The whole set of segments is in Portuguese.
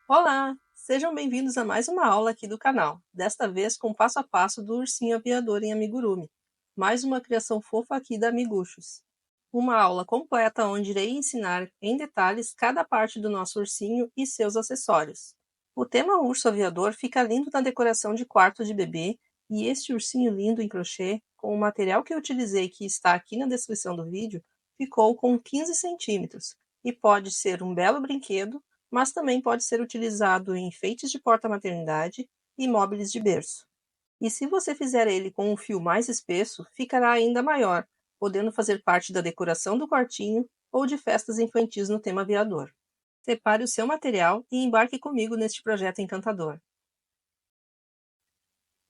Olá! Sejam bem-vindos a mais uma aula aqui do canal, desta vez com o passo a passo do ursinho aviador em amigurumi, mais uma criação fofa aqui da Amiguchos. Uma aula completa onde irei ensinar em detalhes cada parte do nosso ursinho e seus acessórios. O tema urso aviador fica lindo na decoração de quarto de bebê e este ursinho lindo em crochê, com o material que eu utilizei que está aqui na descrição do vídeo, ficou com 15 centímetros e pode ser um belo brinquedo, mas também pode ser utilizado em enfeites de porta-maternidade e móveis de berço. E se você fizer ele com um fio mais espesso, ficará ainda maior, podendo fazer parte da decoração do quartinho ou de festas infantis no tema aviador. Separe o seu material e embarque comigo neste projeto encantador.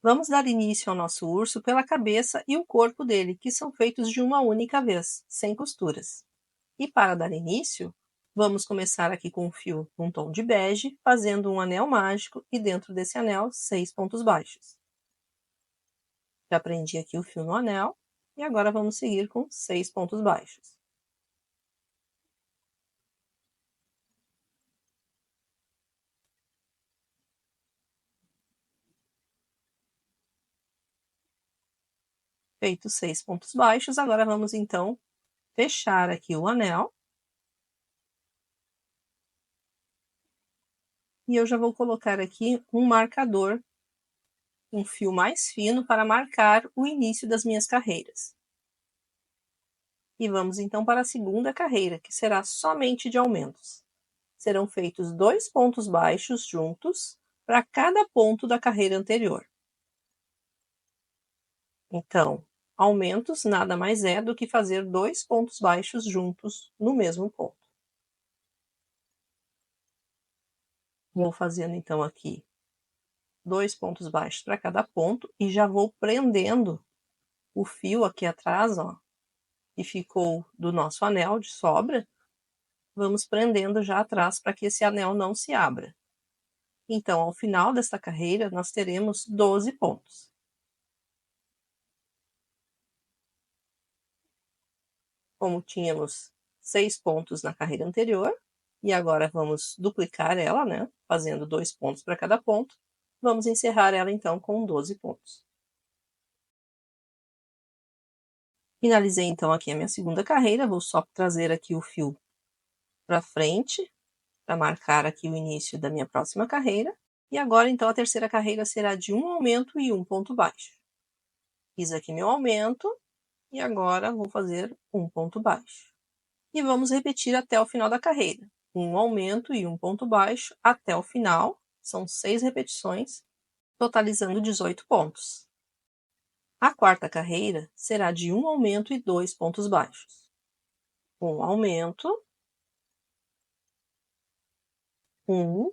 Vamos dar início ao nosso urso pela cabeça e o corpo dele, que são feitos de uma única vez, sem costuras. E para dar início, vamos começar aqui com um fio num tom de bege, fazendo um anel mágico e dentro desse anel 6 pontos baixos. Já prendi aqui o fio no anel e agora vamos seguir com 6 pontos baixos. Feitos 6 pontos baixos, agora vamos então fechar aqui o anel. E eu já vou colocar aqui um marcador, um fio mais fino para marcar o início das minhas carreiras. E vamos então para a segunda carreira, que será somente de aumentos. Serão feitos 2 pontos baixos juntos para cada ponto da carreira anterior. Então, aumentos nada mais é do que fazer 2 pontos baixos juntos no mesmo ponto. Vou fazendo então aqui 2 pontos baixos para cada ponto e já vou prendendo o fio aqui atrás, ó, que ficou do nosso anel de sobra. Vamos prendendo já atrás para que esse anel não se abra. Então, ao final desta carreira, nós teremos 12 pontos. Como tínhamos 6 pontos na carreira anterior, e agora vamos duplicar ela, né? Fazendo 2 pontos para cada ponto. Vamos encerrar ela então com 12 pontos. Finalizei então aqui a minha segunda carreira, vou só trazer aqui o fio para frente, para marcar aqui o início da minha próxima carreira. E agora então a terceira carreira será de um aumento e um ponto baixo. Fiz aqui meu aumento e agora vou fazer um ponto baixo. E vamos repetir até o final da carreira. Um aumento e um ponto baixo até o final. São 6 repetições, totalizando 18 pontos. A quarta carreira será de um aumento e 2 pontos baixos. Um aumento, 1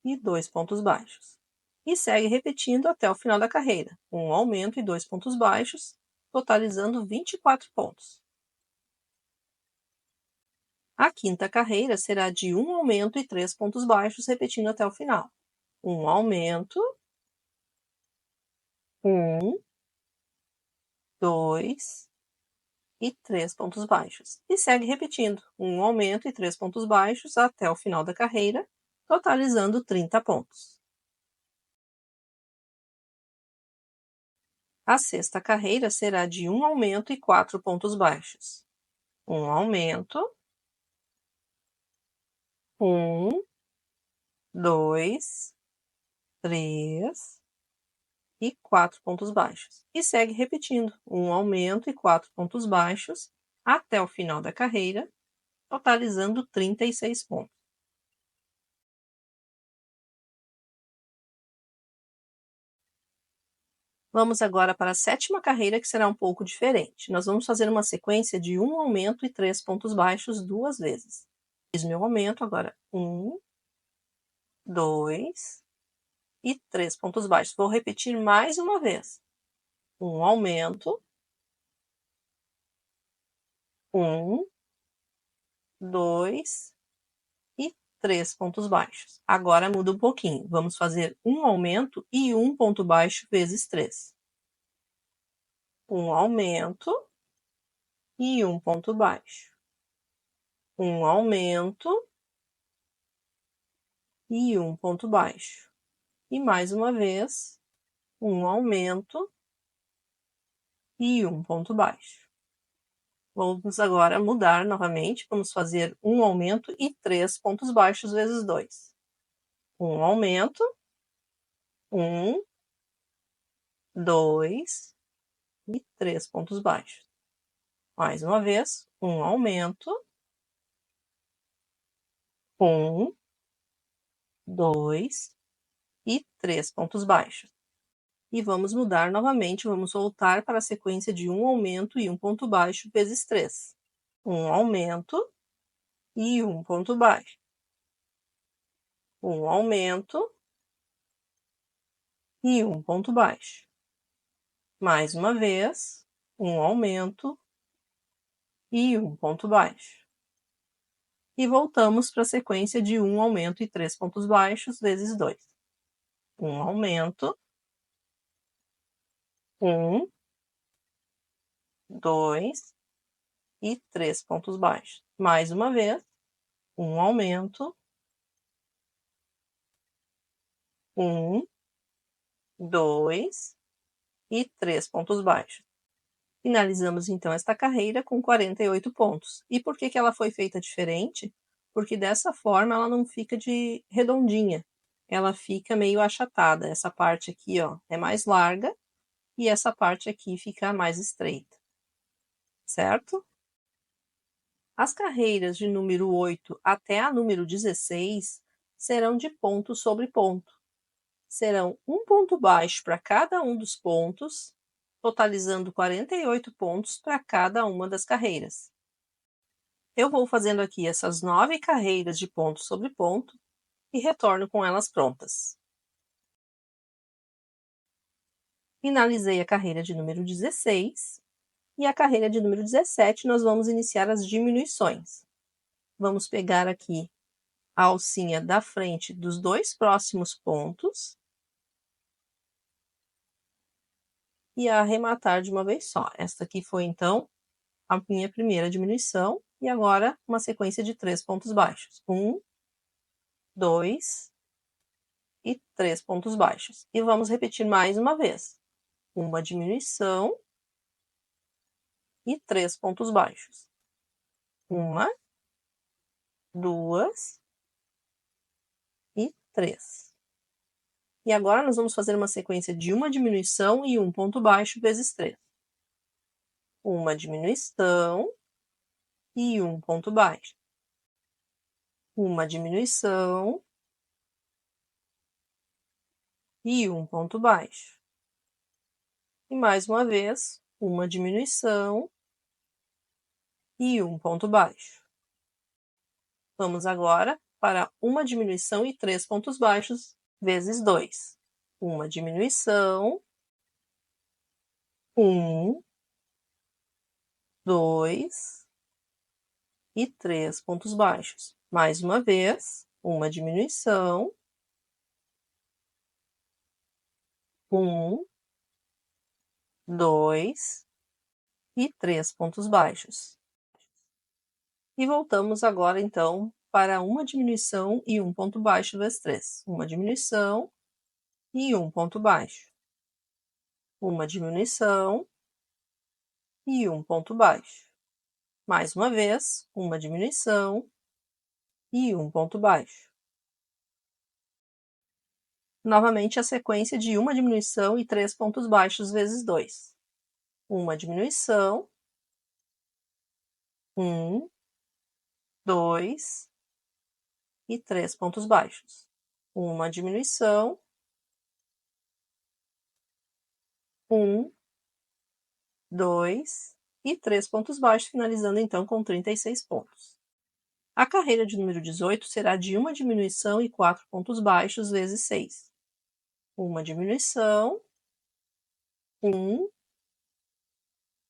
e 2 pontos baixos. E segue repetindo até o final da carreira. Um aumento e 2 pontos baixos, totalizando 24 pontos. A quinta carreira será de um aumento e 3 pontos baixos, repetindo até o final. Um aumento, 1, 2 e 3 pontos baixos. E segue repetindo, um aumento e 3 pontos baixos até o final da carreira, totalizando 30 pontos. A sexta carreira será de um aumento e 4 pontos baixos. Um aumento, 1, 2, 3 e 4 pontos baixos. E segue repetindo, um aumento e 4 pontos baixos até o final da carreira, totalizando 36 pontos. Vamos agora para a sétima carreira, que será um pouco diferente. Nós vamos fazer uma sequência de um aumento e 3 pontos baixos 2 vezes. Fiz meu aumento, agora 1, 2 e 3 pontos baixos. Vou repetir mais uma vez. Um aumento, 1, 2 e 3 pontos baixos. Agora muda um pouquinho. Vamos fazer um aumento e um ponto baixo vezes 3. Um aumento e um ponto baixo. Um aumento e 1 ponto baixo. E mais uma vez, um aumento e 1 ponto baixo. Vamos agora mudar novamente, vamos fazer um aumento e 3 pontos baixos vezes 2. Um aumento, 1, 2 e 3 pontos baixos. Mais uma vez, um aumento, 1, 2 e 3 pontos baixos. E vamos mudar novamente, vamos voltar para a sequência de um aumento e 1 ponto baixo vezes 3. Um aumento e 1 ponto baixo. Um aumento e 1 ponto baixo. Mais uma vez, um aumento e 1 ponto baixo. E voltamos para a sequência de um aumento e 3 pontos baixos vezes 2. Um aumento, 1, 2 e 3 pontos baixos. Mais uma vez, um aumento, 1, 2 e 3 pontos baixos. Finalizamos então esta carreira com 48 pontos. E por que ela foi feita diferente? Porque dessa forma ela não fica de redondinha, ela fica meio achatada. Essa parte aqui, ó, é mais larga e essa parte aqui fica mais estreita, certo? As carreiras de número 8 até a número 16 serão de ponto sobre ponto. Serão um ponto baixo para cada um dos pontos, totalizando 48 pontos para cada uma das carreiras. Eu vou fazendo aqui essas 9 carreiras de ponto sobre ponto e retorno com elas prontas. Finalizei a carreira de número 16 e a carreira de número 17 nós vamos iniciar as diminuições. Vamos pegar aqui a alcinha da frente dos 2 próximos pontos e arrematar de uma vez só. Esta aqui foi, então, a minha primeira diminuição e agora uma sequência de 3 pontos baixos. 1, 2 e 3 pontos baixos. E vamos repetir mais uma vez. Uma diminuição e 3 pontos baixos. 1, 2 e 3. E agora nós vamos fazer uma sequência de uma diminuição e 1 ponto baixo vezes 3. Uma diminuição e 1 ponto baixo. Uma diminuição e 1 ponto baixo. E mais uma vez, uma diminuição e 1 ponto baixo. Vamos agora para uma diminuição e 3 pontos baixos vezes 2. Uma diminuição, 1, 2 e 3 pontos baixos. Mais uma vez, uma diminuição, 1, 2 e 3 pontos baixos. E voltamos agora, então, para uma diminuição e 1 ponto baixo vezes 3. Uma diminuição e 1 ponto baixo. Uma diminuição e 1 ponto baixo. Mais uma vez, uma diminuição e 1 ponto baixo. Novamente a sequência de uma diminuição e 3 pontos baixos vezes 2. Uma diminuição, 1, 2 e 3 pontos baixos. Uma diminuição, 1, 2 e 3 pontos baixos, finalizando então com 36 pontos. A carreira de número 18 será de uma diminuição e 4 pontos baixos vezes 6. Uma diminuição, 1,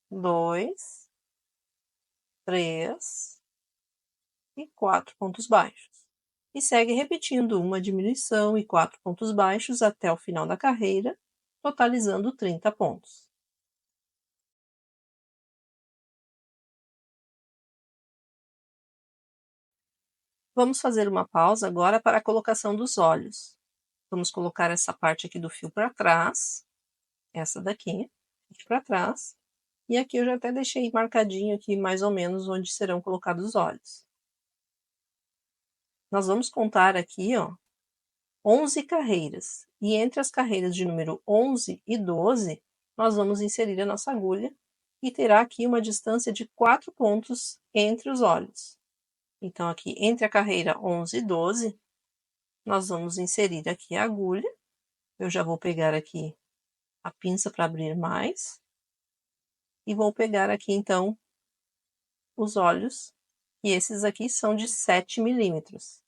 2, 3 e 4 pontos baixos. E segue repetindo uma diminuição e 4 pontos baixos até o final da carreira, totalizando 30 pontos. Vamos fazer uma pausa agora para a colocação dos olhos. Vamos colocar essa parte aqui do fio para trás, essa daqui, aqui para trás. E aqui eu já até deixei marcadinho aqui mais ou menos onde serão colocados os olhos. Nós vamos contar aqui, ó, 11 carreiras. E entre as carreiras de número 11 e 12, nós vamos inserir a nossa agulha e terá aqui uma distância de 4 pontos entre os olhos. Então, aqui entre a carreira 11 e 12, nós vamos inserir aqui a agulha. Eu já vou pegar aqui a pinça para abrir mais. E vou pegar aqui, então, os olhos. E esses aqui são de 7 milímetros.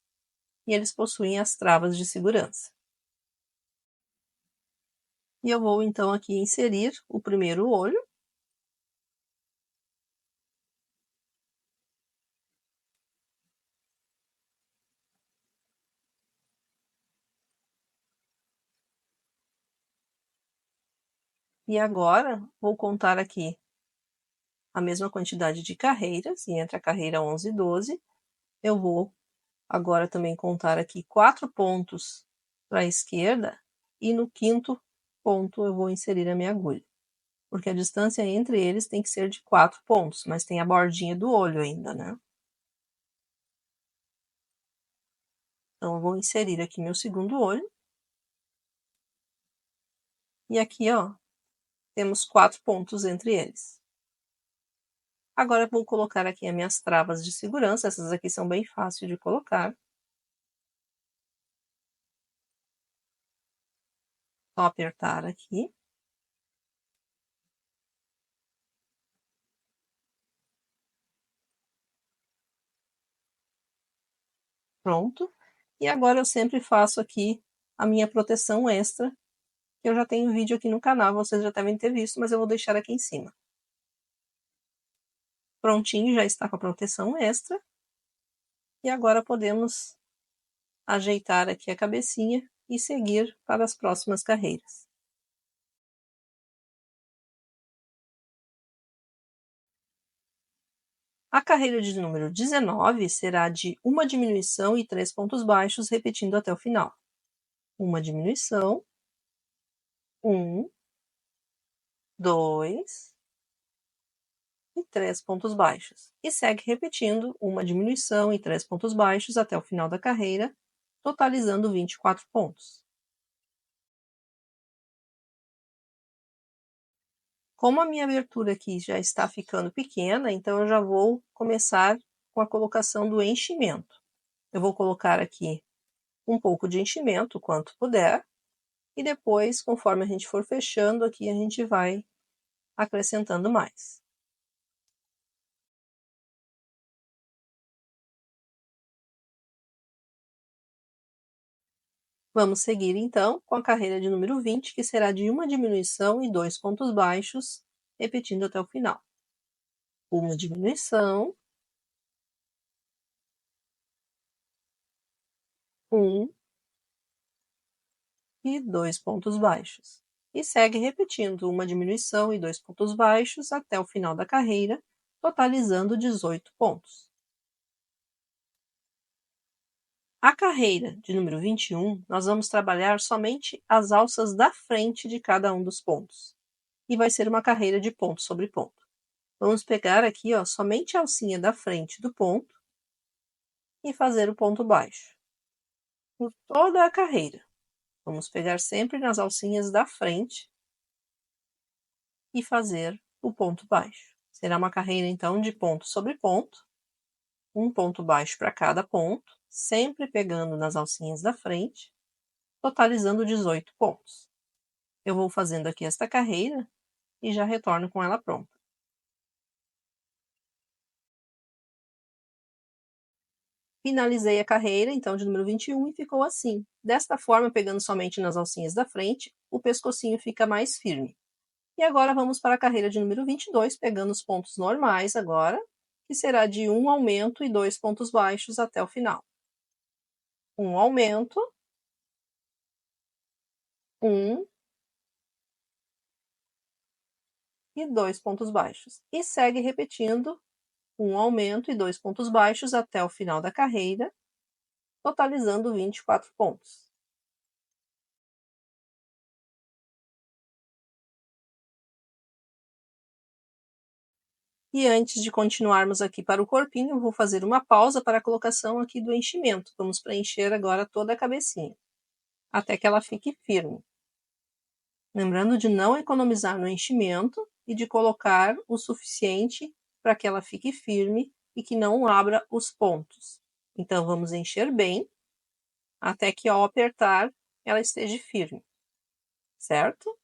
E eles possuem as travas de segurança. E eu vou, então, aqui inserir o primeiro olho. E agora, vou contar aqui a mesma quantidade de carreiras, e entre a carreira 11 e 12, eu vou agora também contar aqui 4 pontos para a esquerda, e no 5º ponto eu vou inserir a minha agulha. Porque a distância entre eles tem que ser de 4 pontos, mas tem a bordinha do olho ainda, né? Então, eu vou inserir aqui meu segundo olho. E aqui, ó, temos 4 pontos entre eles. Agora, eu vou colocar aqui as minhas travas de segurança. Essas aqui são bem fáceis de colocar. Só apertar aqui. Pronto. E agora eu sempre faço aqui a minha proteção extra. Eu já tenho vídeo aqui no canal, vocês já devem ter visto, mas eu vou deixar aqui em cima. Prontinho, já está com a proteção extra. E agora podemos ajeitar aqui a cabecinha e seguir para as próximas carreiras. A carreira de número 19 será de uma diminuição e 3 pontos baixos, repetindo até o final. Uma diminuição, 1, 2 e 3 pontos baixos. E segue repetindo uma diminuição e 3 pontos baixos até o final da carreira, totalizando 24 pontos. Como a minha abertura aqui já está ficando pequena, então eu já vou começar com a colocação do enchimento. Eu vou colocar aqui um pouco de enchimento, quanto puder, e depois, conforme a gente for fechando aqui, a gente vai acrescentando mais. Vamos seguir, então, com a carreira de número 20, que será de uma diminuição e 2 pontos baixos, repetindo até o final. Uma diminuição, 1 e 2 pontos baixos. E segue repetindo uma diminuição e 2 pontos baixos até o final da carreira, totalizando 18 pontos. A carreira de número 21, nós vamos trabalhar somente as alças da frente de cada um dos pontos. E vai ser uma carreira de ponto sobre ponto. Vamos pegar aqui, ó, somente a alcinha da frente do ponto e fazer o ponto baixo. Por toda a carreira. Vamos pegar sempre nas alcinhas da frente e fazer o ponto baixo. Será uma carreira, então, de ponto sobre ponto. Um ponto baixo para cada ponto, sempre pegando nas alcinhas da frente, totalizando 18 pontos. Eu vou fazendo aqui esta carreira e já retorno com ela pronta. Finalizei a carreira, então, de número 21 e ficou assim. Desta forma, pegando somente nas alcinhas da frente, o pescocinho fica mais firme. E agora vamos para a carreira de número 22, pegando os pontos normais agora, que será de um aumento e 2 pontos baixos até o final. Um aumento, 1 e 2 pontos baixos. E segue repetindo um aumento e 2 pontos baixos até o final da carreira, totalizando 24 pontos. E antes de continuarmos aqui para o corpinho, vou fazer uma pausa para a colocação aqui do enchimento. Vamos preencher agora toda a cabecinha, até que ela fique firme. Lembrando de não economizar no enchimento e de colocar o suficiente para que ela fique firme e que não abra os pontos. Então, vamos encher bem, até que ao apertar, ela esteja firme, certo?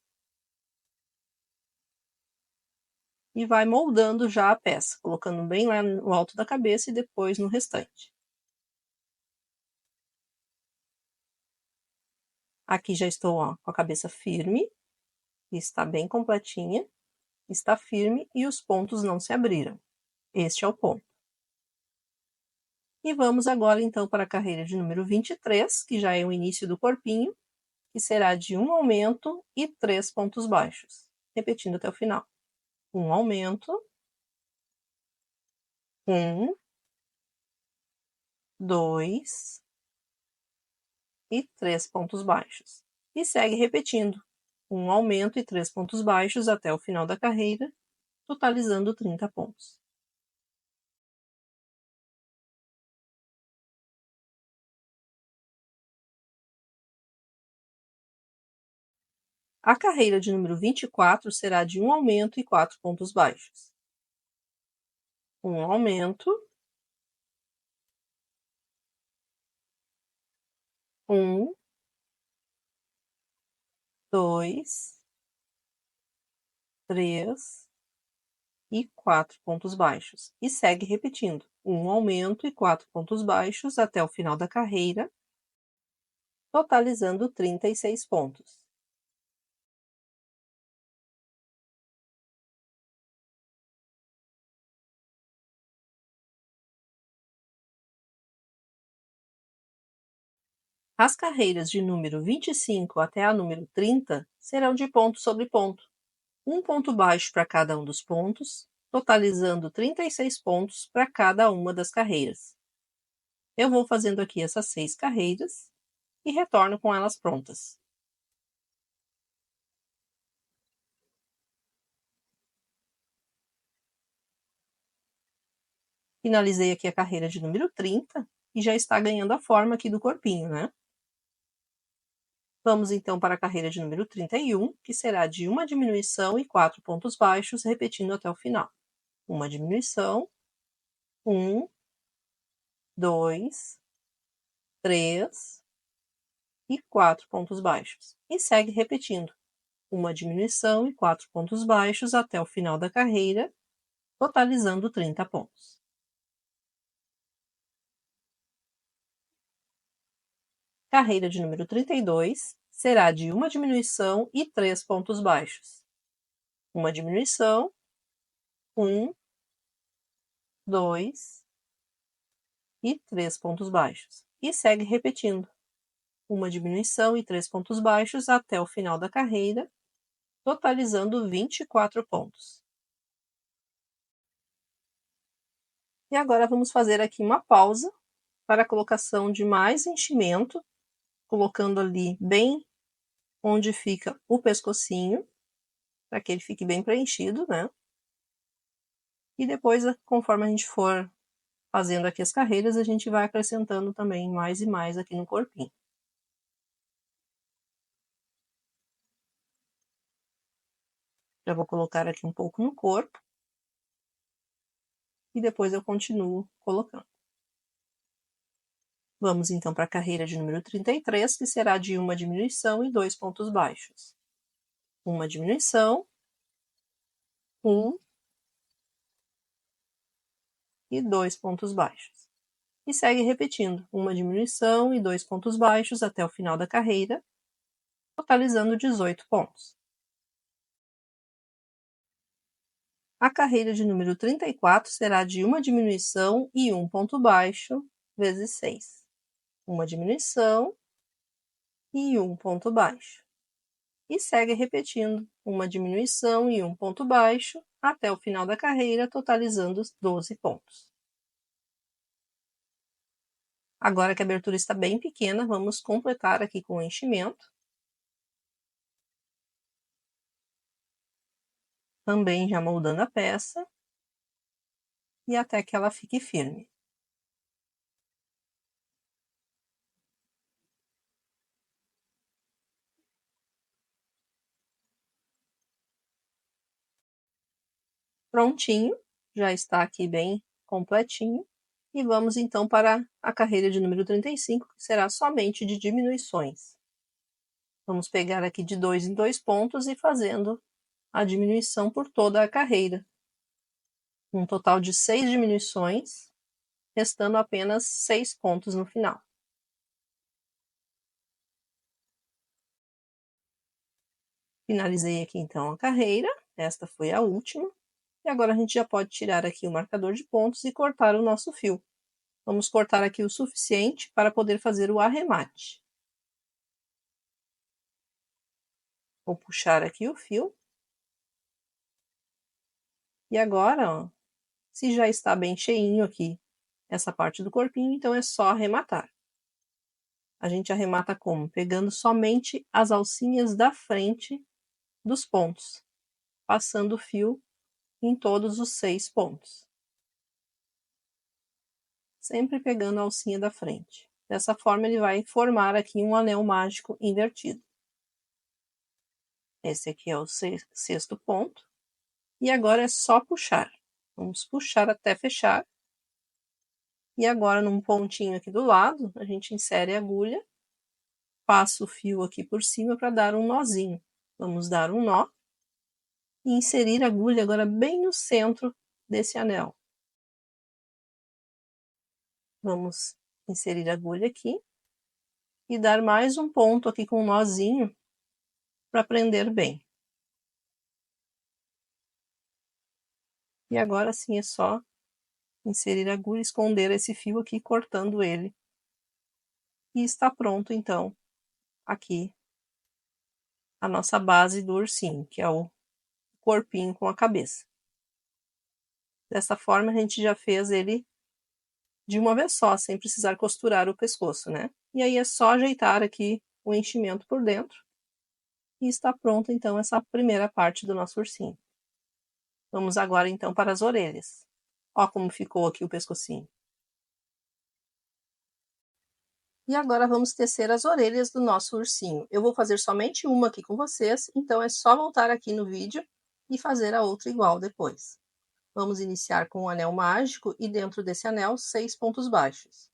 E vai moldando já a peça, colocando bem lá no alto da cabeça e depois no restante. Aqui já estou com a cabeça firme, está bem completinha, está firme e os pontos não se abriram. Este é o ponto. E vamos agora então para a carreira de número 23, que já é o início do corpinho, que será de um aumento e 3 pontos baixos, repetindo até o final. Um aumento, 1, 2 e 3 pontos baixos. E segue repetindo, um aumento e 3 pontos baixos até o final da carreira, totalizando 30 pontos. A carreira de número 24 será de um aumento e 4 pontos baixos. Um aumento, 1, 2, 3 e 4 pontos baixos. E segue repetindo, um aumento e 4 pontos baixos até o final da carreira, totalizando 36 pontos. As carreiras de número 25 até a número 30 serão de ponto sobre ponto, um ponto baixo para cada um dos pontos, totalizando 36 pontos para cada uma das carreiras. Eu vou fazendo aqui essas 6 carreiras e retorno com elas prontas. Finalizei aqui a carreira de número 30 e já está ganhando a forma aqui do corpinho, né? Vamos então para a carreira de número 31, que será de uma diminuição e 4 pontos baixos, repetindo até o final. Uma diminuição, 1, 2, 3 e 4 pontos baixos. E segue repetindo, uma diminuição e 4 pontos baixos até o final da carreira, totalizando 30 pontos. Carreira de número 32 será de uma diminuição e 3 pontos baixos. Uma diminuição, 1, 2 e 3 pontos baixos. E segue repetindo, uma diminuição e 3 pontos baixos até o final da carreira, totalizando 24 pontos. E agora vamos fazer aqui uma pausa para a colocação de mais enchimento, colocando ali bem onde fica o pescocinho, para que ele fique bem preenchido, né? E depois, conforme a gente for fazendo aqui as carreiras, a gente vai acrescentando também mais e mais aqui no corpinho. Já vou colocar aqui um pouco no corpo. E depois eu continuo colocando. Vamos então para a carreira de número 33, que será de uma diminuição e 2 pontos baixos. Uma diminuição, 1 e 2 pontos baixos. E segue repetindo, uma diminuição e 2 pontos baixos até o final da carreira, totalizando 18 pontos. A carreira de número 34 será de uma diminuição e 1 ponto baixo, vezes 6. Uma diminuição e 1 ponto baixo. E segue repetindo, uma diminuição e 1 ponto baixo, até o final da carreira, totalizando 12 pontos. Agora que a abertura está bem pequena, vamos completar aqui com o enchimento. Também já moldando a peça. E até que ela fique firme. Prontinho, já está aqui bem completinho. E vamos então para a carreira de número 35, que será somente de diminuições. Vamos pegar aqui de 2 em 2 pontos e fazendo a diminuição por toda a carreira. Um total de 6 diminuições, restando apenas 6 pontos no final. Finalizei aqui então a carreira, esta foi a última. E agora a gente já pode tirar aqui o marcador de pontos e cortar o nosso fio. Vamos cortar aqui o suficiente para poder fazer o arremate. Vou puxar aqui o fio. E agora, ó, se já está bem cheinho aqui essa parte do corpinho, então é só arrematar. A gente arremata como? Pegando somente as alcinhas da frente dos pontos, passando o fio em todos os 6 pontos. Sempre pegando a alcinha da frente. Dessa forma ele vai formar aqui um anel mágico invertido. Esse aqui é o 6º ponto. E agora é só puxar. Vamos puxar até fechar. E agora, num pontinho aqui do lado, a gente insere a agulha, passa o fio aqui por cima para dar um nozinho. Vamos dar um nó e inserir a agulha agora bem no centro desse anel. Vamos inserir a agulha aqui e dar mais um ponto aqui com um nozinho para prender bem. E agora sim é só inserir a agulha, esconder esse fio aqui, cortando ele. E está pronto então aqui a nossa base do ursinho, que é o corpinho com a cabeça. Dessa forma a gente já fez ele de uma vez só, sem precisar costurar o pescoço, né? E aí é só ajeitar aqui o enchimento por dentro. E está pronta então essa primeira parte do nosso ursinho. Vamos agora então para as orelhas. Ó como ficou aqui o pescocinho. E agora vamos tecer as orelhas do nosso ursinho. Eu vou fazer somente uma aqui com vocês, então é só voltar aqui no vídeo e fazer a outra igual depois. Vamos iniciar com um anel mágico e dentro desse anel 6 pontos baixos.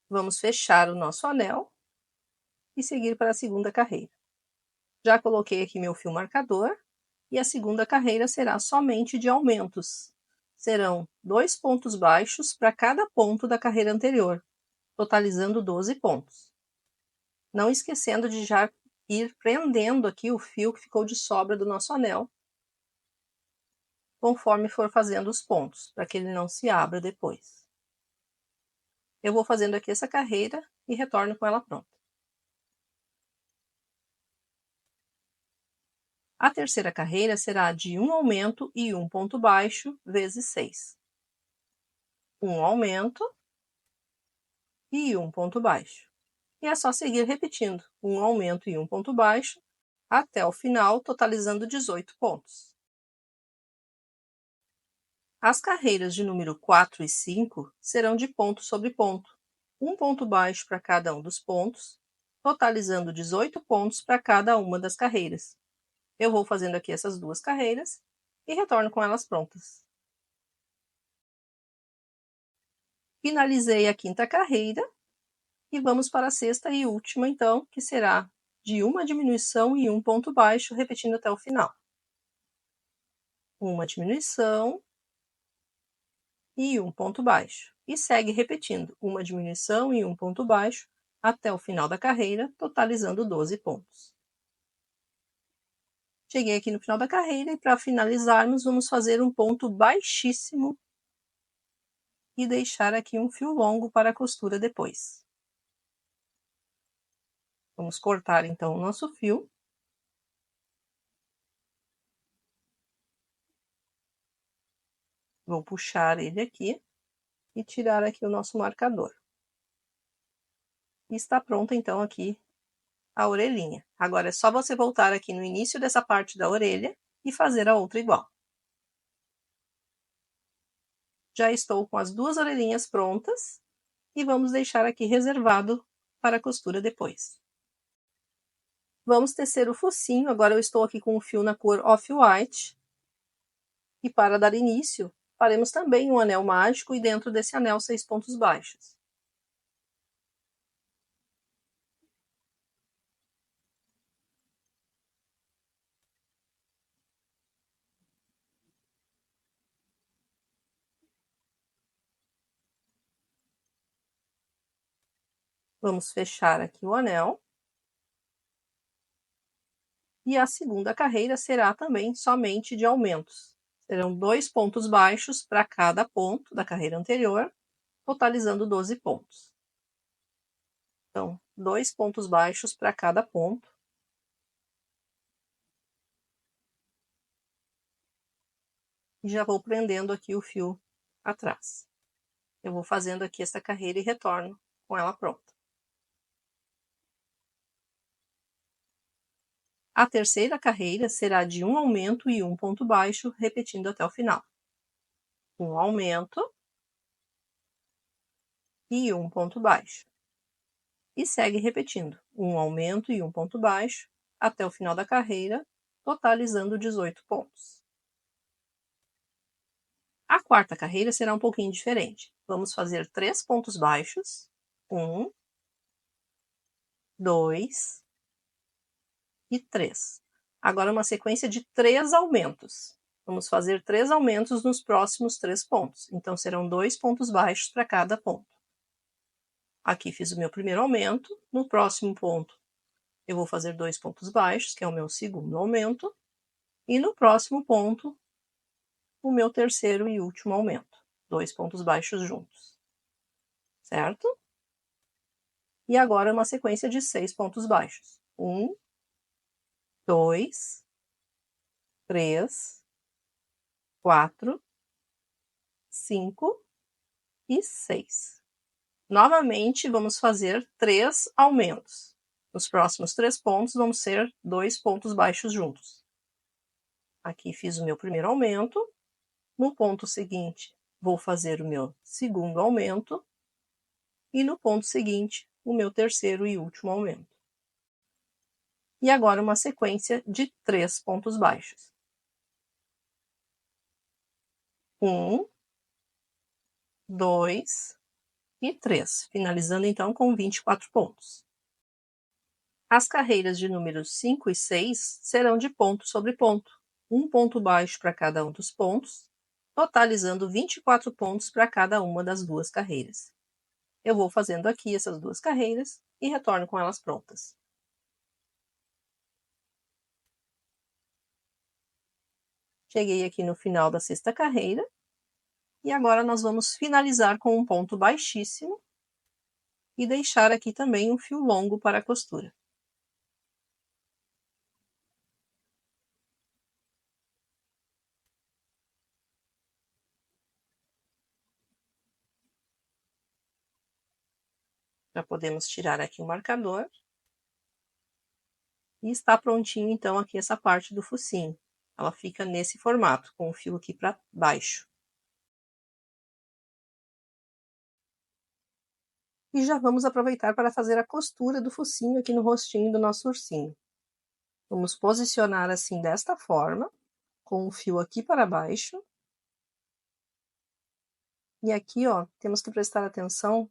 Vamos fechar o nosso anel e seguir para a segunda carreira. Já coloquei aqui meu fio marcador e a segunda carreira será somente de aumentos. Serão 2 pontos baixos para cada ponto da carreira anterior, totalizando 12 pontos. Não esquecendo de já ir prendendo aqui o fio que ficou de sobra do nosso anel, conforme for fazendo os pontos, para que ele não se abra depois. Eu vou fazendo aqui essa carreira e retorno com ela pronta. A terceira carreira será de um aumento e um ponto baixo vezes 6. Um aumento e um ponto baixo. E é só seguir repetindo um aumento e um ponto baixo até o final, totalizando 18 pontos. As carreiras de número 4 e 5 serão de ponto sobre ponto, um ponto baixo para cada um dos pontos, totalizando 18 pontos para cada uma das carreiras. Eu vou fazendo aqui essas duas carreiras e retorno com elas prontas. Finalizei a quinta carreira e vamos para a sexta e última, então, que será de uma diminuição e um ponto baixo, repetindo até o final. Uma diminuição e um ponto baixo. E segue repetindo uma diminuição e um ponto baixo até o final da carreira, totalizando 12 pontos. Cheguei aqui no final da carreira e para finalizarmos vamos fazer um ponto baixíssimo e deixar aqui um fio longo para a costura depois. Vamos cortar, então, o nosso fio. Vou puxar ele aqui e tirar aqui o nosso marcador. E está pronta, então, aqui a orelhinha. Agora é só você voltar aqui no início dessa parte da orelha e fazer a outra igual. Já estou com as duas orelhinhas prontas e vamos deixar aqui reservado para a costura depois. Vamos tecer o focinho. Agora eu estou aqui com o fio na cor Off-White. E para dar início, faremos também um anel mágico e dentro desse anel 6 pontos baixos. Vamos fechar aqui o anel. E a segunda carreira será também somente de aumentos. Serão 2 pontos baixos para cada ponto da carreira anterior, totalizando 12 pontos. Então, 2 pontos baixos para cada ponto. E já vou prendendo aqui o fio atrás. Eu vou fazendo aqui essa carreira e retorno com ela pronta. A terceira carreira será de um aumento e um ponto baixo, repetindo até o final. Um aumento e um ponto baixo. E segue repetindo, um aumento e um ponto baixo, até o final da carreira, totalizando 18 pontos. A quarta carreira será um pouquinho diferente. Vamos fazer 3 pontos baixos. 1, 2 e 3. Agora uma sequência de 3 aumentos. Vamos fazer 3 aumentos nos próximos 3 pontos. Então serão 2 pontos baixos para cada ponto. Aqui fiz o meu primeiro aumento. No próximo ponto eu vou fazer 2 pontos baixos, que é o meu segundo aumento. E no próximo ponto, o meu terceiro e último aumento. 2 pontos baixos juntos. Certo? E agora uma sequência de 6 pontos baixos. 1, 2, 3, 4, 5 e 6. Novamente, vamos fazer 3 aumentos. Nos próximos 3 pontos, vamos ser 2 pontos baixos juntos. Aqui fiz o meu primeiro aumento. No ponto seguinte, vou fazer o meu segundo aumento. E no ponto seguinte, o meu terceiro e último aumento. E agora uma sequência de 3 pontos baixos. 1, 2 e 3, finalizando então com 24 pontos. As carreiras de números 5 e 6 serão de ponto sobre ponto, um ponto baixo para cada um dos pontos, totalizando 24 pontos para cada uma das duas carreiras. Eu vou fazendo aqui essas duas carreiras e retorno com elas prontas. Cheguei aqui no final da sexta carreira e agora nós vamos finalizar com um ponto baixíssimo e deixar aqui também um fio longo para a costura. Já podemos tirar aqui o marcador. E está prontinho então aqui essa parte do focinho. Ela fica nesse formato, com o fio aqui para baixo. E já vamos aproveitar para fazer a costura do focinho aqui no rostinho do nosso ursinho. Vamos posicionar assim desta forma, com o fio aqui para baixo. E aqui, ó, temos que prestar atenção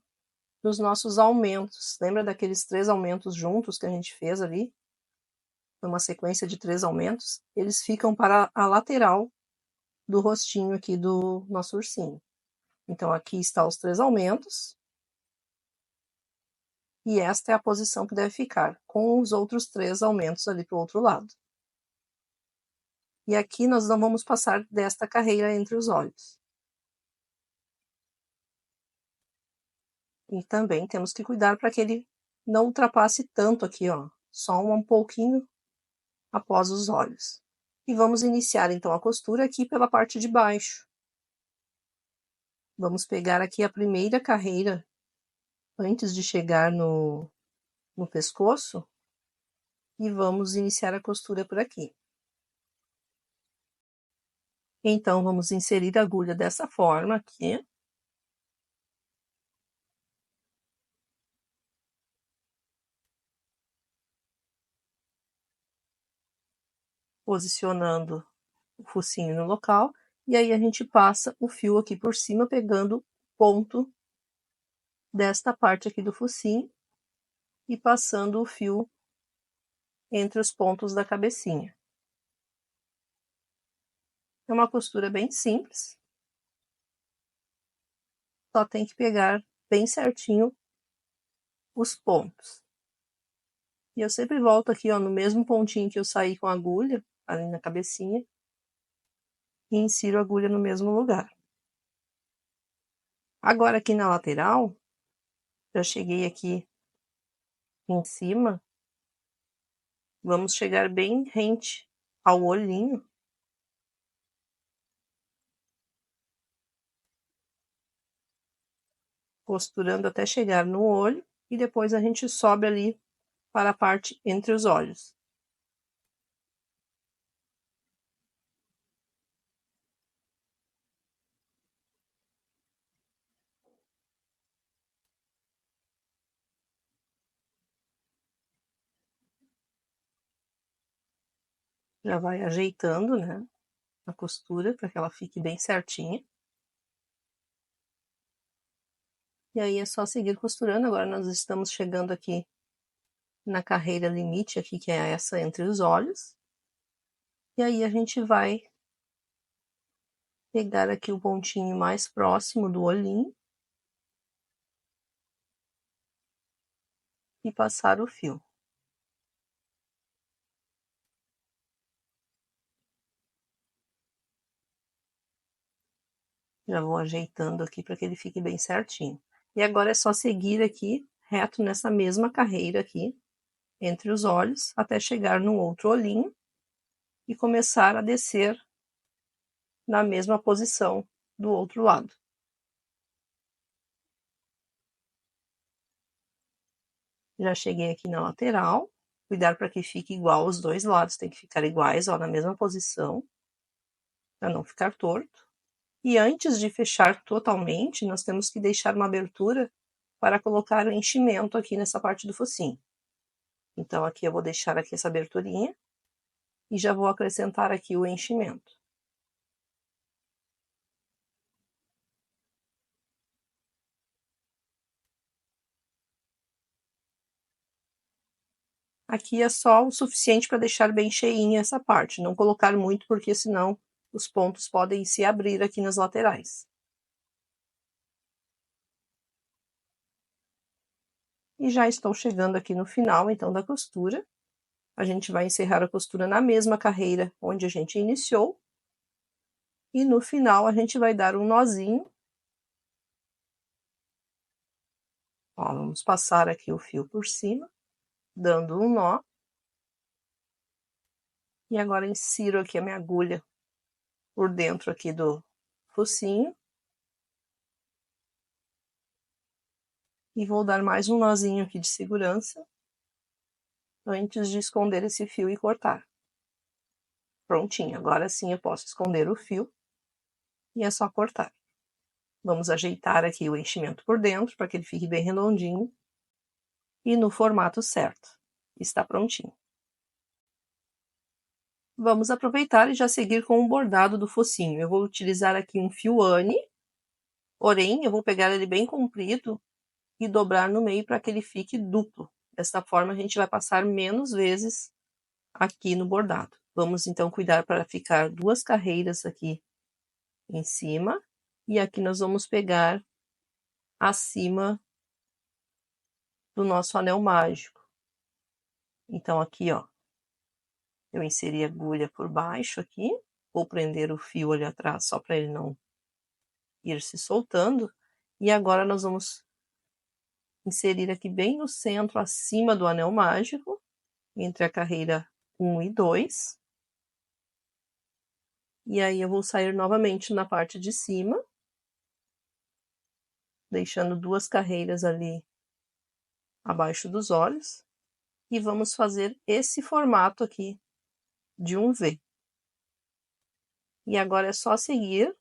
nos nossos aumentos. Lembra daqueles 3 aumentos juntos que a gente fez ali? Foi uma sequência de 3 aumentos. Eles ficam para a lateral do rostinho aqui do nosso ursinho. Então, aqui estão os 3 aumentos. E esta é a posição que deve ficar, com os outros 3 aumentos ali para o outro lado. E aqui nós não vamos passar desta carreira entre os olhos. E também temos que cuidar para que ele não ultrapasse tanto aqui, ó, só um pouquinho após os olhos. E vamos iniciar então a costura aqui pela parte de baixo. Vamos pegar aqui a primeira carreira antes de chegar no pescoço e vamos iniciar a costura por aqui. Então, vamos inserir a agulha dessa forma aqui. Posicionando o focinho no local. E aí a gente passa o fio aqui por cima, pegando o ponto desta parte aqui do focinho e passando o fio entre os pontos da cabecinha. É uma costura bem simples. Só tem que pegar bem certinho os pontos. E eu sempre volto aqui, ó, no mesmo pontinho que eu saí com a agulha, ali na cabecinha, e insiro a agulha no mesmo lugar. Agora aqui na lateral, já cheguei aqui em cima, vamos chegar bem rente ao olhinho. Costurando até chegar no olho, e depois a gente sobe ali para a parte entre os olhos. Já vai ajeitando, né, a costura para que ela fique bem certinha. E aí é só seguir costurando. Agora nós estamos chegando aqui na carreira limite aqui, que é essa entre os olhos. E aí a gente vai pegar aqui o pontinho mais próximo do olhinho e passar o fio. Já vou ajeitando aqui para que ele fique bem certinho. E agora é só seguir aqui reto nessa mesma carreira aqui entre os olhos até chegar no outro olhinho e começar a descer na mesma posição do outro lado. Já cheguei aqui na lateral, cuidar para que fique igual os dois lados, tem que ficar iguais, ó, na mesma posição, para não ficar torto. E antes de fechar totalmente, nós temos que deixar uma abertura para colocar o enchimento aqui nessa parte do focinho. Então aqui eu vou deixar aqui essa aberturinha e já vou acrescentar aqui o enchimento. Aqui é só o suficiente para deixar bem cheinha essa parte, não colocar muito porque senão os pontos podem se abrir aqui nas laterais. E já estou chegando aqui no final, então, da costura. A gente vai encerrar a costura na mesma carreira onde a gente iniciou. E no final a gente vai dar um nozinho. Ó, vamos passar aqui o fio por cima, dando um nó. E agora insiro aqui a minha agulha por dentro aqui do focinho. E vou dar mais um nozinho aqui de segurança, antes de esconder esse fio e cortar. Prontinho, agora sim eu posso esconder o fio e é só cortar. Vamos ajeitar aqui o enchimento por dentro, para que ele fique bem redondinho e no formato certo. Está prontinho. Vamos aproveitar e já seguir com o bordado do focinho. Eu vou utilizar aqui um fio Anne, porém eu vou pegar ele bem comprido e dobrar no meio para que ele fique duplo. Desta forma a gente vai passar menos vezes aqui no bordado. Vamos então cuidar para ficar duas carreiras aqui em cima e aqui nós vamos pegar acima do nosso anel mágico. Então aqui, ó, eu inseri a agulha por baixo aqui, vou prender o fio ali atrás só para ele não ir se soltando. E agora nós vamos inserir aqui bem no centro, acima do anel mágico, entre a carreira 1 e 2. E aí eu vou sair novamente na parte de cima, deixando 2 carreiras ali abaixo dos olhos, e vamos fazer esse formato aqui de um V. E agora é só seguir,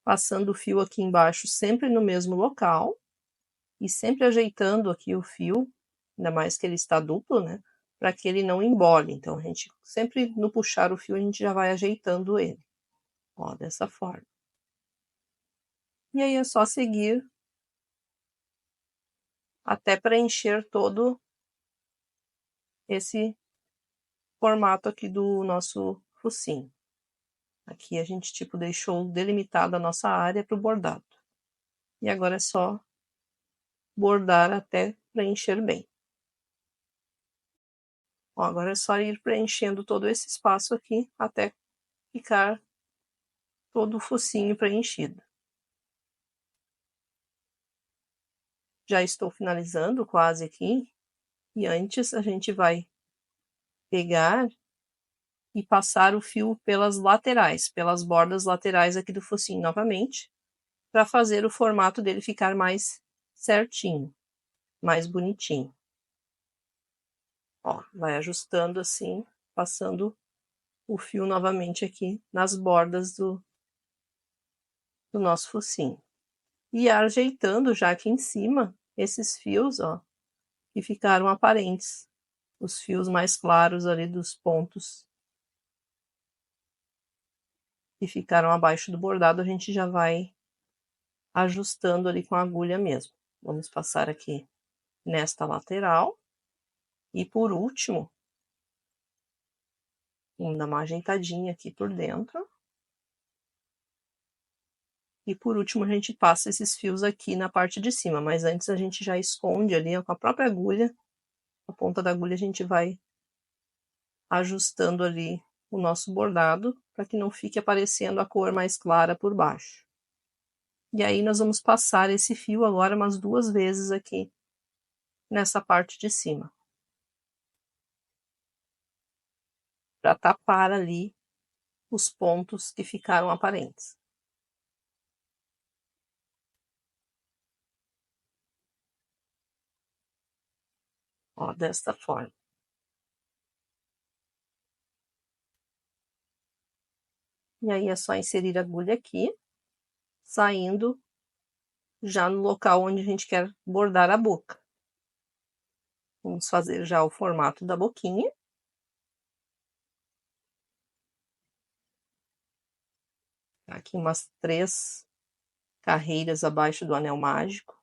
passando o fio aqui embaixo sempre no mesmo local, e sempre ajeitando aqui o fio, ainda mais que ele está duplo, né, para que ele não embole. Então a gente sempre no puxar o fio a gente já vai ajeitando ele, ó, dessa forma. E aí é só seguir até preencher todo esse formato aqui do nosso focinho. Aqui a gente tipo deixou delimitada a nossa área para o bordado. E agora é só bordar até preencher bem. Ó, agora é só ir preenchendo todo esse espaço aqui até ficar todo o focinho preenchido. Já estou finalizando quase aqui. E antes a gente vai pegar e passar o fio pelas laterais, pelas bordas laterais aqui do focinho novamente, para fazer o formato dele ficar mais certinho, mais bonitinho. Ó, vai ajustando assim, passando o fio novamente aqui nas bordas do nosso focinho. E ajeitando já aqui em cima esses fios, ó, que ficaram aparentes. Os fios mais claros ali dos pontos que ficaram abaixo do bordado, a gente já vai ajustando ali com a agulha mesmo. Vamos passar aqui nesta lateral. E por último, vamos dar uma ajeitadinha aqui por dentro. E por último a gente passa esses fios aqui na parte de cima, mas antes a gente já esconde ali ó, com a própria agulha. A ponta da agulha a gente vai ajustando ali o nosso bordado para que não fique aparecendo a cor mais clara por baixo. E aí nós vamos passar esse fio agora umas 2 vezes aqui nessa parte de cima, para tapar ali os pontos que ficaram aparentes. Ó, desta forma. E aí é só inserir a agulha aqui, saindo já no local onde a gente quer bordar a boca. Vamos fazer já o formato da boquinha. Aqui umas 3 carreiras abaixo do anel mágico,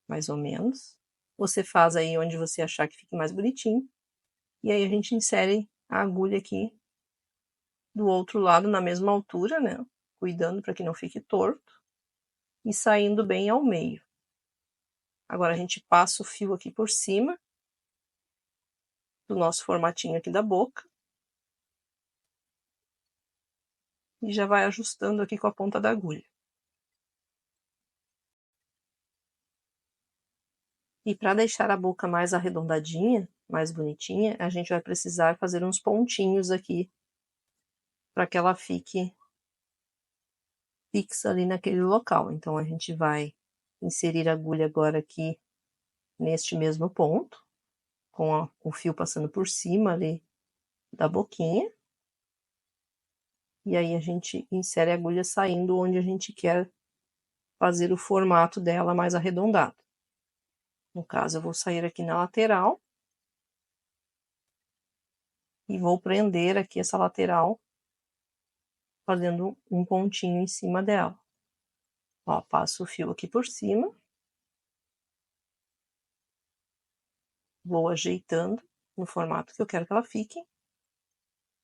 mais ou menos. Você faz aí onde você achar que fique mais bonitinho. E aí a gente insere a agulha aqui do outro lado na mesma altura, né? Cuidando para que não fique torto. E saindo bem ao meio. Agora a gente passa o fio aqui por cima do nosso formatinho aqui da boca. E já vai ajustando aqui com a ponta da agulha. E para deixar a boca mais arredondadinha, mais bonitinha, a gente vai precisar fazer uns pontinhos aqui para que ela fique fixa ali naquele local. Então a gente vai inserir a agulha agora aqui neste mesmo ponto, com o fio passando por cima ali da boquinha. E aí a gente insere a agulha saindo onde a gente quer fazer o formato dela mais arredondado. No caso, eu vou sair aqui na lateral e vou prender aqui essa lateral, fazendo um pontinho em cima dela. Ó, passo o fio aqui por cima, vou ajeitando no formato que eu quero que ela fique,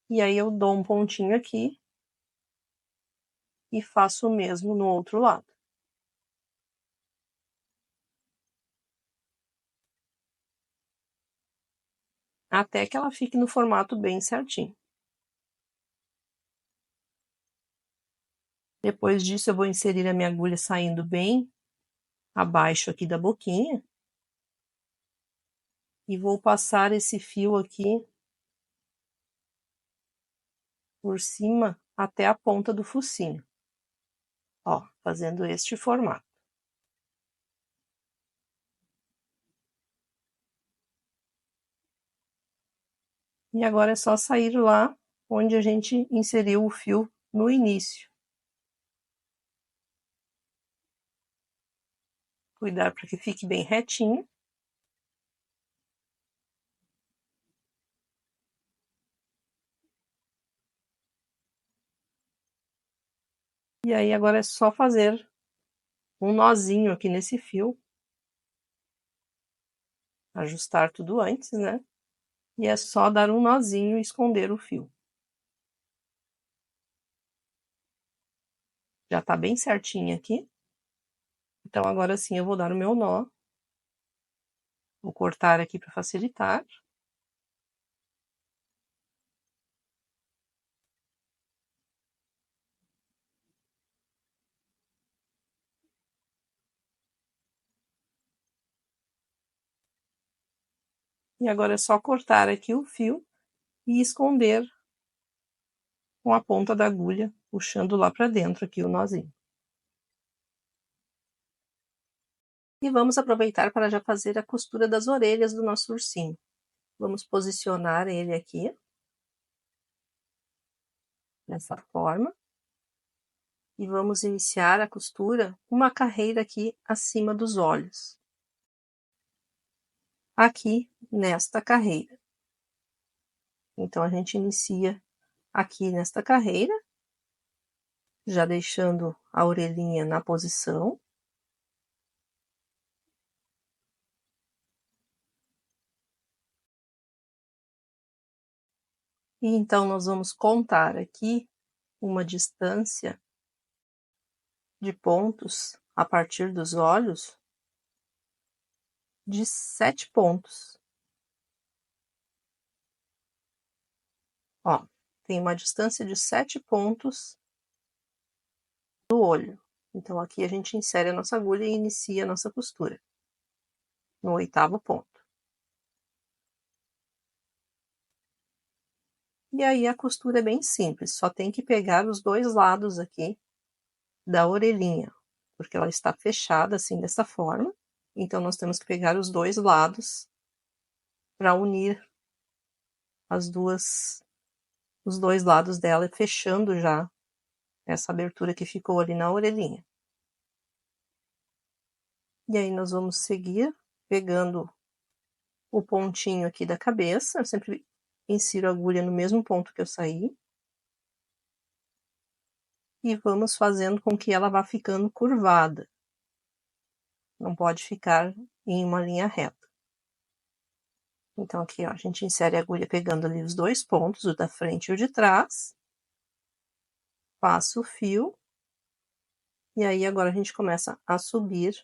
e aí eu dou um pontinho aqui e faço o mesmo no outro lado. Até que ela fique no formato bem certinho. Depois disso eu vou inserir a minha agulha saindo bem abaixo aqui da boquinha. E vou passar esse fio aqui por cima até a ponta do focinho. Ó, fazendo este formato. E agora é só sair lá onde a gente inseriu o fio no início. Cuidar para que fique bem retinho. E aí agora é só fazer um nozinho aqui nesse fio. Ajustar tudo antes, né? E é só dar um nozinho e esconder o fio. Já tá bem certinho aqui. Então agora sim eu vou dar o meu nó. Vou cortar aqui para facilitar. E agora é só cortar aqui o fio e esconder com a ponta da agulha, puxando lá para dentro aqui o nozinho. E vamos aproveitar para já fazer a costura das orelhas do nosso ursinho. Vamos posicionar ele aqui, dessa forma. E vamos iniciar a costura uma carreira aqui acima dos olhos. Aqui nesta carreira. Então a gente inicia aqui nesta carreira, já deixando a orelhinha na posição. E então nós vamos contar aqui uma distância de pontos a partir dos olhos de 7 pontos. Ó, tem uma distância de 7 pontos do olho. Então aqui a gente insere a nossa agulha e inicia a nossa costura no 8º ponto. E aí a costura é bem simples, só tem que pegar os dois lados aqui da orelhinha, porque ela está fechada assim dessa forma. Então nós temos que pegar os dois lados para unir os dois lados dela, fechando já essa abertura que ficou ali na orelhinha. E aí nós vamos seguir pegando o pontinho aqui da cabeça. Eu sempre insiro a agulha no mesmo ponto que eu saí. E vamos fazendo com que ela vá ficando curvada. Não pode ficar em uma linha reta. Então aqui, ó, a gente insere a agulha pegando ali os dois pontos, o da frente e o de trás. Passa o fio. E aí agora a gente começa a subir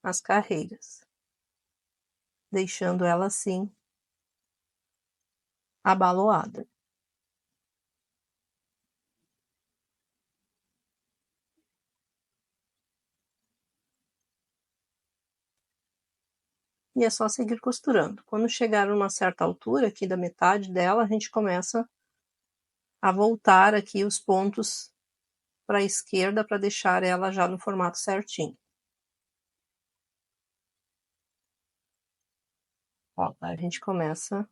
as carreiras, deixando ela assim abaloada. E é só seguir costurando. Quando chegar a uma certa altura, aqui da metade dela, a gente começa a voltar aqui os pontos para a esquerda para deixar ela já no formato certinho. Ó, a gente começa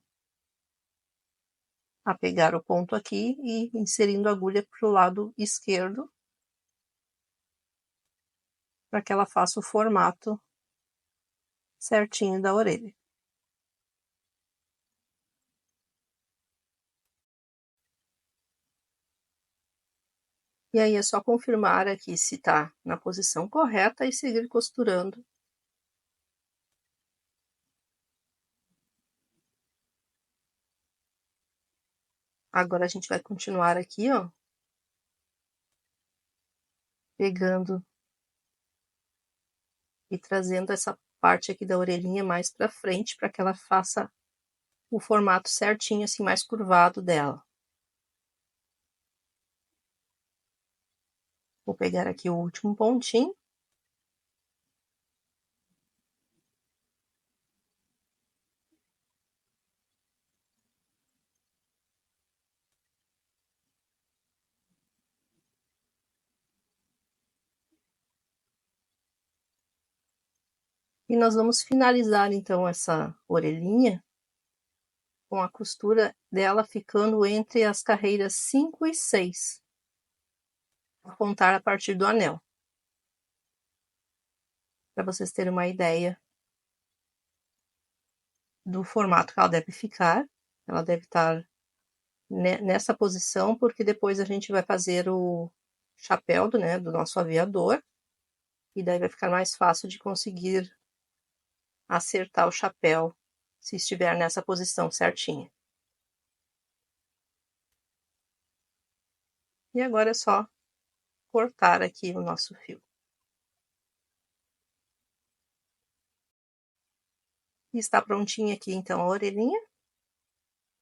a pegar o ponto aqui e inserindo a agulha para o lado esquerdo, para que ela faça o formato certinho da orelha. E aí é só confirmar aqui se está na posição correta e seguir costurando. Agora a gente vai continuar aqui, ó, pegando e trazendo essa parte aqui da orelhinha mais para frente, para que ela faça o formato certinho, assim, mais curvado dela. Vou pegar aqui o último pontinho. E nós vamos finalizar, então, essa orelhinha com a costura dela ficando entre as carreiras 5 e 6. Vou contar a partir do anel. Para vocês terem uma ideia do formato que ela deve ficar. Ela deve estar nessa posição, porque depois a gente vai fazer o chapéu do nosso aviador. E daí vai ficar mais fácil de conseguir acertar o chapéu se estiver nessa posição certinha. E agora é só cortar aqui o nosso fio. E está prontinha aqui então a orelhinha.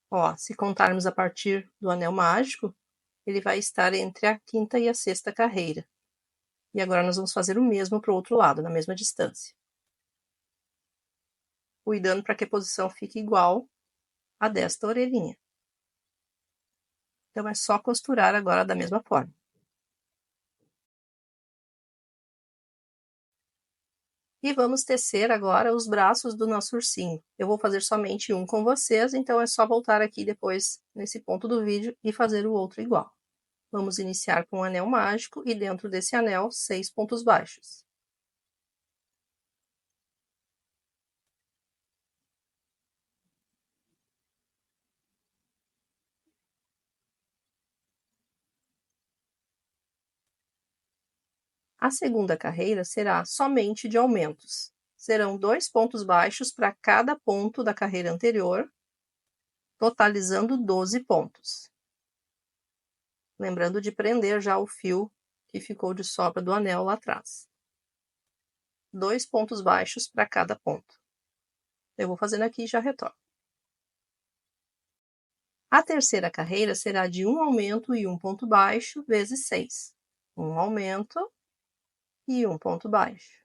Ó, se contarmos a partir do anel mágico, ele vai estar entre a 5ª e a 6ª carreira. E agora nós vamos fazer o mesmo para o outro lado, na mesma distância. Cuidando para que a posição fique igual a desta orelhinha. Então é só costurar agora da mesma forma. E vamos tecer agora os braços do nosso ursinho. Eu vou fazer somente um com vocês, então é só voltar aqui depois, nesse ponto do vídeo, e fazer o outro igual. Vamos iniciar com o anel mágico e dentro desse anel, 6 pontos baixos. A segunda carreira será somente de aumentos. Serão 2 pontos baixos para cada ponto da carreira anterior, totalizando 12 pontos. Lembrando de prender já o fio que ficou de sobra do anel lá atrás. 2 pontos baixos para cada ponto. Eu vou fazendo aqui e já retorno. A terceira carreira será de um aumento e um ponto baixo vezes 6. Um aumento e um ponto baixo.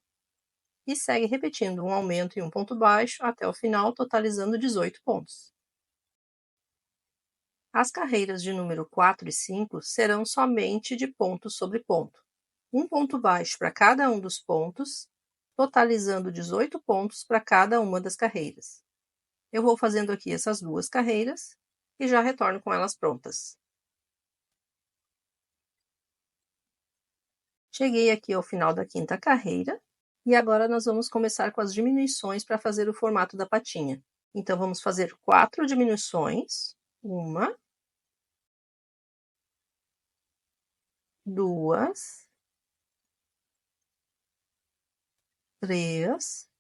E segue repetindo um aumento e um ponto baixo até o final, totalizando 18 pontos. As carreiras de número 4 e 5 serão somente de ponto sobre ponto. Um ponto baixo para cada um dos pontos, totalizando 18 pontos para cada uma das carreiras. Eu vou fazendo aqui essas duas carreiras e já retorno com elas prontas. Cheguei aqui ao final da 5ª carreira e agora nós vamos começar com as diminuições para fazer o formato da patinha. Então, vamos fazer 4 diminuições. 1, 2, 3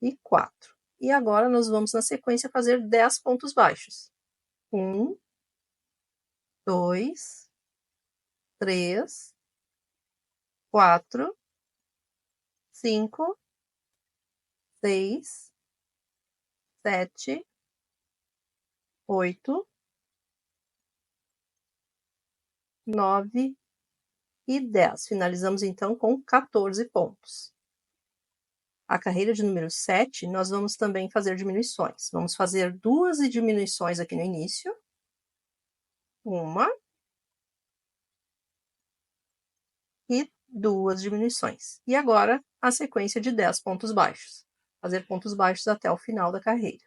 e 4. E agora nós vamos, na sequência, fazer 10 pontos baixos. 1, 2, 3, 4, 5, 6, 7, 8, 9 e 10. Finalizamos então com 14 pontos. A carreira de número 7, nós vamos também fazer diminuições. Vamos fazer 2 diminuições aqui no início. 1 e 2 diminuições. E agora, a sequência de 10 pontos baixos. Fazer pontos baixos até o final da carreira.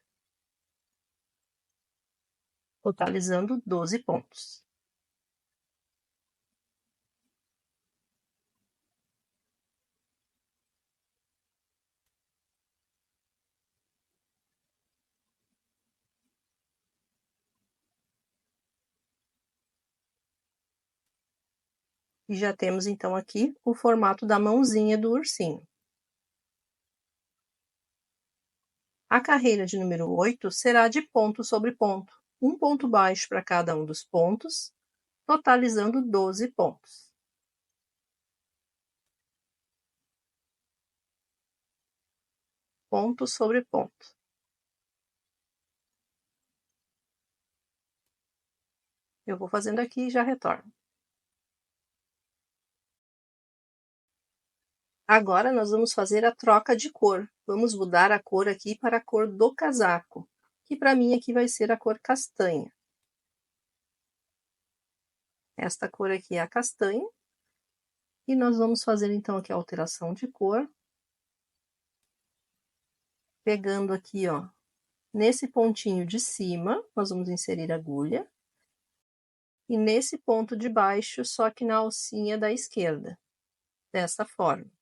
Totalizando 12 pontos. E já temos então aqui o formato da mãozinha do ursinho. A carreira de número 8 será de ponto sobre ponto. Um ponto baixo para cada um dos pontos, totalizando 12 pontos. Ponto sobre ponto. Eu vou fazendo aqui e já retorno. Agora nós vamos fazer a troca de cor. Vamos mudar a cor aqui para a cor do casaco, que para mim aqui vai ser a cor castanha. Esta cor aqui é a castanha. E nós vamos fazer então aqui a alteração de cor. Pegando aqui, ó, nesse pontinho de cima, nós vamos inserir a agulha. E nesse ponto de baixo, só que na alcinha da esquerda, dessa forma.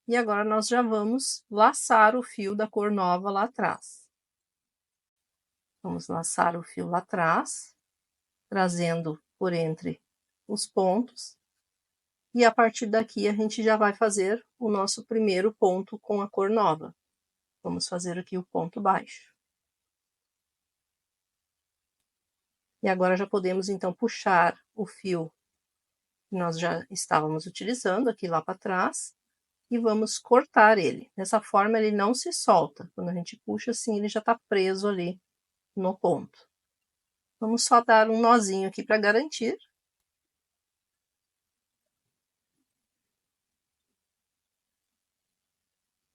E agora nós já vamos laçar o fio da cor nova lá atrás. Vamos laçar o fio lá atrás, trazendo por entre os pontos. E a partir daqui a gente já vai fazer o nosso primeiro ponto com a cor nova. Vamos fazer aqui o ponto baixo. E agora já podemos então puxar o fio que nós já estávamos utilizando aqui lá para trás e vamos cortar ele. Dessa forma ele não se solta. Quando a gente puxa assim, ele já está preso ali no ponto. Vamos só dar um nozinho aqui para garantir.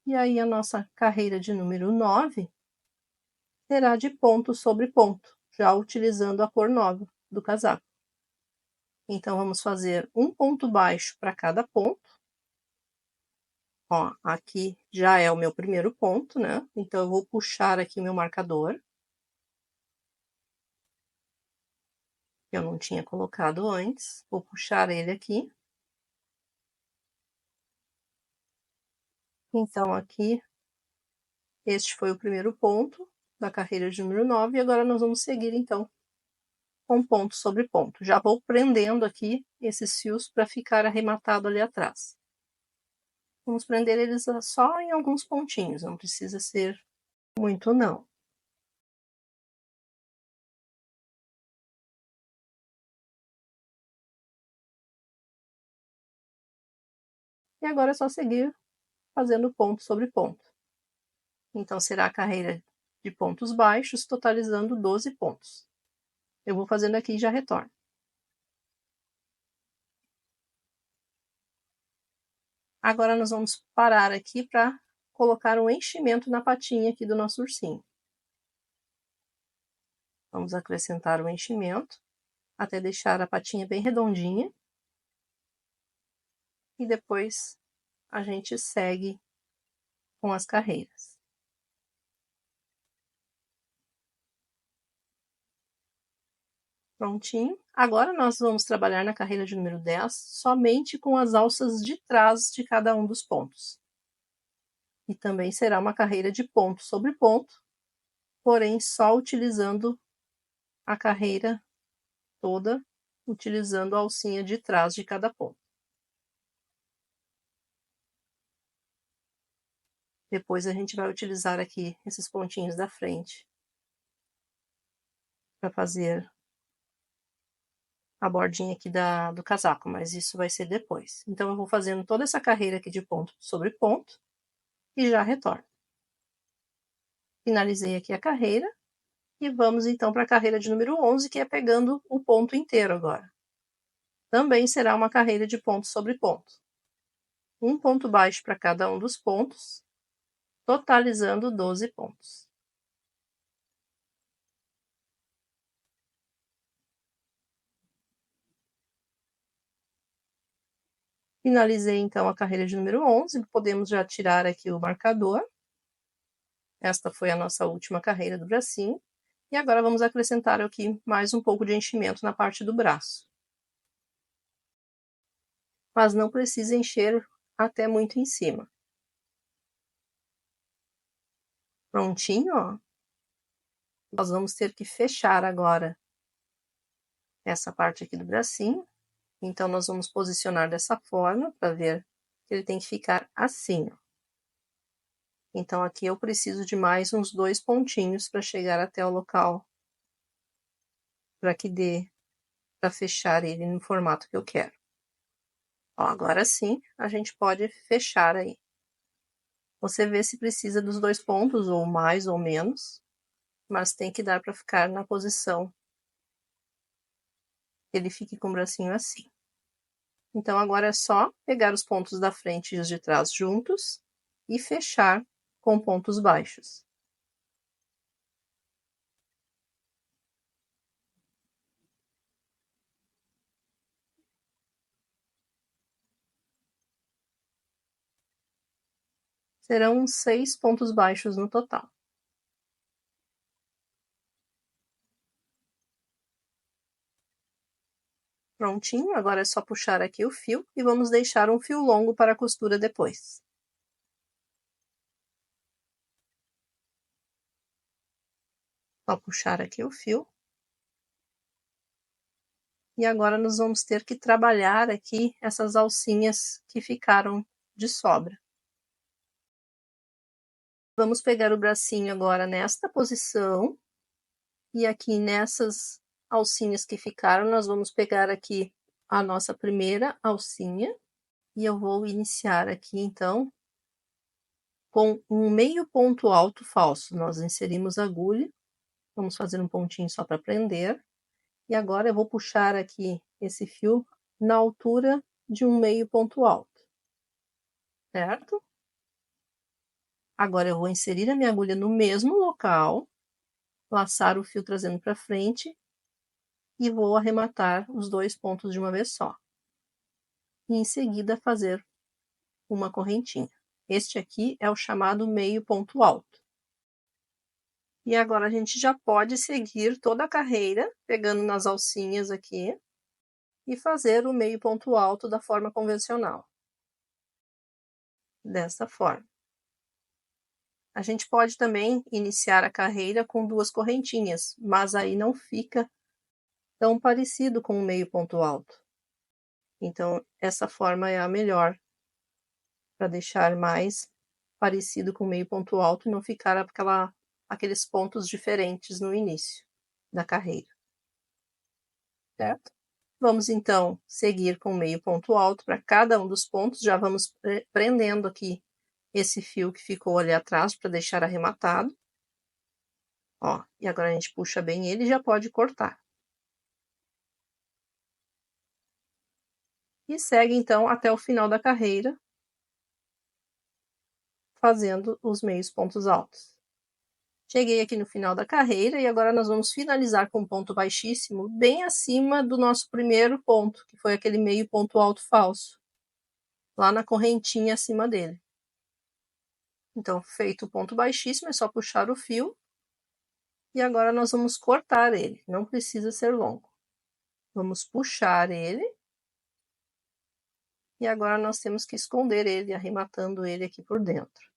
E aí a nossa carreira de número 9 será de ponto sobre ponto, já utilizando a cor nova do casaco. Então vamos fazer um ponto baixo para cada ponto. Ó, aqui já é o meu primeiro ponto, né? Então eu vou puxar aqui o meu marcador. Que eu não tinha colocado antes. Vou puxar ele aqui. Então aqui, este foi o primeiro ponto da carreira de número 9, e agora nós vamos seguir então com ponto sobre ponto. Já vou prendendo aqui esses fios para ficar arrematado ali atrás. Vamos prender eles só em alguns pontinhos, não precisa ser muito não. E agora é só seguir fazendo ponto sobre ponto. Então será a carreira de pontos baixos, totalizando 12 pontos. Eu vou fazendo aqui e já retorno. Agora nós vamos parar aqui para colocar um enchimento na patinha aqui do nosso ursinho. Vamos acrescentar o enchimento até deixar a patinha bem redondinha. E depois a gente segue com as carreiras. Prontinho. Agora nós vamos trabalhar na carreira de número 10 somente com as alças de trás de cada um dos pontos. E também será uma carreira de ponto sobre ponto, porém só utilizando a carreira toda, utilizando a alcinha de trás de cada ponto. Depois a gente vai utilizar aqui esses pontinhos da frente para fazer a bordinha aqui do casaco, mas isso vai ser depois. Então eu vou fazendo toda essa carreira aqui de ponto sobre ponto e já retorno. Finalizei aqui a carreira e vamos então para a carreira de número 11, que é pegando o ponto inteiro agora. Também será uma carreira de ponto sobre ponto. Um ponto baixo para cada um dos pontos, totalizando 12 pontos. Finalizei então a carreira de número 11, podemos já tirar aqui o marcador. Esta foi a nossa última carreira do bracinho. E agora vamos acrescentar aqui mais um pouco de enchimento na parte do braço. Mas não precisa encher até muito em cima. Prontinho, ó. Nós vamos ter que fechar agora essa parte aqui do bracinho. Então nós vamos posicionar dessa forma para ver que ele tem que ficar assim, ó. Então aqui eu preciso de mais uns 2 pontinhos para chegar até o local, para que dê para fechar ele no formato que eu quero. Ó, agora sim a gente pode fechar aí. Você vê se precisa dos 2 pontos, ou mais ou menos, mas tem que dar para ficar na posição que ele fique com o bracinho assim. Então, agora é só pegar os pontos da frente e os de trás juntos e fechar com pontos baixos. Serão uns 6 pontos baixos no total. Prontinho, agora é só puxar aqui o fio e vamos deixar um fio longo para a costura depois. Só puxar aqui o fio. E agora nós vamos ter que trabalhar aqui essas alcinhas que ficaram de sobra. Vamos pegar o bracinho agora nesta posição. E aqui nessas alcinhas que ficaram, nós vamos pegar aqui a nossa primeira alcinha. E eu vou iniciar aqui, então, com um meio ponto alto falso. Nós inserimos a agulha. Vamos fazer um pontinho só para prender. E agora eu vou puxar aqui esse fio na altura de um meio ponto alto. Certo? Agora eu vou inserir a minha agulha no mesmo local, laçar o fio trazendo para frente e vou arrematar os 2 pontos de uma vez só. E em seguida fazer uma correntinha. Este aqui é o chamado meio ponto alto. E agora a gente já pode seguir toda a carreira, pegando nas alcinhas aqui, e fazer o meio ponto alto da forma convencional. Dessa forma. A gente pode também iniciar a carreira com 2 correntinhas, mas aí não fica tão parecido com o meio ponto alto. Então, essa forma é a melhor, para deixar mais parecido com o meio ponto alto e não ficar aqueles pontos diferentes no início da carreira. Certo? Vamos, então, seguir com meio ponto alto para cada um dos pontos. Já vamos prendendo aqui esse fio que ficou ali atrás para deixar arrematado. Ó, e agora a gente puxa bem ele e já pode cortar. E segue, então, até o final da carreira, fazendo os meios pontos altos. Cheguei aqui no final da carreira e agora nós vamos finalizar com um ponto baixíssimo, bem acima do nosso primeiro ponto, que foi aquele meio ponto alto falso, lá na correntinha acima dele. Então, feito o ponto baixíssimo, é só puxar o fio e agora nós vamos cortar ele, não precisa ser longo. Vamos puxar ele e agora nós temos que esconder ele, arrematando ele aqui por dentro.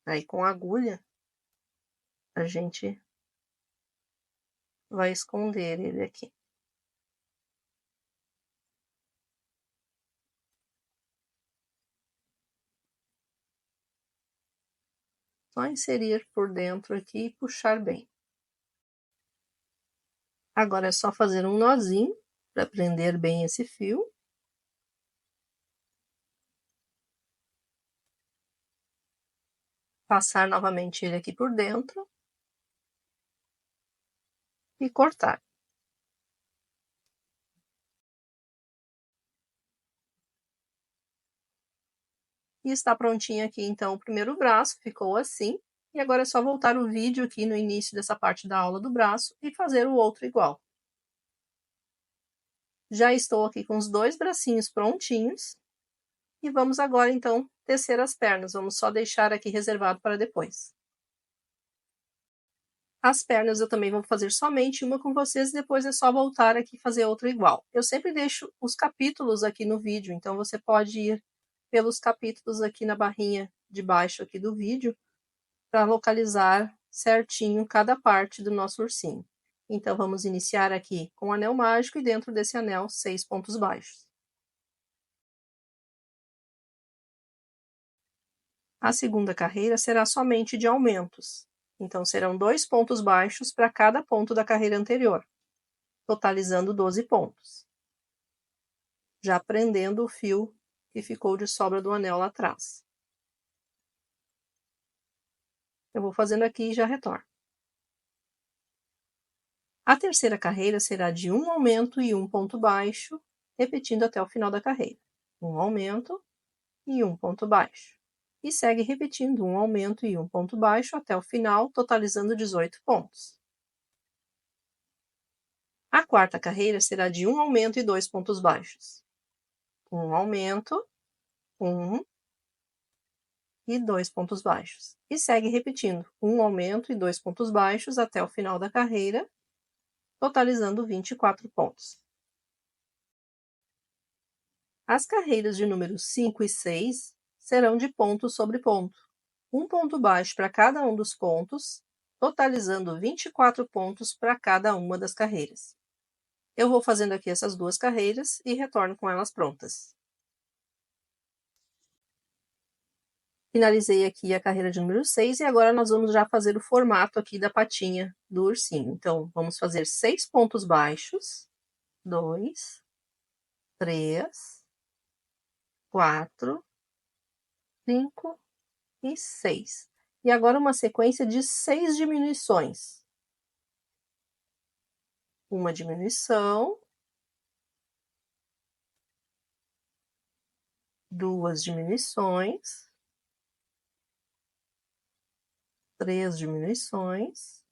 Aí com a agulha, a gente vai esconder ele aqui. Só inserir por dentro aqui e puxar bem. Agora é só fazer um nozinho para prender bem esse fio. Passar novamente ele aqui por dentro. E cortar. E está prontinho aqui, então, o primeiro braço, ficou assim. E agora é só voltar o vídeo aqui no início dessa parte da aula do braço e fazer o outro igual. Já estou aqui com os 2 bracinhos prontinhos. E vamos agora, então, tecer as pernas. Vamos só deixar aqui reservado para depois. As pernas eu também vou fazer somente uma com vocês, e depois é só voltar aqui e fazer outra igual. Eu sempre deixo os capítulos aqui no vídeo, então você pode ir pelos capítulos aqui na barrinha de baixo aqui do vídeo, para localizar certinho cada parte do nosso ursinho. Então, vamos iniciar aqui com o anel mágico e dentro desse anel, 6 pontos baixos. A segunda carreira será somente de aumentos. Então, serão 2 pontos baixos para cada ponto da carreira anterior, totalizando 12 pontos. Já prendendo o fio que ficou de sobra do anel lá atrás. Eu vou fazendo aqui e já retorno. A terceira carreira será de um aumento e um ponto baixo, repetindo até o final da carreira. Um aumento e um ponto baixo. E segue repetindo um aumento e um ponto baixo até o final, totalizando 18 pontos. A quarta carreira será de um aumento e 2 pontos baixos. Um aumento, um e 2 pontos baixos. E segue repetindo um aumento e 2 pontos baixos até o final da carreira, totalizando 24 pontos. As carreiras de número 5 e 6 serão de ponto sobre ponto. Um ponto baixo para cada um dos pontos, totalizando 24 pontos para cada uma das carreiras. Eu vou fazendo aqui essas duas carreiras e retorno com elas prontas. Finalizei aqui a carreira de número 6 e agora nós vamos já fazer o formato aqui da patinha do ursinho. Então, vamos fazer 6 pontos baixos. 2, 3, 4, 5 e 6. E agora uma sequência de 6 diminuições. Uma diminuição, 2 diminuições, 3 diminuições,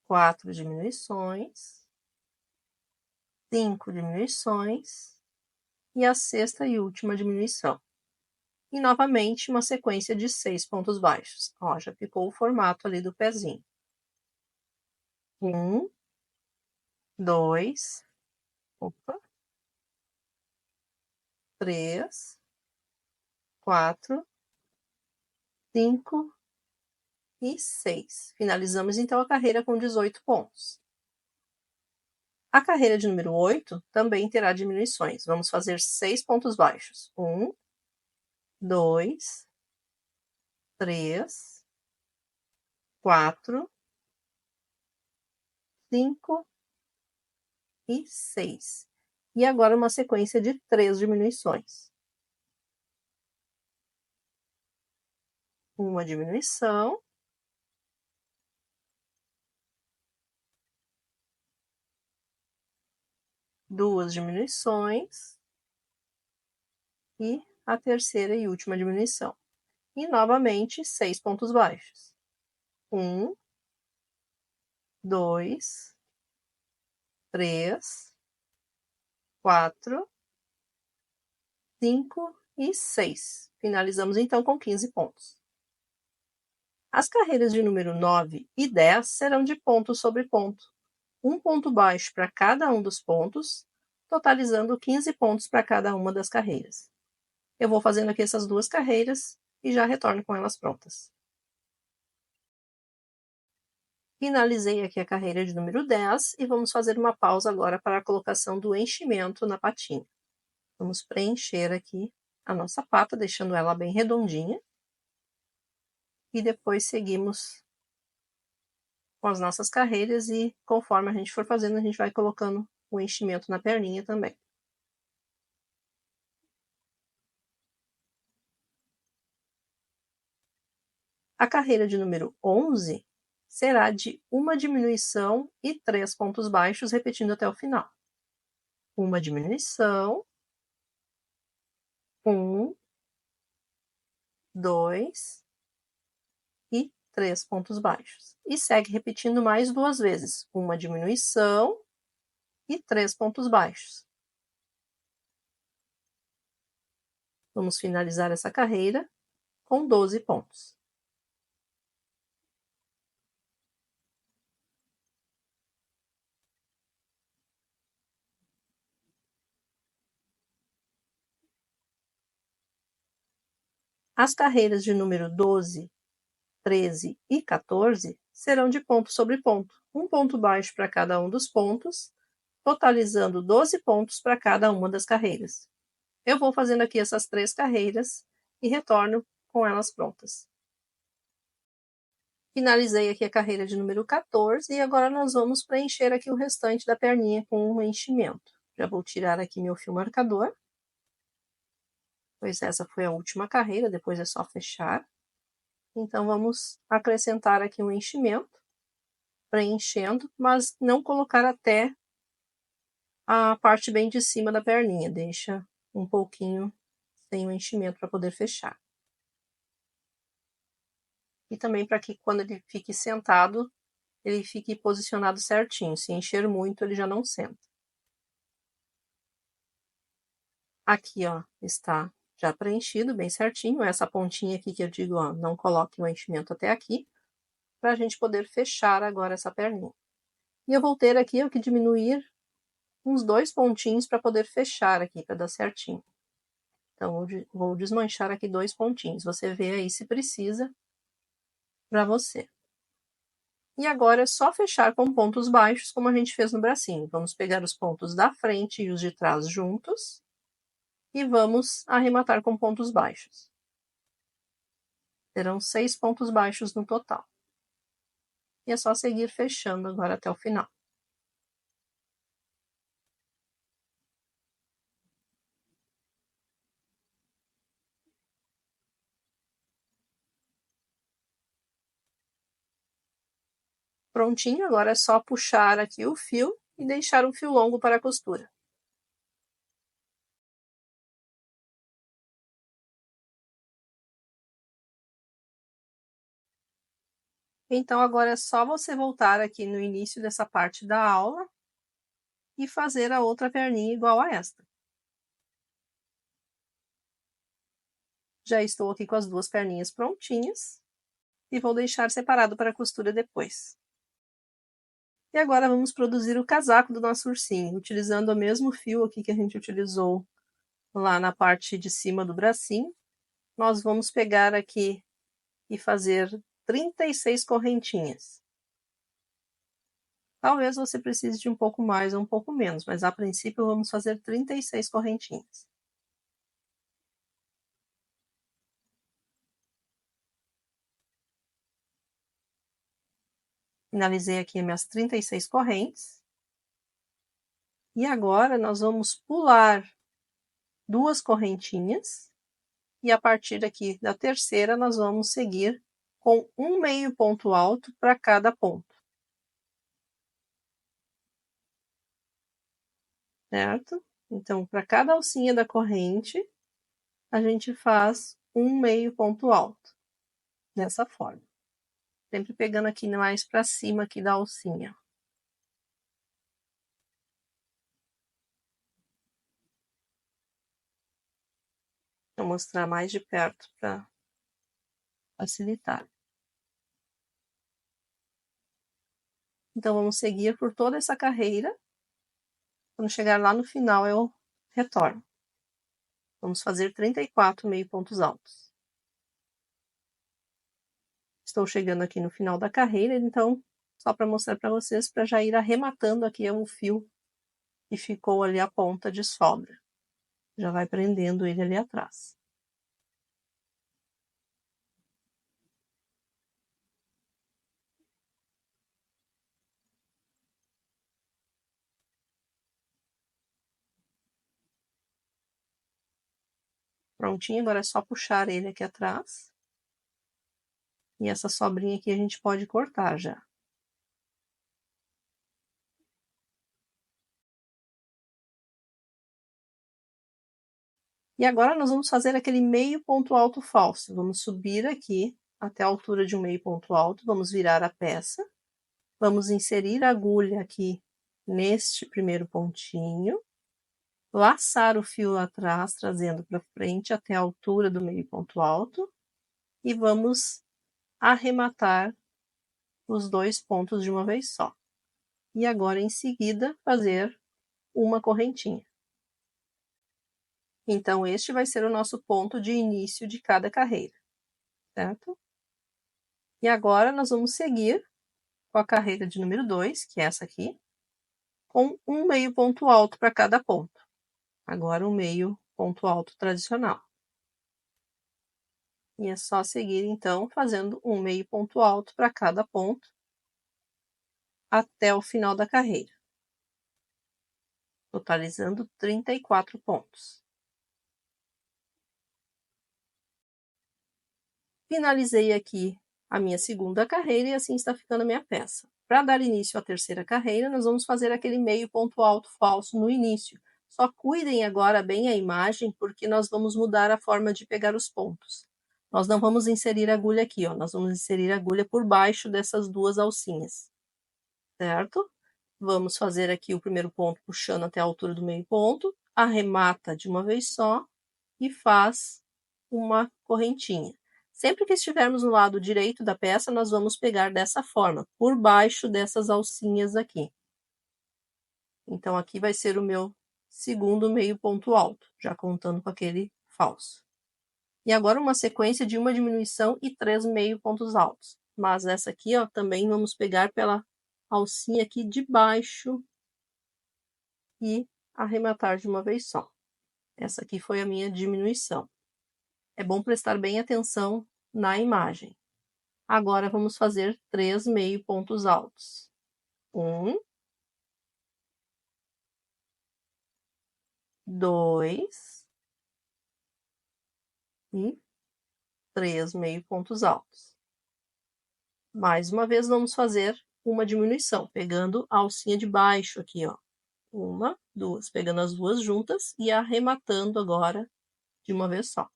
4 diminuições, 5 diminuições e a sexta e última diminuição. E novamente uma sequência de 6 pontos baixos. Ó, já ficou o formato ali do pezinho. 1, 2, 3, 4, 5 e 6. Finalizamos então a carreira com 18 pontos. A carreira de número 8 também terá diminuições. Vamos fazer 6 pontos baixos. 1, 2, 3, 4, 5 e 6. E agora uma sequência de 3 diminuições. Uma diminuição, duas diminuições e a terceira e última diminuição. E novamente 6 pontos baixos. 1, 2, 3, 4, 5 e 6. Finalizamos então com 15 pontos. As carreiras de número 9 e 10 serão de ponto sobre ponto. Um ponto baixo para cada um dos pontos, totalizando 15 pontos para cada uma das carreiras. Eu vou fazendo aqui essas duas carreiras e já retorno com elas prontas. Finalizei aqui a carreira de número 10 e vamos fazer uma pausa agora para a colocação do enchimento na patinha. Vamos preencher aqui a nossa pata, deixando ela bem redondinha. E depois seguimos com as nossas carreiras e conforme a gente for fazendo, a gente vai colocando o enchimento na perninha também. A carreira de número 11 será de uma diminuição e 3 pontos baixos, repetindo até o final. Uma diminuição, 1, 2 e 3 pontos baixos. E segue repetindo mais 2 vezes. Uma diminuição e 3 pontos baixos. Vamos finalizar essa carreira com 12 pontos. As carreiras de número 12, 13 e 14 serão de ponto sobre ponto. Um ponto baixo para cada um dos pontos, totalizando 12 pontos para cada uma das carreiras. Eu vou fazendo aqui essas 3 carreiras e retorno com elas prontas. Finalizei aqui a carreira de número 14 e agora nós vamos preencher aqui o restante da perninha com um enchimento. Já vou tirar aqui meu fio marcador, pois essa foi a última carreira, depois é só fechar. Então, vamos acrescentar aqui um enchimento. preenchendo, mas não colocar até a parte bem de cima da perninha, deixa um pouquinho sem o enchimento para poder fechar. E também para que quando ele fique sentado, ele fique posicionado certinho. Se encher muito, ele já não senta. Aqui, ó, está já preenchido bem certinho. Essa pontinha aqui que eu digo, ó, não coloque o enchimento até aqui, para a gente poder fechar agora essa perninha. E eu vou ter aqui, ó, que diminuir uns 2 pontinhos para poder fechar aqui, para dar certinho. Então, vou desmanchar aqui 2 pontinhos. Você vê aí se precisa para você. E agora é só fechar com pontos baixos, como a gente fez no bracinho. Vamos pegar os pontos da frente e os de trás juntos e vamos arrematar com pontos baixos. Terão 6 pontos baixos no total. E é só seguir fechando agora até o final. Prontinho, agora é só puxar aqui o fio e deixar o fio longo para a costura. Então, agora é só você voltar aqui no início dessa parte da aula e fazer a outra perninha igual a esta. Já estou aqui com as 2 perninhas prontinhas e vou deixar separado para a costura depois. E agora vamos produzir o casaco do nosso ursinho, utilizando o mesmo fio aqui que a gente utilizou lá na parte de cima do bracinho. Nós vamos pegar aqui e fazer 36 correntinhas. Talvez você precise de um pouco mais ou um pouco menos, mas a princípio vamos fazer 36 correntinhas. Finalizei aqui as minhas 36 correntes. E agora nós vamos pular 2 correntinhas. E a partir aqui da terceira, nós vamos seguir com um meio ponto alto para cada ponto. Certo? Então, para cada alcinha da corrente, a gente faz um meio ponto alto. Dessa forma. Sempre pegando aqui mais para cima aqui da alcinha. Vou mostrar mais de perto para facilitar. Então, vamos seguir por toda essa carreira. Quando chegar lá no final, eu retorno. Vamos fazer 34 meio pontos altos. Estou chegando aqui no final da carreira, então, só para mostrar para vocês, para já ir arrematando aqui o fio que ficou ali a ponta de sobra. Já vai prendendo ele ali atrás. Prontinho, agora é só puxar ele aqui atrás. E essa sobrinha aqui a gente pode cortar já. E agora nós vamos fazer aquele meio ponto alto falso. Vamos subir aqui até a altura de um meio ponto alto, vamos virar a peça. Vamos inserir a agulha aqui neste primeiro pontinho. Laçar o fio atrás, trazendo para frente até a altura do meio ponto alto. E vamos arrematar os 2 pontos de uma vez só. E agora, em seguida, fazer uma correntinha. Então, este vai ser o nosso ponto de início de cada carreira, certo? E agora, nós vamos seguir com a carreira de número 2, que é essa aqui, com um meio ponto alto para cada ponto. Agora, um meio ponto alto tradicional. E é só seguir, então, fazendo um meio ponto alto para cada ponto até o final da carreira, totalizando 34 pontos. Finalizei aqui a minha segunda carreira e assim está ficando a minha peça. para dar início à terceira carreira, nós vamos fazer aquele meio ponto alto falso no início. Só cuidem agora bem a imagem, porque nós vamos mudar a forma de pegar os pontos. Nós não vamos inserir agulha aqui, ó. Nós vamos inserir agulha por baixo dessas duas alcinhas, certo? Vamos fazer aqui o primeiro ponto puxando até a altura do meio ponto, arremata de uma vez só e faz uma correntinha. Sempre que estivermos no lado direito da peça, nós vamos pegar dessa forma, por baixo dessas alcinhas aqui. Então, aqui vai ser o meu segundo meio ponto alto, já contando com aquele falso. E agora uma sequência de uma diminuição e 3 meio pontos altos. Mas essa aqui, ó, também vamos pegar pela alcinha aqui de baixo e arrematar de uma vez só. Essa aqui foi a minha diminuição. É bom prestar bem atenção na imagem. Agora vamos fazer 3 meio pontos altos. 1, 2 e 3 meio pontos altos. Mais uma vez vamos fazer uma diminuição, pegando a alcinha de baixo aqui, ó. 1, 2, pegando as duas juntas e arrematando agora de uma vez só.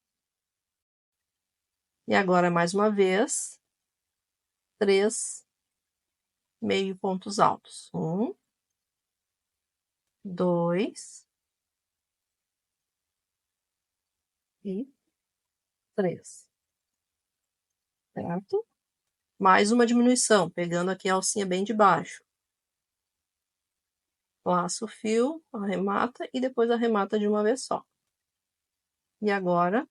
E agora, mais uma vez, 3 meio pontos altos. 1, 2 e 3. Certo? Mais uma diminuição, pegando aqui a alcinha bem de baixo. Laça o fio, arremata e depois arremata de uma vez só. E agora,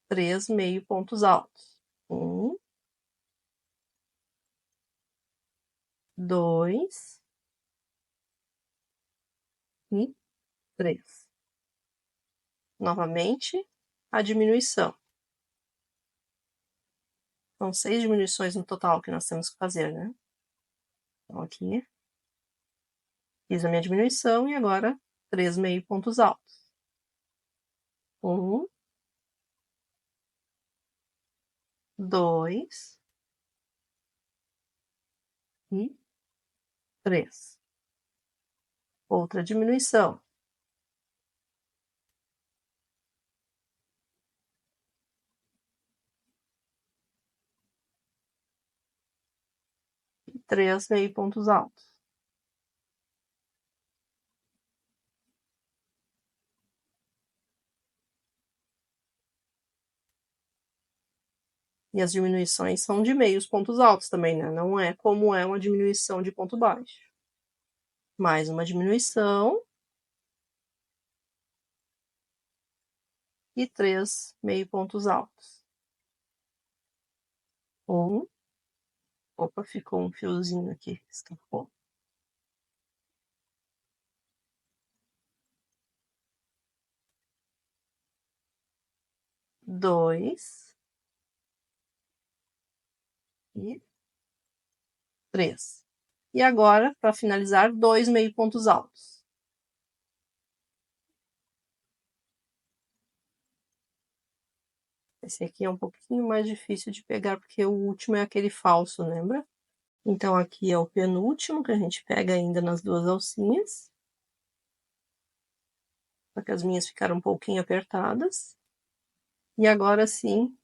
3 meio pontos altos. 1, 2 e 3. Novamente, a diminuição. São 6 diminuições no total que nós temos que fazer, né? Então, aqui, fiz a minha diminuição e agora 3 meio pontos altos. 1, 2 e 3. Outra diminuição. 3 meio pontos altos. E as diminuições são de meios pontos altos também, né? Não é como é uma diminuição de ponto baixo. Mais uma diminuição. E 3 meio pontos altos. 1. Opa, ficou um fiozinho aqui, escapou. 2 e 3. E agora, para finalizar, 2 meio pontos altos. Esse aqui é um pouquinho mais difícil de pegar, porque o último é aquele falso, lembra? Então, aqui é o penúltimo, que a gente pega ainda nas duas alcinhas. Só que as minhas ficaram um pouquinho apertadas. E agora sim,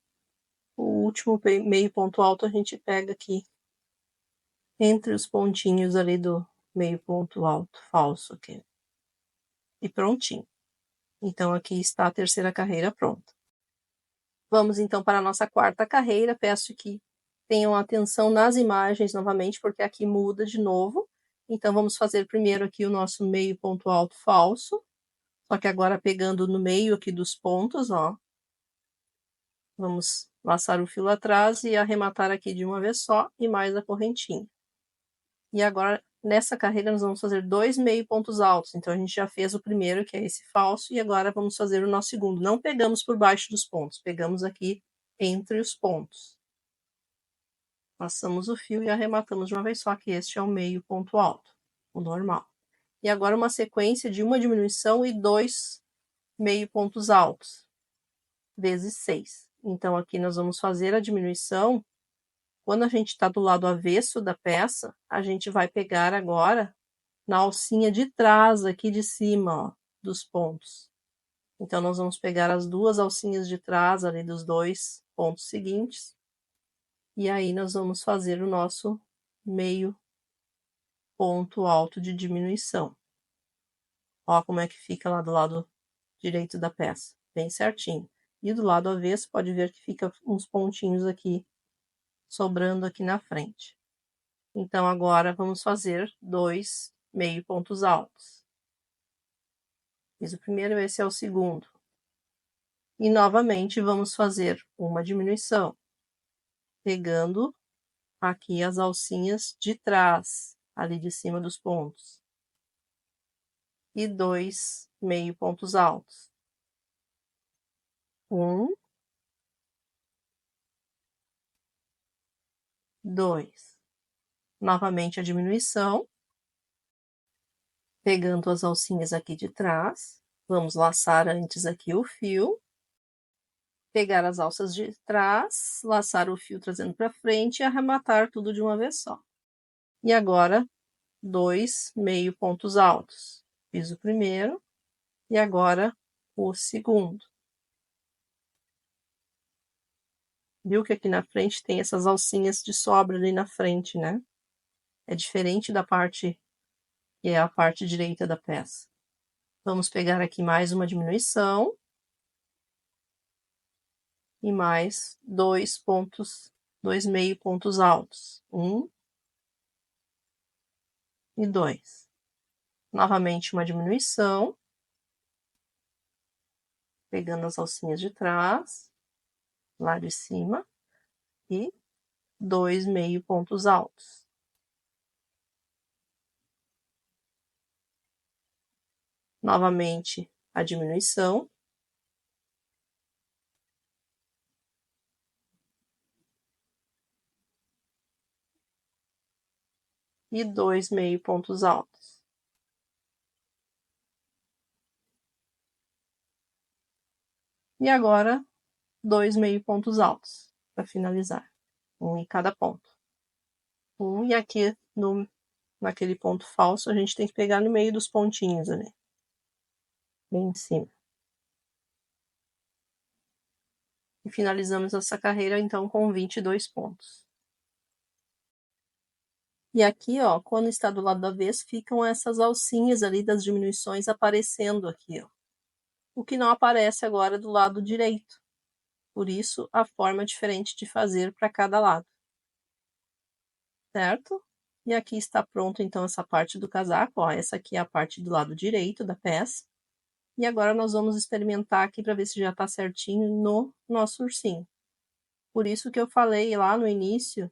o último meio ponto alto a gente pega aqui entre os pontinhos ali do meio ponto alto falso aqui. E prontinho. Então, aqui está a terceira carreira pronta. Vamos então para a nossa quarta carreira. Peço que tenham atenção nas imagens novamente, porque aqui muda de novo. Então, vamos fazer primeiro aqui o nosso meio ponto alto falso. Só que agora pegando no meio aqui dos pontos, ó. Vamos laçar o fio atrás e arrematar aqui de uma vez só e mais a correntinha. E agora, nessa carreira, nós vamos fazer 2 meio pontos altos. Então, a gente já fez o primeiro, que é esse falso, e agora vamos fazer o nosso segundo. Não pegamos por baixo dos pontos, pegamos aqui entre os pontos. Passamos o fio e arrematamos de uma vez só, que este é o meio ponto alto, o normal. E agora uma sequência de uma diminuição e 2 meio pontos altos, vezes 6. Então, aqui nós vamos fazer a diminuição Quando a gente está do lado avesso da peça, a gente vai pegar agora na alcinha de trás, aqui de cima, ó, dos pontos. Então, nós vamos pegar as duas alcinhas de trás ali dos dois pontos seguintes. E aí, nós vamos fazer o nosso meio ponto alto de diminuição. Ó como é que fica lá do lado direito da peça, bem certinho. E do lado avesso, pode ver que fica uns pontinhos aqui, sobrando aqui na frente. Então, agora vamos fazer 2 meio pontos altos. Fiz o primeiro, esse é o segundo. E novamente vamos fazer uma diminuição, pegando aqui as alcinhas de trás, ali de cima dos pontos. E 2 meio pontos altos. 1, 2. Novamente a diminuição, pegando as alcinhas aqui de trás. Vamos laçar antes aqui o fio. Pegar as alças de trás, laçar o fio trazendo para frente e arrematar tudo de uma vez só. E agora, 2 meio pontos altos. Fiz o primeiro e agora o segundo. Viu que aqui na frente tem essas alcinhas de sobra ali na frente, né? É diferente da parte que é a parte direita da peça. Vamos pegar aqui mais uma diminuição. E mais 2 pontos, 2 meio pontos altos. 1 e 2. Novamente uma diminuição. Pegando as alcinhas de trás, lá de cima. E 2 meio pontos altos. Novamente a diminuição. E 2 meio pontos altos. E agora, 2 meio pontos altos, para finalizar. Um em cada ponto. E aqui naquele ponto falso, a gente tem que pegar no meio dos pontinhos ali. Bem em cima. E finalizamos essa carreira, então, com 22 pontos. E aqui, ó, quando está do lado do avesso, ficam essas alcinhas ali das diminuições aparecendo aqui, ó. O que não aparece agora do lado direito. Por isso, a forma diferente de fazer para cada lado. Certo? E aqui está pronto, então, essa parte do casaco, ó. Essa aqui é a parte do lado direito da peça. E agora nós vamos experimentar aqui para ver se já está certinho no nosso ursinho. Por isso que eu falei lá no início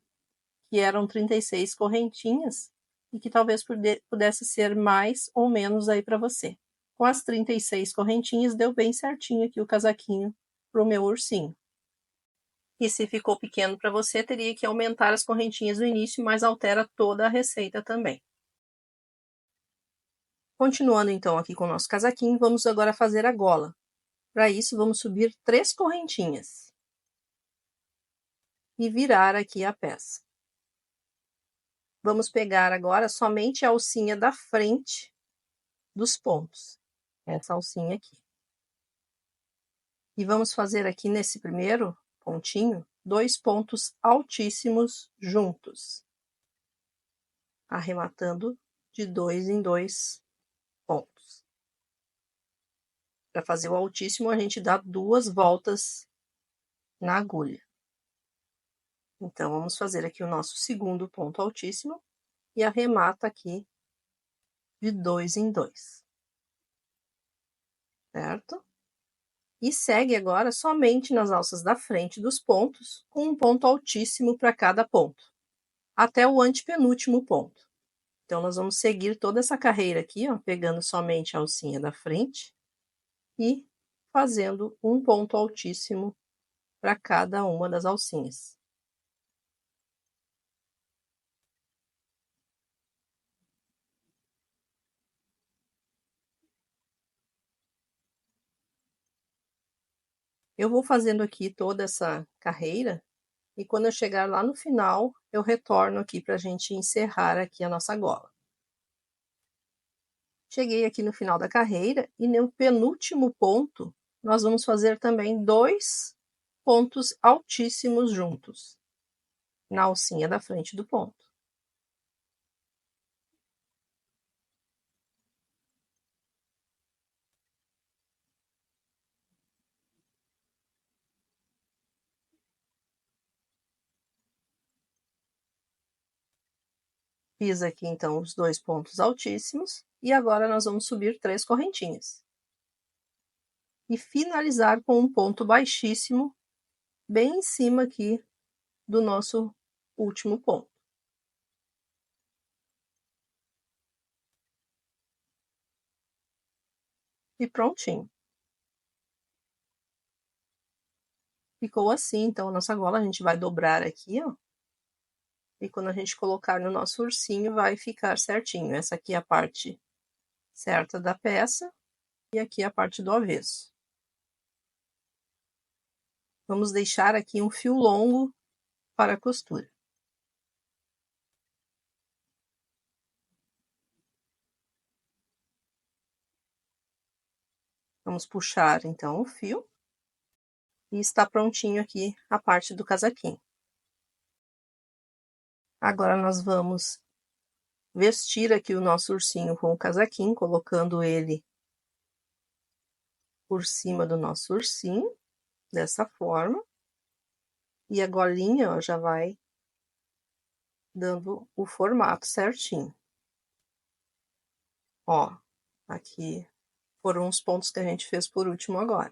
que eram 36 correntinhas e que talvez pudesse ser mais ou menos aí para você. Com as 36 correntinhas, deu bem certinho aqui o casaquinho para o meu ursinho. E se ficou pequeno para você, teria que aumentar as correntinhas no início, mas altera toda a receita também. Continuando então aqui com o nosso casaquinho, vamos agora fazer a gola. Para isso, vamos subir 3 correntinhas e virar aqui a peça. Vamos pegar agora somente a alcinha da frente dos pontos. Essa alcinha aqui. E vamos fazer aqui nesse primeiro pontinho, 2 pontos altíssimos juntos. Arrematando de 2 em 2 pontos. Para fazer o altíssimo, a gente dá 2 voltas na agulha. Então, vamos fazer aqui o nosso segundo ponto altíssimo e arremata aqui de 2 em 2. Certo? E segue agora somente nas alças da frente dos pontos, com um ponto altíssimo para cada ponto, até o antepenúltimo ponto. Então, nós vamos seguir toda essa carreira aqui, ó, pegando somente a alcinha da frente e fazendo um ponto altíssimo para cada uma das alcinhas. Eu vou fazendo aqui toda essa carreira E quando eu chegar lá no final, eu retorno aqui pra gente encerrar aqui a nossa gola. Cheguei aqui no final da carreira e no penúltimo ponto, nós vamos fazer também 2 pontos altíssimos juntos, na alcinha da frente do ponto. Fiz aqui então os 2 pontos altíssimos e agora nós vamos subir 3 correntinhas. E finalizar com um ponto baixíssimo, bem em cima aqui do nosso último ponto. E prontinho. Ficou assim, então, a nossa gola, a gente vai dobrar aqui, ó. E quando a gente colocar no nosso ursinho, vai ficar certinho. Essa aqui é a parte certa da peça e aqui é a parte do avesso. Vamos deixar aqui um fio longo para a costura. Vamos puxar, então, o fio. E está prontinho aqui a parte do casaquinho. Agora nós vamos vestir aqui o nosso ursinho com o casaquinho, colocando ele por cima do nosso ursinho, dessa forma. E a golinha, ó, já vai dando o formato certinho. Ó, aqui foram os pontos que a gente fez por último agora.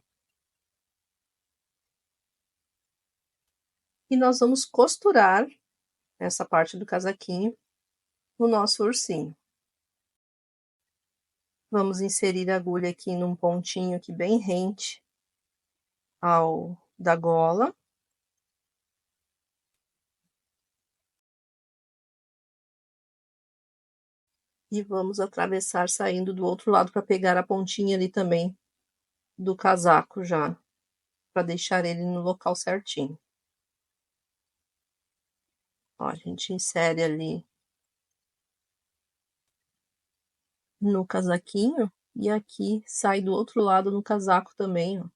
E nós vamos costurar essa parte do casaquinho no nosso ursinho. Vamos inserir a agulha aqui num pontinho aqui bem rente ao da gola. E vamos atravessar saindo do outro lado para pegar a pontinha ali também do casaco já, para deixar ele no local certinho. Ó, a gente insere ali no casaquinho e aqui sai do outro lado no casaco também, ó,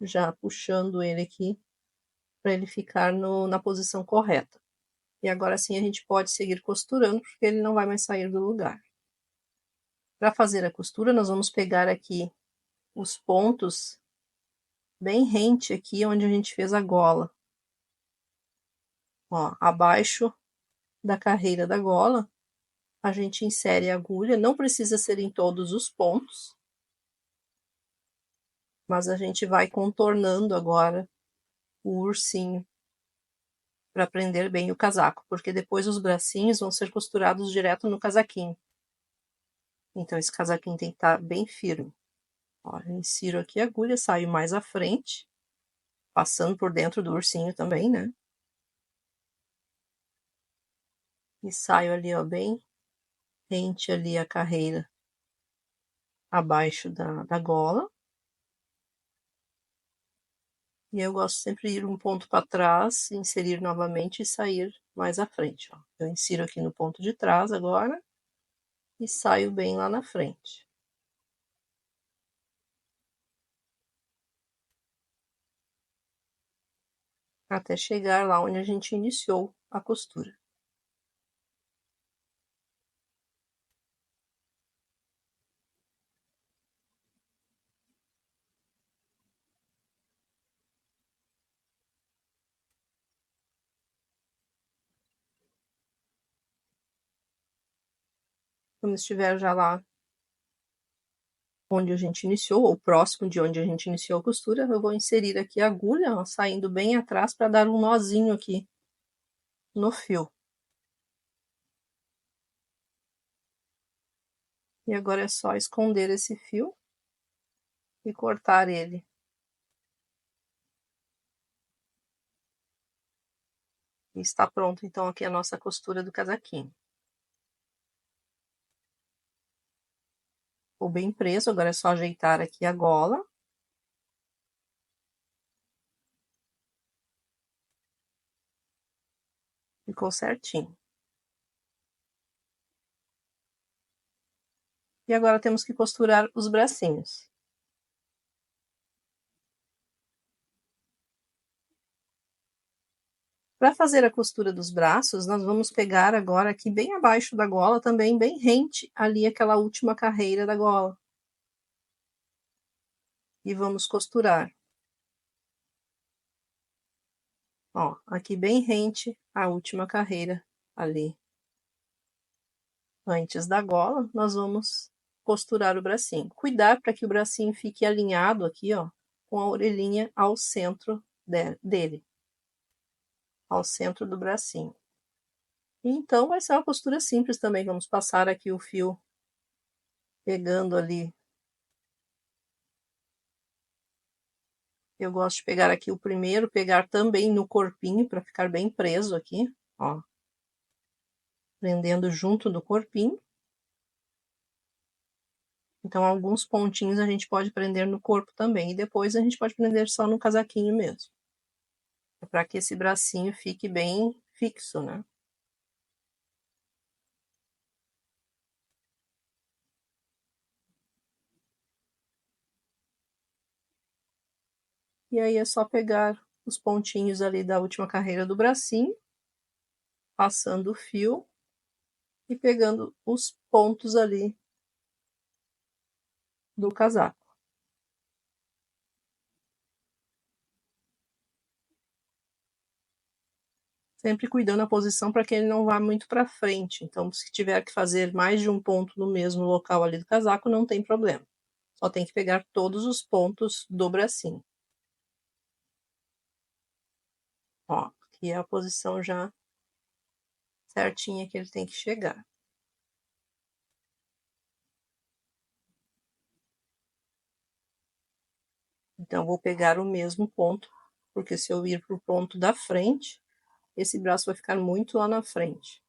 já puxando ele aqui para ele ficar na posição correta. E agora sim a gente pode seguir costurando, porque ele não vai mais sair do lugar. Para fazer a costura, nós vamos pegar aqui os pontos bem rente aqui onde a gente fez a gola. Ó, abaixo da carreira da gola, a gente insere a agulha, não precisa ser em todos os pontos, mas a gente vai contornando agora o ursinho para prender bem o casaco, porque depois os bracinhos vão ser costurados direto no casaquinho. Então esse casaquinho tem que estar bem firme. Ó, eu insiro aqui a agulha, saio mais à frente, passando por dentro do ursinho também, né? E saio ali, ó, bem rente ali a carreira abaixo da gola. E eu gosto sempre de ir um ponto para trás, inserir novamente e sair mais à frente, ó. Eu insiro aqui no ponto de trás agora e saio bem lá na frente. Até chegar lá onde a gente iniciou a costura. Quando estiver já lá onde a gente iniciou, ou próximo de onde a gente iniciou a costura, eu vou inserir aqui a agulha, ó, saindo bem atrás para dar um nozinho aqui no fio. E agora é só esconder esse fio e cortar ele. E está pronto então aqui a nossa costura do casaquinho. Ficou bem preso, agora é só ajeitar aqui a gola. Ficou certinho. E agora temos que costurar os bracinhos. Para fazer a costura dos braços, nós vamos pegar agora aqui bem abaixo da gola, também bem rente ali aquela última carreira da gola. E vamos costurar. Ó, aqui bem rente a última carreira ali. Antes da gola, nós vamos costurar o bracinho. Cuidar para que o bracinho fique alinhado aqui, ó, com a orelhinha ao centro dele. Ao centro do bracinho. Então, vai ser uma costura simples também. Vamos passar aqui o fio pegando ali. Eu gosto de pegar aqui o primeiro, pegar também no corpinho, para ficar bem preso aqui, ó. Prendendo junto do corpinho. Então, alguns pontinhos a gente pode prender no corpo também. E depois a gente pode prender só no casaquinho mesmo. Para que esse bracinho fique bem fixo, né? E aí é só pegar os pontinhos ali da última carreira do bracinho, passando o fio e pegando os pontos ali do casaco. Sempre cuidando a posição para que ele não vá muito para frente. Então, se tiver que fazer mais de um ponto no mesmo local ali do casaco, não tem problema. Só tem que pegar todos os pontos do bracinho. Ó, aqui é a posição já certinha que ele tem que chegar. Então, vou pegar o mesmo ponto, porque se eu ir para o ponto da frente, esse braço vai ficar muito lá na frente.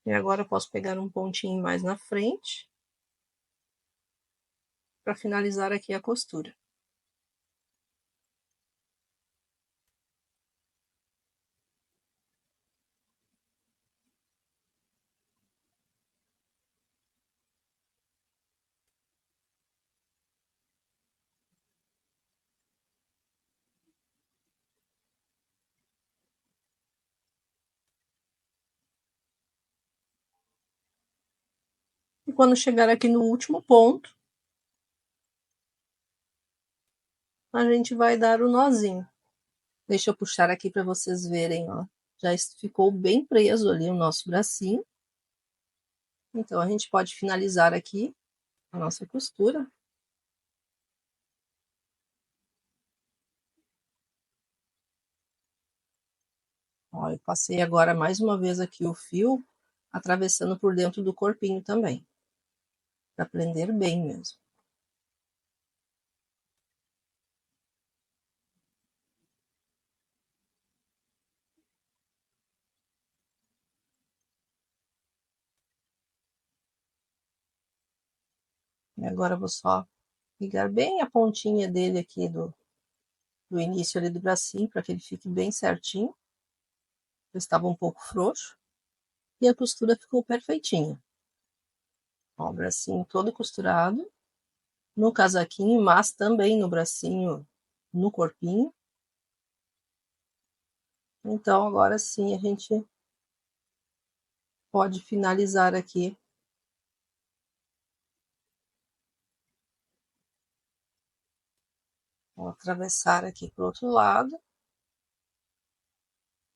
E agora eu posso pegar um pontinho mais na frente, para finalizar aqui a costura. E quando chegar aqui no último ponto, a gente vai dar o nozinho. Deixa eu puxar aqui para vocês verem, ó. Já ficou bem preso ali o nosso bracinho. Então, a gente pode finalizar aqui a nossa costura. Ó, eu passei agora mais uma vez aqui o fio, atravessando por dentro do corpinho também. Para prender bem mesmo. E agora eu vou só ligar bem a pontinha dele aqui do início ali do bracinho, para que ele fique bem certinho. Eu estava um pouco frouxo. E a costura ficou perfeitinha. Ó, o bracinho todo costurado. No casaquinho, mas também no bracinho, no corpinho. Então, agora sim, a gente pode finalizar aqui. Vou atravessar aqui para o outro lado.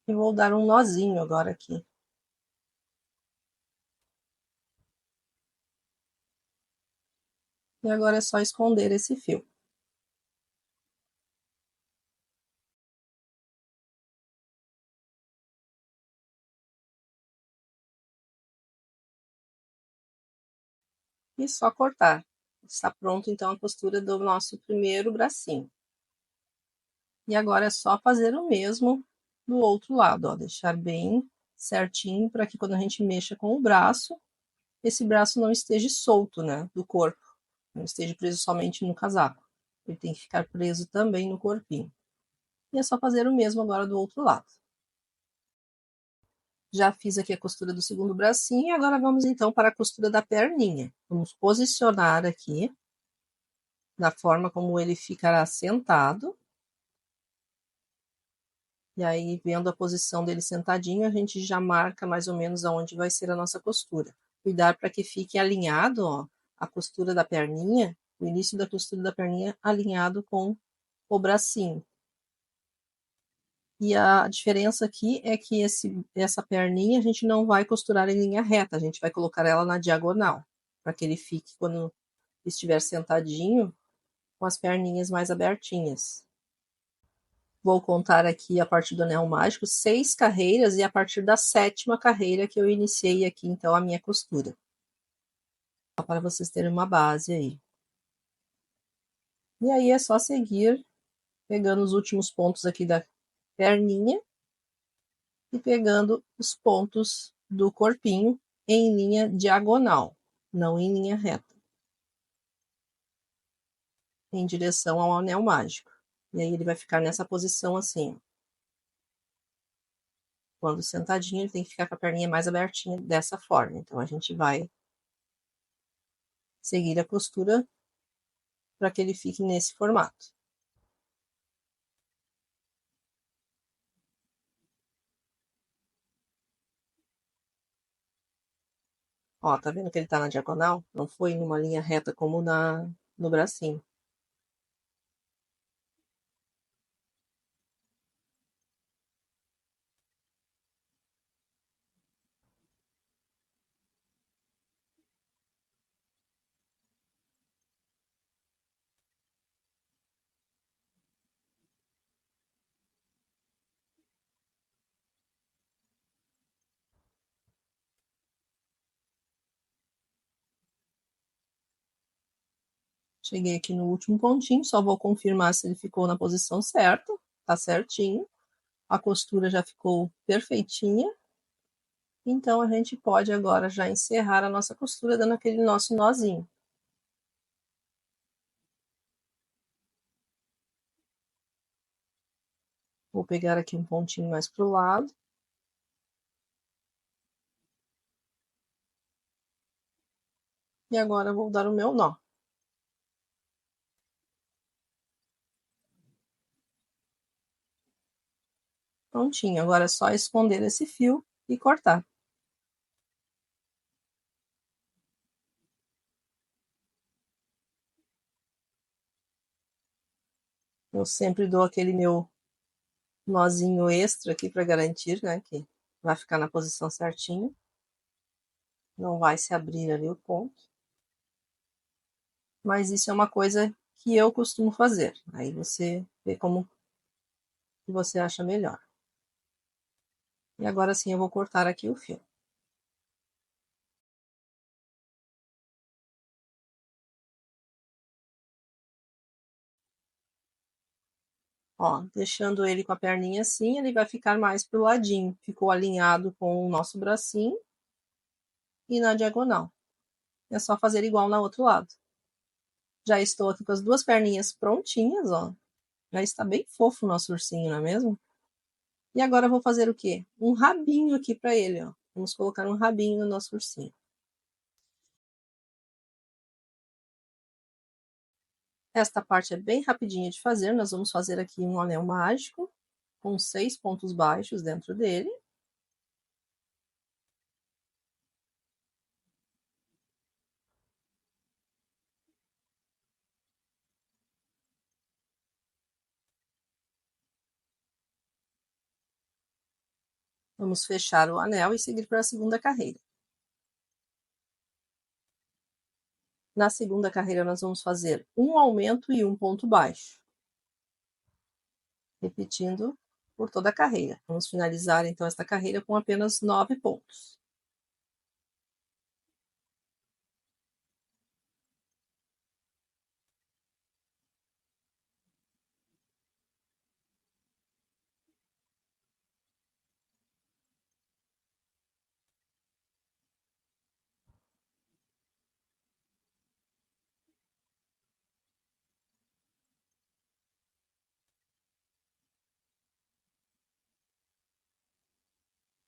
E vou dar um nozinho agora aqui. E agora é só esconder esse fio. E só cortar. Está pronto, então, a costura do nosso primeiro bracinho. E agora é só fazer o mesmo do outro lado, ó. Deixar bem certinho para que quando a gente mexa com o braço, esse braço não esteja solto, né, do corpo, não esteja preso somente no casaco. Ele tem que ficar preso também no corpinho. E é só fazer o mesmo agora do outro lado. Já fiz aqui a costura do segundo bracinho e agora vamos então para a costura da perninha. Vamos posicionar aqui da forma como ele ficará sentado. E aí, vendo a posição dele sentadinho, a gente já marca mais ou menos aonde vai ser a nossa costura. Cuidar para que fique alinhado, ó, a costura da perninha, o início da costura da perninha alinhado com o bracinho. E a diferença aqui é que essa perninha a gente não vai costurar em linha reta, a gente vai colocar ela na diagonal, para que ele fique, quando estiver sentadinho, com as perninhas mais abertinhas. Vou contar aqui, a partir do anel mágico, 6 carreiras, e a partir da 7ª carreira que eu iniciei aqui, então, a minha costura. Só para vocês terem uma base aí. E aí é só seguir pegando os últimos pontos aqui da perninha e pegando os pontos do corpinho em linha diagonal, não em linha reta, em direção ao anel mágico. E aí ele vai ficar nessa posição assim, ó. Quando sentadinho, ele tem que ficar com a perninha mais abertinha dessa forma. Então a gente vai seguir a costura para que ele fique nesse formato. Ó, tá vendo que ele tá na diagonal? Não foi numa linha reta como no bracinho. Cheguei aqui no último pontinho, só vou confirmar se ele ficou na posição certa. Tá certinho. A costura já ficou perfeitinha. Então a gente pode agora já encerrar a nossa costura dando aquele nosso nozinho. Vou pegar aqui um pontinho mais pro lado. E agora vou dar o meu nó. Prontinho, agora é só esconder esse fio e cortar. Eu sempre dou aquele meu nozinho extra aqui para garantir, né, que vai ficar na posição certinho. Não vai se abrir ali o ponto. Mas isso é uma coisa que eu costumo fazer. Aí você vê como que você acha melhor. E agora sim eu vou cortar aqui o fio. Ó, deixando ele com a perninha assim, ele vai ficar mais pro ladinho. Ficou alinhado com o nosso bracinho e na diagonal. É só fazer igual no outro lado. Já estou aqui com as duas perninhas prontinhas, ó. Já está bem fofo o nosso ursinho, não é mesmo? E agora eu vou fazer o quê? Um rabinho aqui para ele, ó. Vamos colocar um rabinho no nosso ursinho. Esta parte é bem rapidinha de fazer. Nós vamos fazer aqui um anel mágico com 6 pontos baixos dentro dele. Vamos fechar o anel e seguir para a segunda carreira. Na segunda carreira, nós vamos fazer um aumento e um ponto baixo, repetindo por toda a carreira. Vamos finalizar então esta carreira com apenas 9 pontos.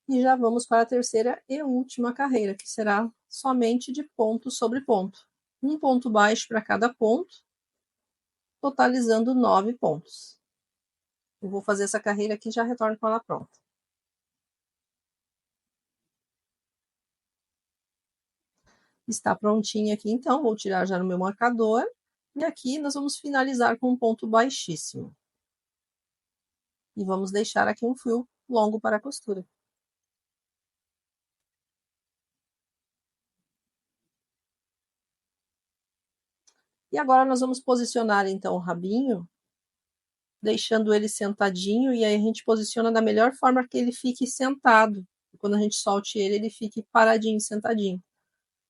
E já vamos para a terceira e última carreira, que será somente de ponto sobre ponto. Um ponto baixo para cada ponto, totalizando 9 pontos. Eu vou fazer essa carreira aqui e já retorno com ela pronta. Está prontinha aqui, então, vou tirar já no meu marcador. E aqui nós vamos finalizar com um ponto baixíssimo. E vamos deixar aqui um fio longo para a costura. E agora nós vamos posicionar, então, o rabinho, deixando ele sentadinho, e aí a gente posiciona da melhor forma que ele fique sentado. E quando a gente solte ele, ele fique paradinho, sentadinho.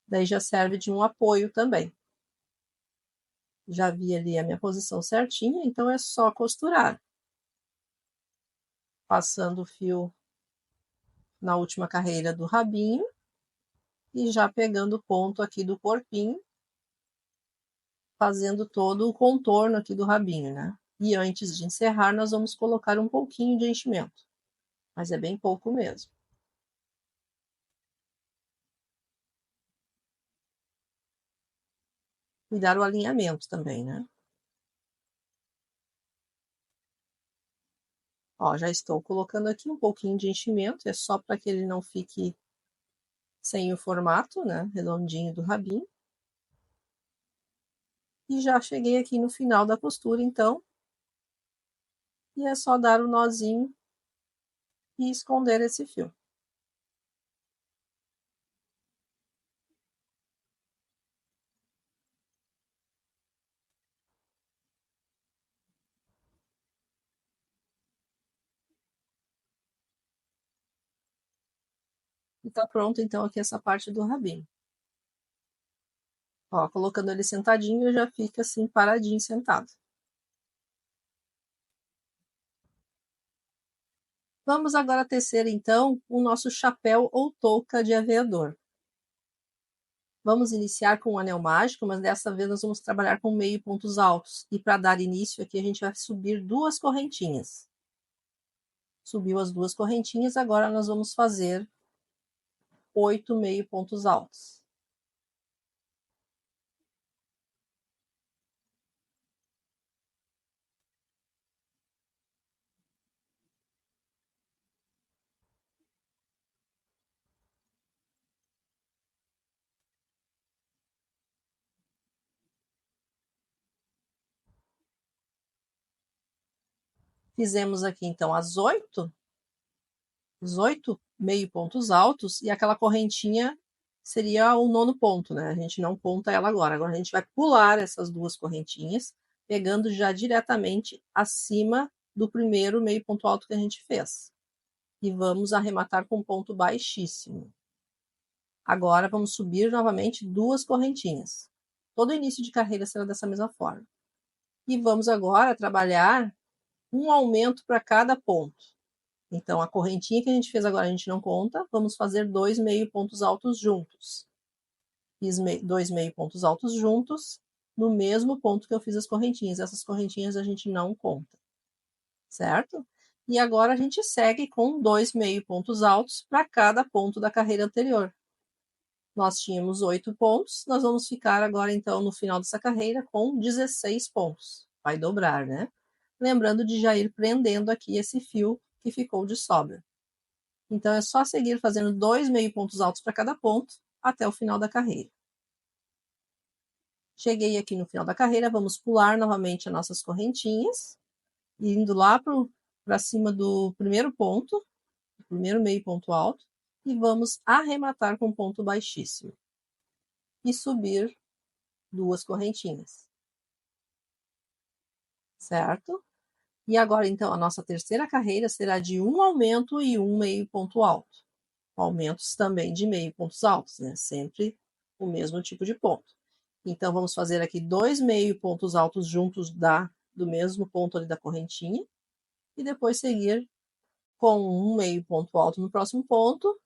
Daí já serve de um apoio também. Já vi ali a minha posição certinha, então é só costurar. Passando o fio na última carreira do rabinho e já pegando o ponto aqui do corpinho, fazendo todo o contorno aqui do rabinho, né? E antes de encerrar, nós vamos colocar um pouquinho de enchimento, mas é bem pouco mesmo. Cuidar o alinhamento também, né? Ó, já estou colocando aqui um pouquinho de enchimento, é só para que ele não fique sem o formato, né, redondinho do rabinho. E já cheguei aqui no final da costura, então. E é só dar o nozinho e esconder esse fio. E tá pronto, então, aqui essa parte do rabinho. Ó, colocando ele sentadinho, já fica assim, paradinho, sentado. Vamos agora tecer, então, o nosso chapéu ou touca de aviador. Vamos iniciar com um anel mágico, mas dessa vez nós vamos trabalhar com meio pontos altos. E para dar início aqui, a gente vai subir 2 correntinhas. Subiu as 2 correntinhas, agora nós vamos fazer 8 meio pontos altos. Fizemos aqui, então, os 8 meio pontos altos, e aquela correntinha seria o 9º ponto, né? A gente não conta ela agora. Agora a gente vai pular essas 2 correntinhas, pegando já diretamente acima do primeiro meio ponto alto que a gente fez. E vamos arrematar com um ponto baixíssimo. Agora vamos subir novamente 2 correntinhas. Todo início de carreira será dessa mesma forma. E vamos agora trabalhar um aumento para cada ponto. Então, a correntinha que a gente fez agora a gente não conta, vamos fazer 2 meio pontos altos juntos. Fiz 2 meio pontos altos juntos no mesmo ponto que eu fiz as correntinhas. Essas correntinhas a gente não conta, certo? E agora a gente segue com 2 meio pontos altos para cada ponto da carreira anterior. Nós tínhamos 8 pontos, nós vamos ficar agora, então, no final dessa carreira com 16 pontos. Vai dobrar, né? Lembrando de já ir prendendo aqui esse fio que ficou de sobra. Então, é só seguir fazendo 2 meio pontos altos para cada ponto até o final da carreira. Cheguei aqui no final da carreira, vamos pular novamente as nossas correntinhas, indo lá para cima do primeiro ponto, o primeiro meio ponto alto, e vamos arrematar com ponto baixíssimo. E subir 2 correntinhas. Certo? E agora, então, a nossa terceira carreira será de um aumento e um meio ponto alto. Aumentos também de meio pontos altos, né? Sempre o mesmo tipo de ponto. Então, vamos fazer aqui 2 meio pontos altos juntos do mesmo ponto ali da correntinha. E depois seguir com um meio ponto alto no próximo ponto.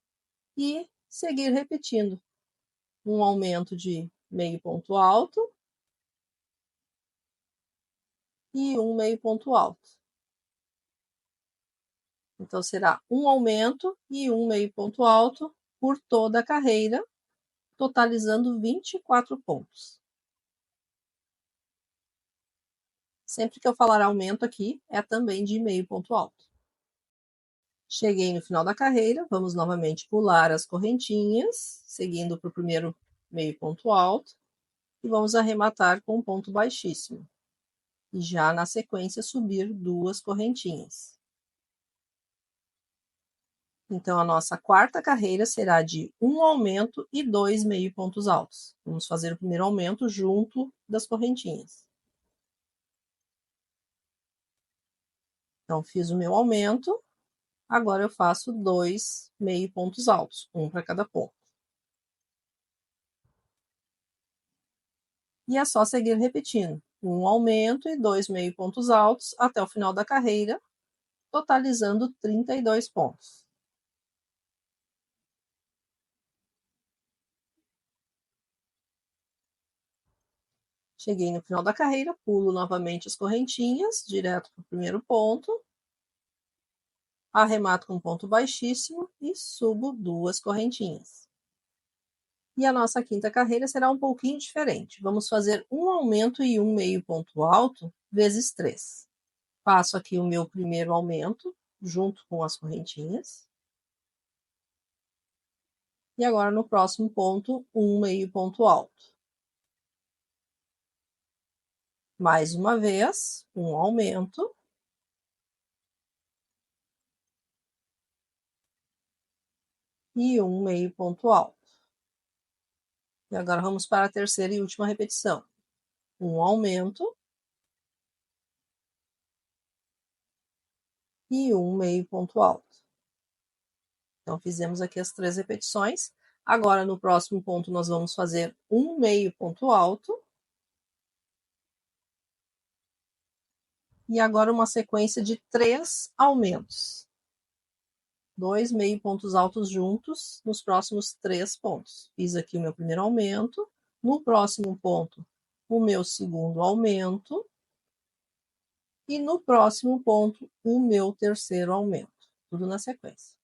E seguir repetindo. Um aumento de meio ponto alto. E um meio ponto alto. Então, será um aumento e um meio ponto alto por toda a carreira, totalizando 24 pontos. Sempre que eu falar aumento aqui, é também de meio ponto alto. Cheguei no final da carreira, vamos novamente pular as correntinhas, seguindo para o primeiro meio ponto alto, e vamos arrematar com um ponto baixíssimo. E já na sequência subir 2 correntinhas. Então, a nossa quarta carreira será de um aumento e 2 meio pontos altos. Vamos fazer o primeiro aumento junto das correntinhas. Então, fiz o meu aumento, agora eu faço 2 meio pontos altos, um para cada ponto. E é só seguir repetindo, um aumento e 2 meio pontos altos até o final da carreira, totalizando 32 pontos. Cheguei no final da carreira, pulo novamente as correntinhas, direto para o primeiro ponto, arremato com um ponto baixíssimo e subo 2 correntinhas. E a nossa quinta carreira será um pouquinho diferente. Vamos fazer um aumento e um meio ponto alto vezes 3. Faço aqui o meu primeiro aumento, junto com as correntinhas. E agora, no próximo ponto, um meio ponto alto. Mais uma vez, um aumento. E um meio ponto alto. E agora vamos para a terceira e última repetição. Um aumento. E um meio ponto alto. Então, fizemos aqui as 3 repetições. Agora, no próximo ponto, nós vamos fazer um meio ponto alto. E agora uma sequência de 3 aumentos. 2 meio pontos altos juntos nos próximos 3 pontos. Fiz aqui o meu primeiro aumento. No próximo ponto, o meu segundo aumento. E no próximo ponto, o meu terceiro aumento. Tudo na sequência.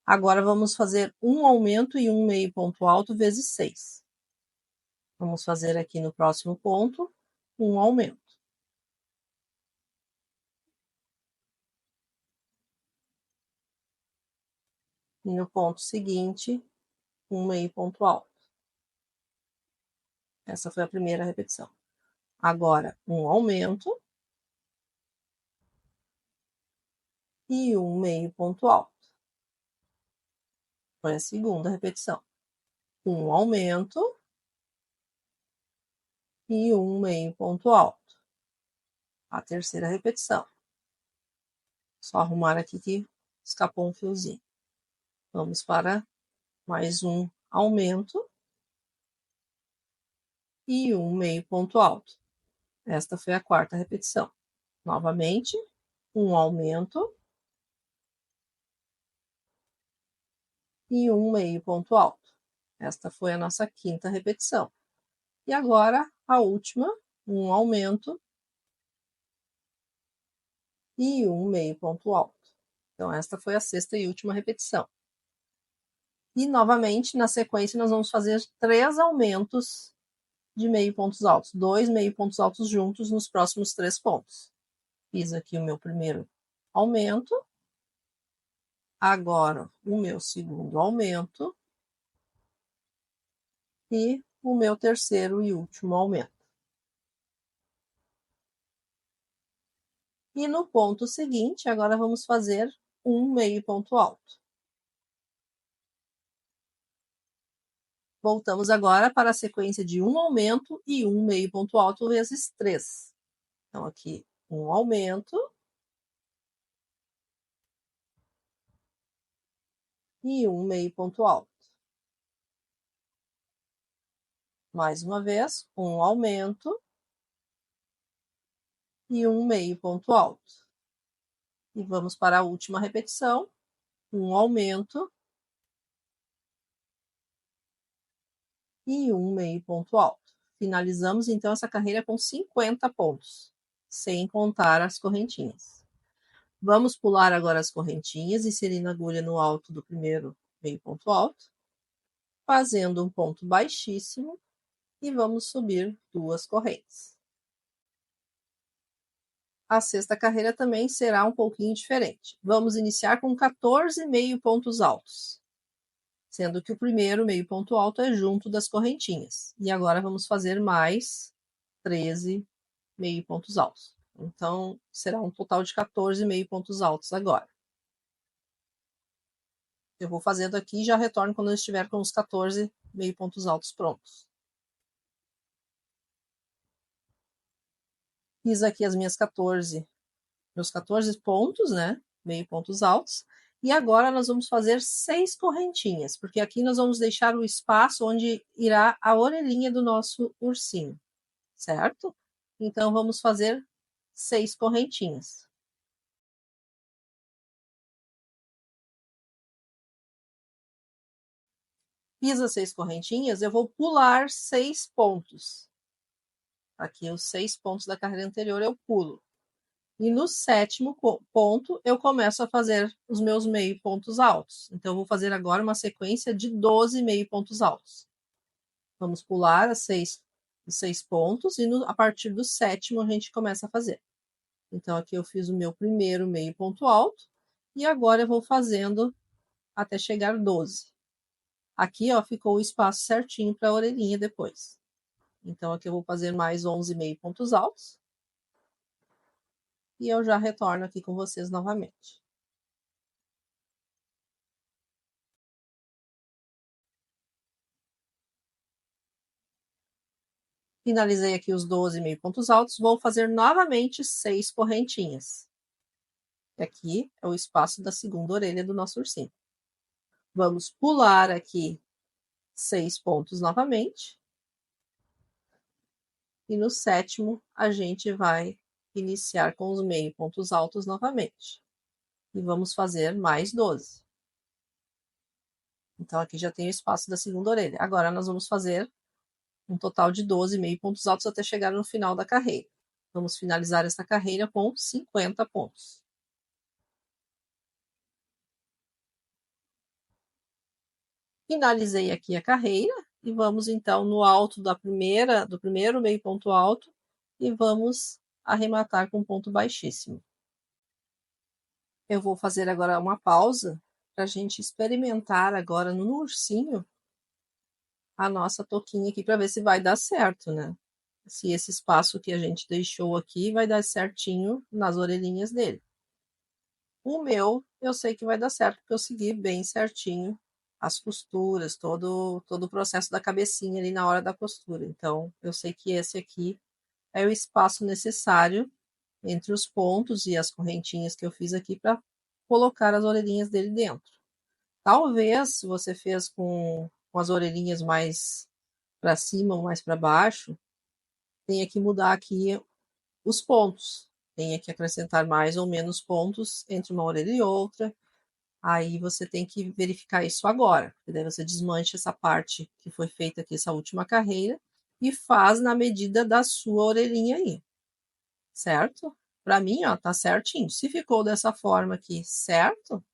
Agora vamos fazer um aumento e um meio ponto alto vezes 6. Vamos fazer aqui no próximo ponto um aumento. E no ponto seguinte, um meio ponto alto. Essa foi a primeira repetição. Agora, um aumento e um meio ponto alto. Foi a segunda repetição. Um aumento e um meio ponto alto. A terceira repetição. Só arrumar aqui que escapou um fiozinho. Vamos para mais um aumento e um meio ponto alto. Esta foi a quarta repetição. Novamente, um aumento e um meio ponto alto. Esta foi a nossa quinta repetição. E agora, a última, um aumento e um meio ponto alto. Então, esta foi a sexta e última repetição. E, novamente, na sequência, nós vamos fazer 3 aumentos de meio pontos altos. 2 meio pontos altos juntos nos próximos 3 pontos. Fiz aqui o meu primeiro aumento. Agora, o meu segundo aumento. E o meu terceiro e último aumento. E no ponto seguinte, agora vamos fazer um meio ponto alto. Voltamos agora para a sequência de um aumento e um meio ponto alto vezes 3. Então, aqui, um aumento e um meio ponto alto. Mais uma vez, um aumento e um meio ponto alto. E vamos para a última repetição, um aumento e um meio ponto alto. Finalizamos, então, essa carreira com 50 pontos. sem contar as correntinhas. Vamos pular agora as correntinhas, inserindo a agulha no alto do primeiro meio ponto alto, fazendo um ponto baixíssimo e vamos subir 2 correntes. A sexta carreira também será um pouquinho diferente. Vamos iniciar com 14 meio pontos altos, sendo que o primeiro meio ponto alto é junto das correntinhas. E agora vamos fazer mais 13 meio pontos altos. Então, será um total de 14 meio pontos altos agora. Eu vou fazendo aqui e já retorno quando eu estiver com os 14 meio pontos altos prontos. Fiz aqui as meus 14 pontos, né? Meio pontos altos. E agora nós vamos fazer 6 correntinhas, porque aqui nós vamos deixar o espaço onde irá a orelhinha do nosso ursinho, certo? Então, vamos fazer 6 correntinhas. Fiz as 6 correntinhas, eu vou pular 6 pontos. Aqui, os 6 pontos da carreira anterior eu pulo. E no 7º ponto, eu começo a fazer os meus meio pontos altos. Então, eu vou fazer agora uma sequência de 12 meio pontos altos. Vamos pular os 6 pontos e a partir do 7º a gente começa a fazer. Então, aqui eu fiz o meu primeiro meio ponto alto e agora eu vou fazendo até chegar 12. Aqui, ó, ficou o espaço certinho para a orelhinha depois. Então, aqui eu vou fazer mais 11 meio pontos altos. E eu já retorno aqui com vocês novamente. Finalizei aqui os 12 meio pontos altos, vou fazer novamente 6 correntinhas. E aqui é o espaço da segunda orelha do nosso ursinho. Vamos pular aqui 6 pontos novamente. E no 7º, a gente vai iniciar com os meio pontos altos novamente. E vamos fazer mais 12. Então, aqui já tem o espaço da segunda orelha. Agora, nós vamos fazer um total de 12 meio pontos altos até chegar no final da carreira. Vamos finalizar essa carreira com 50 pontos. Finalizei aqui a carreira e vamos então no alto do primeiro meio ponto alto e vamos arrematar com ponto baixíssimo. Eu vou fazer agora uma pausa para a gente experimentar agora no ursinho a nossa touquinha aqui para ver se vai dar certo, né? Se esse espaço que a gente deixou aqui vai dar certinho nas orelhinhas dele. O meu, eu sei que vai dar certo, porque eu segui bem certinho as costuras, todo o processo da cabecinha ali na hora da costura. Então, eu sei que esse aqui é o espaço necessário entre os pontos e as correntinhas que eu fiz aqui para colocar as orelhinhas dele dentro. Talvez, se você fez com as orelhinhas mais para cima ou mais para baixo, tenha que mudar aqui os pontos. Tenha que acrescentar mais ou menos pontos entre uma orelha e outra. Aí você tem que verificar isso agora. Daí você desmancha essa parte que foi feita aqui, essa última carreira, e faz na medida da sua orelhinha aí. Certo? Para mim, ó, tá certinho. Se ficou dessa forma aqui, certo?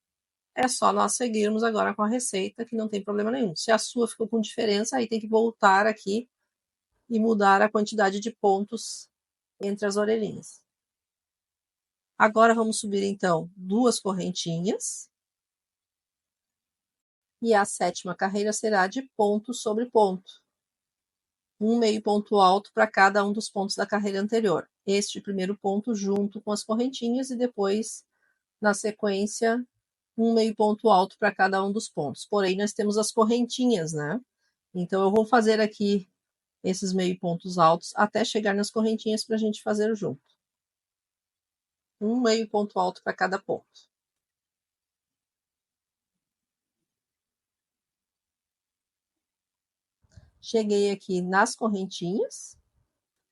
É só nós seguirmos agora com a receita, que não tem problema nenhum. Se a sua ficou com diferença, aí tem que voltar aqui e mudar a quantidade de pontos entre as orelhinhas. Agora vamos subir então 2 correntinhas. E a 7ª carreira será de ponto sobre ponto. Um meio ponto alto para cada um dos pontos da carreira anterior. Este primeiro ponto junto com as correntinhas e depois, na sequência, um meio ponto alto para cada um dos pontos. Porém, nós temos as correntinhas, né? Então, eu vou fazer aqui esses meio pontos altos até chegar nas correntinhas para a gente fazer junto. Um meio ponto alto para cada ponto. Cheguei aqui nas correntinhas.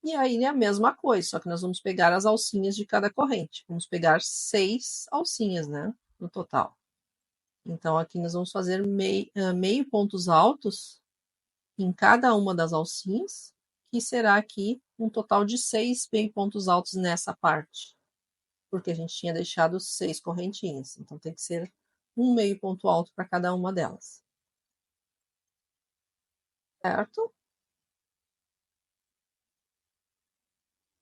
E aí é a mesma coisa, só que nós vamos pegar as alcinhas de cada corrente. Vamos pegar 6 alcinhas, né? No total. Então, aqui nós vamos fazer meio pontos altos em cada uma das alcinhas, que será aqui um total de 6 meio pontos altos nessa parte, porque a gente tinha deixado 6 correntinhas, então tem que ser um meio ponto alto para cada uma delas. Certo?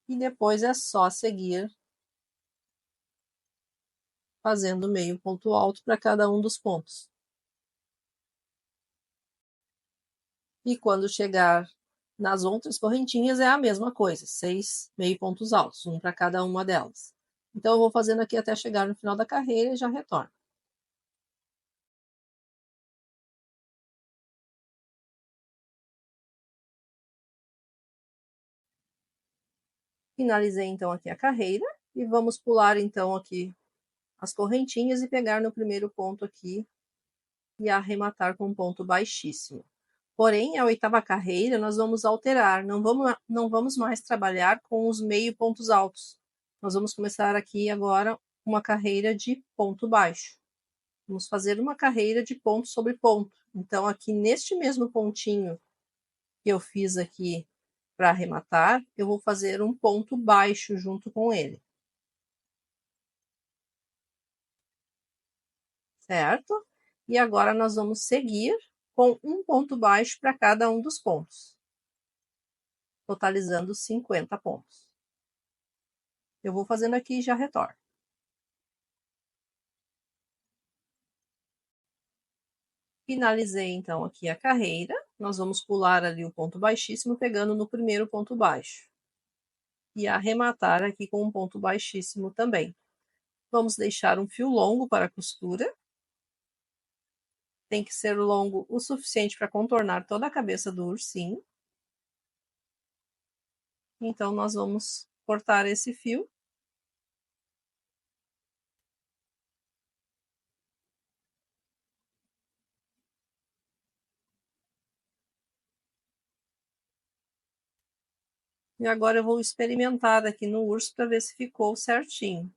E depois é só seguir fazendo meio ponto alto para cada um dos pontos. E quando chegar nas outras correntinhas é a mesma coisa, 6 meio pontos altos, um para cada uma delas. Então eu vou fazendo aqui até chegar no final da carreira e já retorno. Finalizei então aqui a carreira e vamos pular então aqui as correntinhas e pegar no primeiro ponto aqui e arrematar com um ponto baixíssimo. Porém, a oitava carreira nós vamos alterar, não vamos mais trabalhar com os meio pontos altos. Nós vamos começar aqui agora uma carreira de ponto baixo. Vamos fazer uma carreira de ponto sobre ponto. Então, aqui neste mesmo pontinho que eu fiz aqui para arrematar, eu vou fazer um ponto baixo junto com ele. Certo? E agora nós vamos seguir com um ponto baixo para cada um dos pontos, totalizando 50 pontos. Eu vou fazendo aqui e já retorno. Finalizei então aqui a carreira, nós vamos pular ali o ponto baixíssimo, pegando no primeiro ponto baixo. E arrematar aqui com um ponto baixíssimo também. Vamos deixar um fio longo para a costura. Tem que ser longo o suficiente para contornar toda a cabeça do ursinho. Então, nós vamos cortar esse fio. E agora eu vou experimentar aqui no urso para ver se ficou certinho.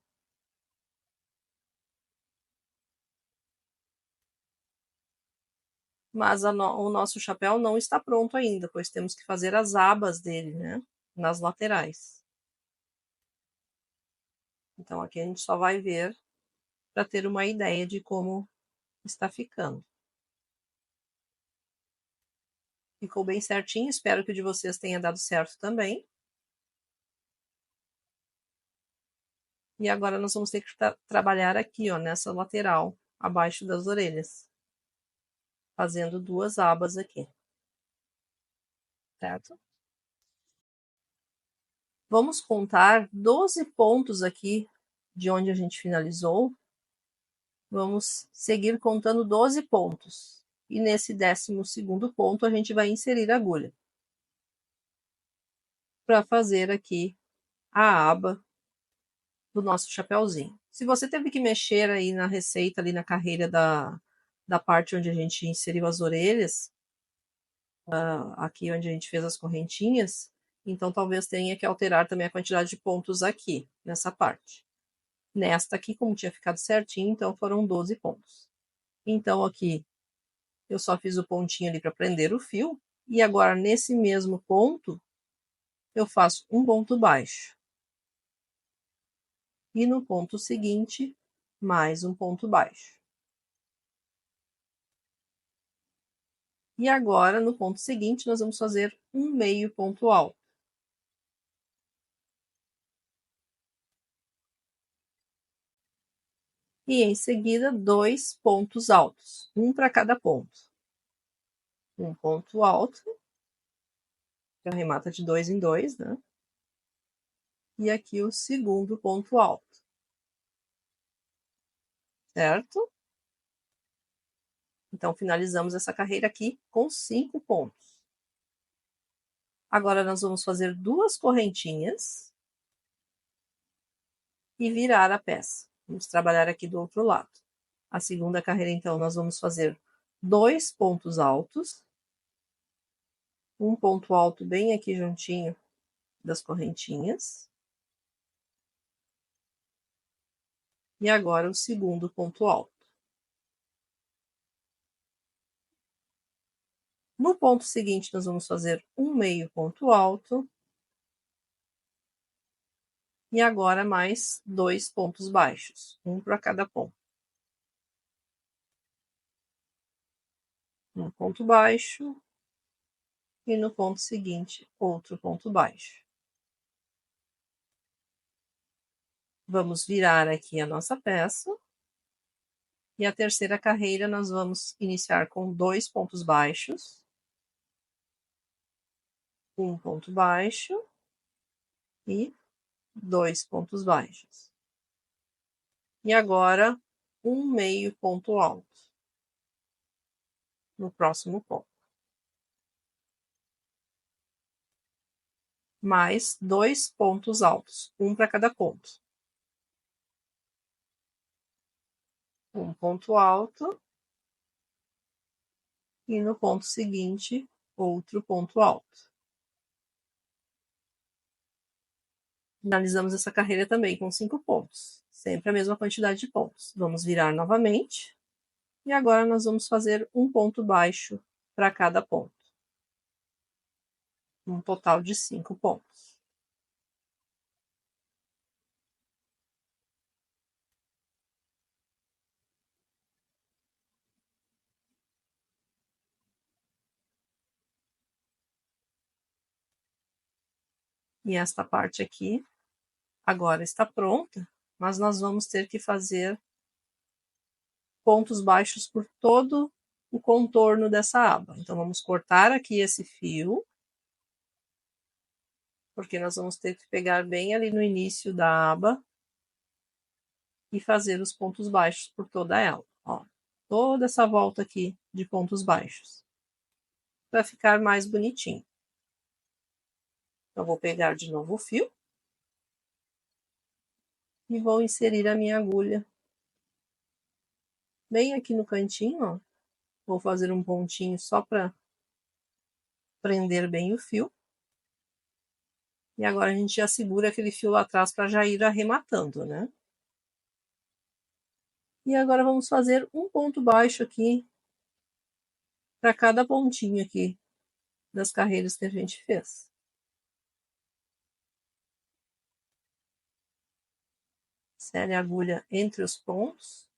Mas o nosso chapéu não está pronto ainda, pois temos que fazer as abas dele, né? Nas laterais. Então aqui a gente só vai ver para ter uma ideia de como está ficando. Ficou bem certinho, espero que o de vocês tenha dado certo também. E agora nós vamos ter que trabalhar aqui, ó, nessa lateral, abaixo das orelhas. Fazendo 2 abas aqui. Certo? Vamos contar 12 pontos aqui de onde a gente finalizou. Vamos seguir contando 12 pontos. E nesse 12º ponto a gente vai inserir a agulha. Para fazer aqui a aba do nosso chapéuzinho. Se você teve que mexer aí na receita, ali na carreira da parte onde a gente inseriu as orelhas, aqui onde a gente fez as correntinhas, então talvez tenha que alterar também a quantidade de pontos aqui, nessa parte. Nesta aqui, como tinha ficado certinho, então foram 12 pontos. Então aqui eu só fiz o pontinho ali para prender o fio, e agora nesse mesmo ponto eu faço um ponto baixo. E no ponto seguinte, mais um ponto baixo. E agora, no ponto seguinte, nós vamos fazer um meio ponto alto. E em seguida, 2 pontos altos, um para cada ponto. Um ponto alto, que arremata de 2 em 2, né? E aqui o segundo ponto alto. Certo? Então, finalizamos essa carreira aqui com 5 pontos. Agora, nós vamos fazer 2 correntinhas e virar a peça. Vamos trabalhar aqui do outro lado. A segunda carreira, então, nós vamos fazer 2 pontos altos. Um ponto alto bem aqui juntinho das correntinhas. E agora o segundo ponto alto. No ponto seguinte, nós vamos fazer um meio ponto alto E agora mais 2 pontos baixos, um para cada ponto. Um ponto baixo e no ponto seguinte, outro ponto baixo. Vamos virar aqui a nossa peça. E a terceira carreira nós vamos iniciar com 2 pontos baixos, um ponto baixo e 2 pontos baixos. E agora um meio ponto alto no próximo ponto. Mais 2 pontos altos, um para cada ponto. Um ponto alto e no ponto seguinte, outro ponto alto. Finalizamos essa carreira também com 5 pontos, sempre a mesma quantidade de pontos. Vamos virar novamente e agora nós vamos fazer um ponto baixo para cada ponto. Um total de 5 pontos. E esta parte aqui agora está pronta, mas nós vamos ter que fazer pontos baixos por todo o contorno dessa aba. Então, vamos cortar aqui esse fio, porque nós vamos ter que pegar bem ali no início da aba e fazer os pontos baixos por toda ela. Ó, toda essa volta aqui de pontos baixos, para ficar mais bonitinho. Então, vou pegar de novo o fio e vou inserir a minha agulha bem aqui no cantinho, ó. Vou fazer um pontinho só para prender bem o fio. E agora a gente já segura aquele fio lá atrás para já ir arrematando, né? E agora vamos fazer um ponto baixo aqui para cada pontinho aqui das carreiras que a gente fez. Insere a agulha entre os pontos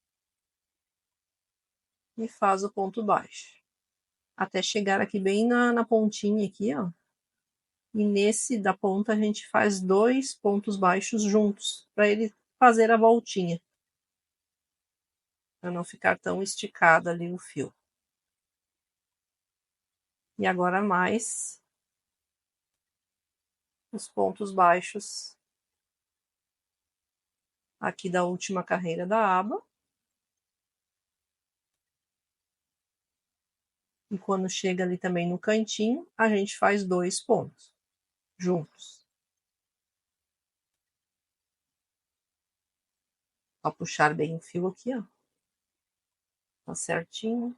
e faz o ponto baixo. Até chegar aqui bem na pontinha aqui, ó. E nesse da ponta a gente faz 2 pontos baixos juntos, para ele fazer a voltinha. Para não ficar tão esticado ali o fio. E agora mais os pontos baixos aqui da última carreira da aba. E quando chega ali também no cantinho, a gente faz 2 pontos juntos. Só puxar bem o fio aqui, ó. Tá certinho.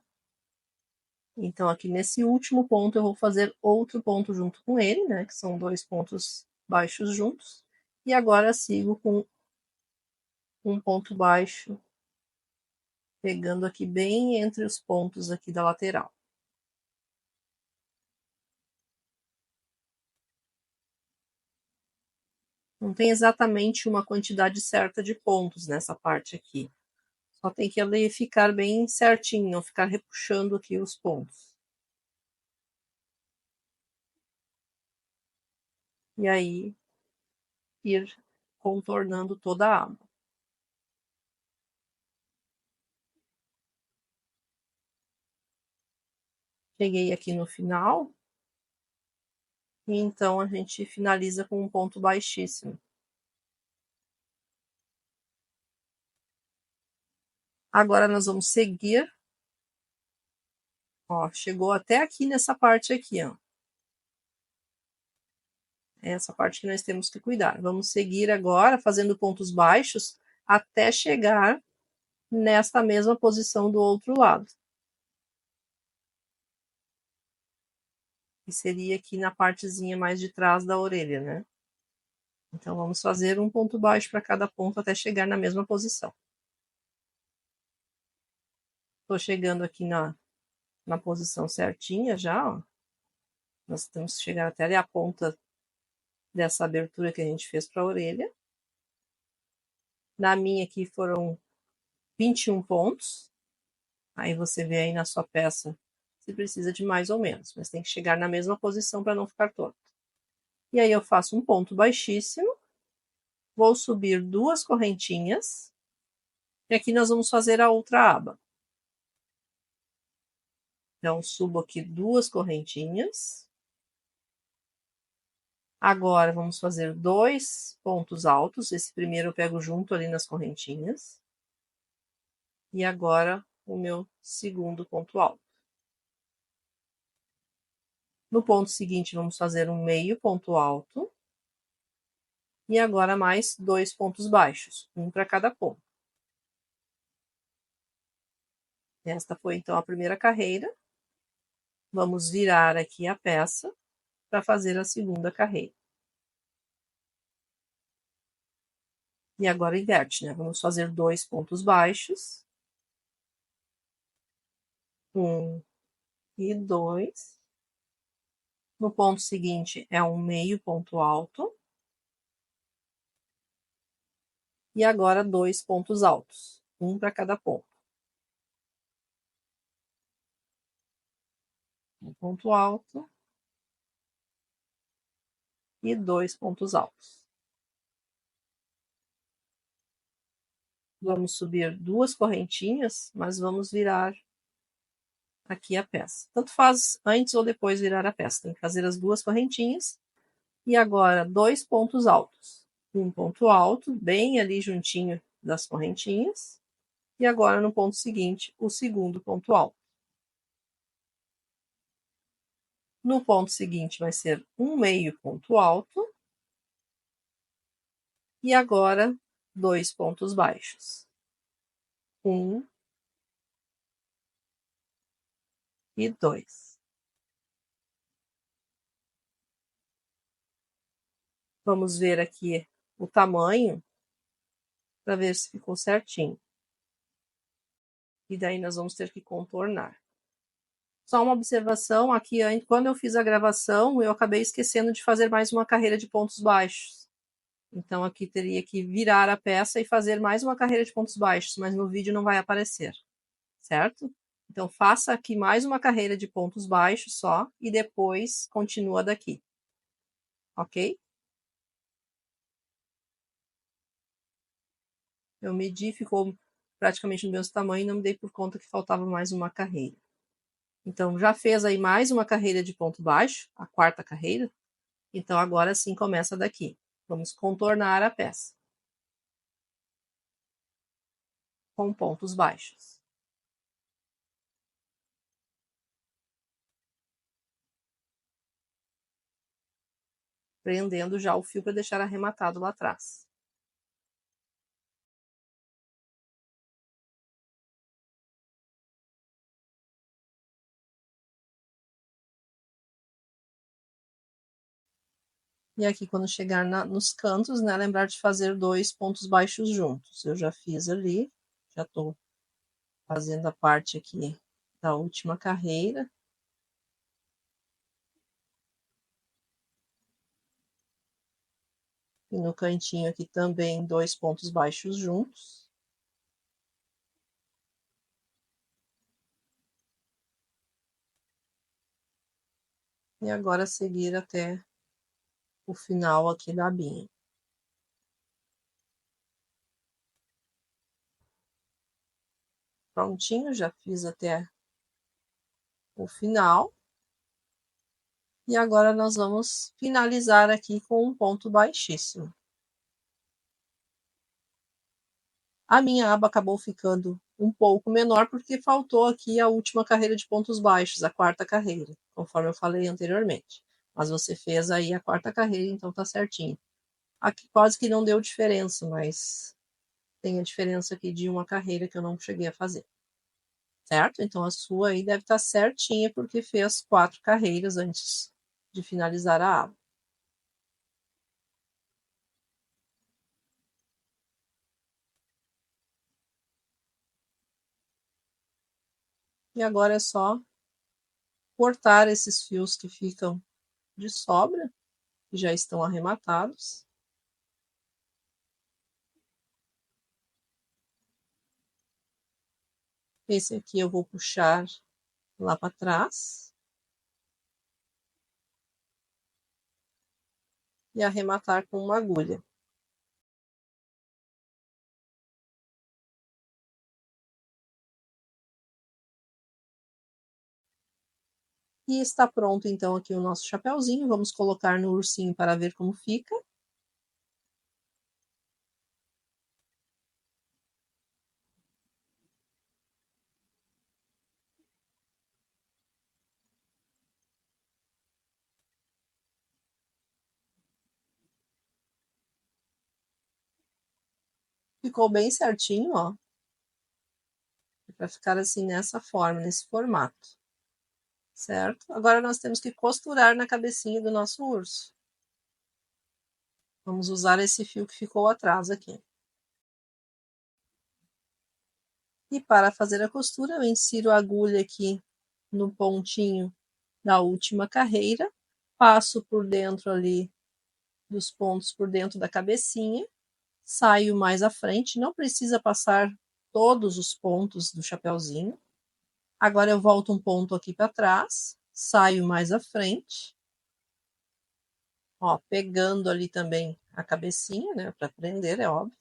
Então, aqui nesse último ponto, eu vou fazer outro ponto junto com ele, né? Que são 2 pontos baixos juntos. E agora sigo com um ponto baixo, pegando aqui bem entre os pontos aqui da lateral. Não tem exatamente uma quantidade certa de pontos nessa parte aqui. Só tem que ali ficar bem certinho, não ficar repuxando aqui os pontos. E aí, ir contornando toda a aba. Cheguei aqui no final. E então, a gente finaliza com um ponto baixíssimo. Agora, nós vamos seguir. Ó, chegou até aqui nessa parte aqui, ó. Essa parte que nós temos que cuidar. Vamos seguir agora fazendo pontos baixos até chegar nesta mesma posição do outro lado. Que seria aqui na partezinha mais de trás da orelha, né? Então, vamos fazer um ponto baixo para cada ponto até chegar na mesma posição. Estou chegando aqui na posição certinha já, ó. Nós temos que chegar até ali a ponta dessa abertura que a gente fez para a orelha. Na minha aqui foram 21 pontos. Aí você vê aí na sua peça se precisa de mais ou menos, mas tem que chegar na mesma posição para não ficar torto. E aí eu faço um ponto baixíssimo, vou subir 2 correntinhas, e aqui nós vamos fazer a outra aba. Então, subo aqui 2 correntinhas. Agora, vamos fazer 2 pontos altos. Esse primeiro eu pego junto ali nas correntinhas. E agora, o meu segundo ponto alto. No ponto seguinte, vamos fazer um meio ponto alto. E agora mais 2 pontos baixos, um para cada ponto. Esta foi, então, a primeira carreira. Vamos virar aqui a peça para fazer a segunda carreira. E agora inverte, né? Vamos fazer 2 pontos baixos. 1 e 2. No ponto seguinte é um meio ponto alto. E agora 2 pontos altos, um para cada ponto. Um ponto alto e 2 pontos altos. Vamos subir 2 correntinhas, mas vamos virar aqui a peça. Tanto faz antes ou depois virar a peça. Tem que fazer as 2 correntinhas. E agora 2 pontos altos. Um ponto alto, bem ali juntinho das correntinhas. E agora no ponto seguinte, o segundo ponto alto. No ponto seguinte vai ser um meio ponto alto. E agora 2 pontos baixos. 1 e 2. Vamos ver aqui o tamanho para ver se ficou certinho. E daí nós vamos ter que contornar. Só uma observação, aqui quando eu fiz a gravação, eu acabei esquecendo de fazer mais uma carreira de pontos baixos. Então aqui teria que virar a peça e fazer mais uma carreira de pontos baixos, mas no vídeo não vai aparecer, certo? Então faça aqui mais uma carreira de pontos baixos só e depois continua daqui, ok? Eu medi, ficou praticamente do mesmo tamanho e não me dei por conta que faltava mais uma carreira. Então, já fez aí mais uma carreira de ponto baixo, a quarta carreira. Então, agora sim começa daqui. Vamos contornar a peça com pontos baixos. Prendendo já o fio para deixar arrematado lá atrás. E aqui, quando chegar nos cantos, né, lembrar de fazer 2 pontos baixos juntos. Eu já fiz ali, já estou fazendo a parte aqui da última carreira. E no cantinho aqui também 2 pontos baixos juntos. E agora seguir até o final aqui da abinha. Prontinho, já fiz até o final. E agora nós vamos finalizar aqui com um ponto baixíssimo. A minha aba acabou ficando um pouco menor porque faltou aqui a última carreira de pontos baixos, a quarta carreira, conforme eu falei anteriormente. Mas você fez aí a quarta carreira, então tá certinho. Aqui quase que não deu diferença, mas tem a diferença aqui de uma carreira que eu não cheguei a fazer. Certo? Então a sua aí deve estar certinha porque fez 4 carreiras antes de finalizar a aba. E agora é só cortar esses fios que ficam de sobra, que já estão arrematados. Esse aqui eu vou puxar lá para trás e arrematar com uma agulha. E está pronto então aqui o nosso chapéuzinho. Vamos colocar no ursinho para ver como fica. Ficou bem certinho, ó. Para ficar assim nessa forma, nesse formato. Certo? Agora nós temos que costurar na cabecinha do nosso urso. Vamos usar esse fio que ficou atrás aqui. E para fazer a costura, eu insiro a agulha aqui no pontinho da última carreira, passo por dentro ali dos pontos por dentro da cabecinha, saio mais à frente, não precisa passar todos os pontos do chapeuzinho. Agora eu volto um ponto aqui para trás, saio mais à frente, ó, pegando ali também a cabecinha, né, para prender, é óbvio.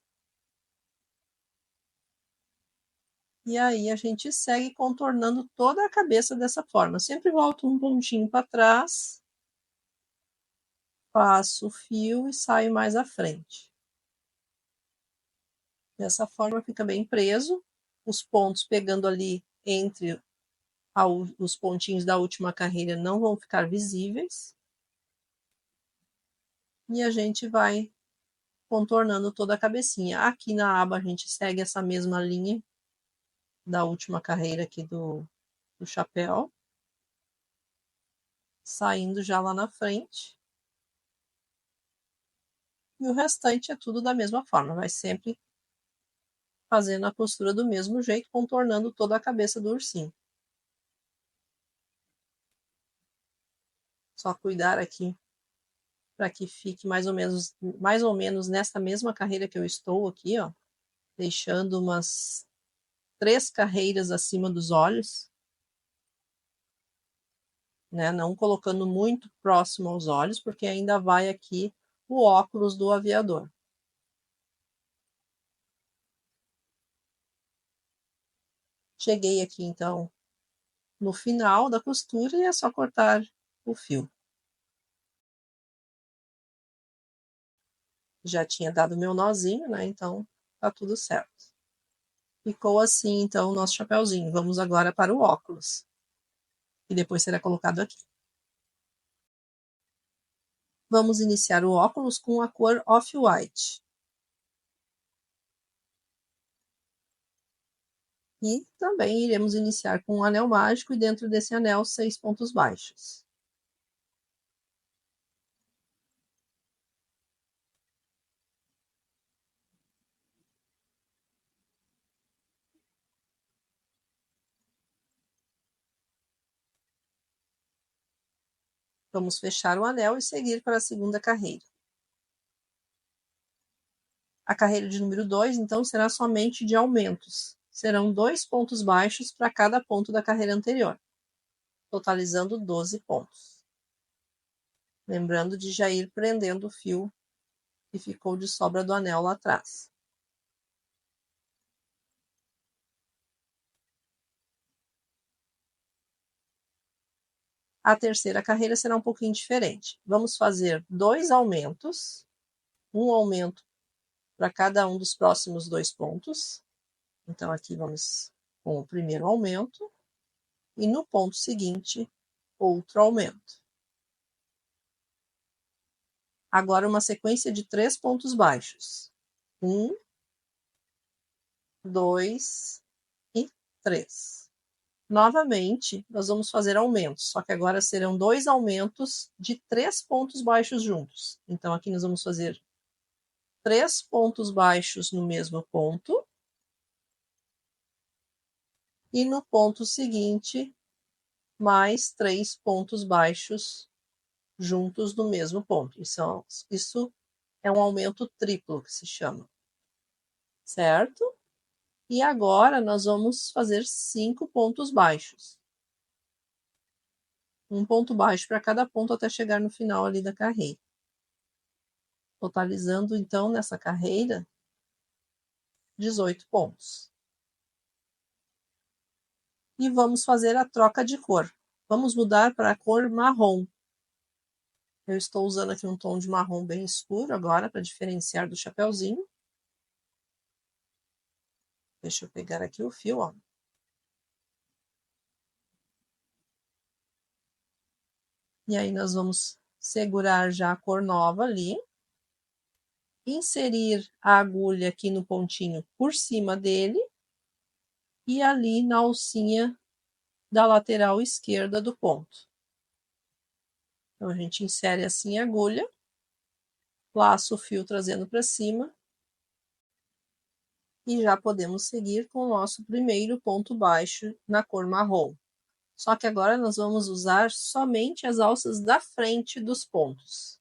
E aí a gente segue contornando toda a cabeça dessa forma. Sempre volto um pontinho para trás, passo o fio e saio mais à frente. Dessa forma fica bem preso, os pontos pegando ali entre os pontinhos da última carreira não vão ficar visíveis. E a gente vai contornando toda a cabecinha. Aqui na aba a gente segue essa mesma linha da última carreira aqui do chapéu, saindo já lá na frente. E o restante é tudo da mesma forma, vai sempre fazendo a costura do mesmo jeito, contornando toda a cabeça do ursinho. Só cuidar aqui para que fique mais ou menos nessa mesma carreira que eu estou aqui, ó, deixando umas 3 carreiras acima dos olhos, né? Não colocando muito próximo aos olhos, porque ainda vai aqui o óculos do aviador. Cheguei aqui então no final da costura e é só cortar o fio. Já tinha dado meu nozinho, né? Então tá tudo certo. Ficou assim então o nosso chapeuzinho. Vamos agora para o óculos, que depois será colocado aqui. Vamos iniciar o óculos com a cor Off-White. E também iremos iniciar com um anel mágico e dentro desse anel 6 pontos baixos. Vamos fechar o anel e seguir para a segunda carreira. A carreira de número 2, então, será somente de aumentos. Serão 2 pontos baixos para cada ponto da carreira anterior, totalizando 12 pontos. Lembrando de já ir prendendo o fio que ficou de sobra do anel lá atrás. A terceira carreira será um pouquinho diferente. Vamos fazer 2 aumentos, um aumento para cada um dos próximos 2 pontos. Então, aqui vamos com o primeiro aumento, e no ponto seguinte, outro aumento. Agora, uma sequência de 3 pontos baixos. 1, 2 e 3. Novamente, nós vamos fazer aumentos, só que agora serão 2 aumentos de 3 pontos baixos juntos. Então, aqui nós vamos fazer 3 pontos baixos no mesmo ponto. E no ponto seguinte, mais 3 pontos baixos juntos no mesmo ponto. Isso é um aumento triplo que se chama. Certo? E agora nós vamos fazer 5 pontos baixos. Um ponto baixo para cada ponto até chegar no final ali da carreira. Totalizando, então, nessa carreira, 18 pontos. E vamos fazer a troca de cor. Vamos mudar para a cor marrom. Eu estou usando aqui um tom de marrom bem escuro agora, para diferenciar do chapeuzinho. Deixa eu pegar aqui o fio, ó. E aí nós vamos segurar já a cor nova ali. Inserir a agulha aqui no pontinho por cima dele. E ali na alcinha da lateral esquerda do ponto. Então, a gente insere assim a agulha. Laço o fio trazendo para cima. E já podemos seguir com o nosso primeiro ponto baixo na cor marrom. Só que agora nós vamos usar somente as alças da frente dos pontos.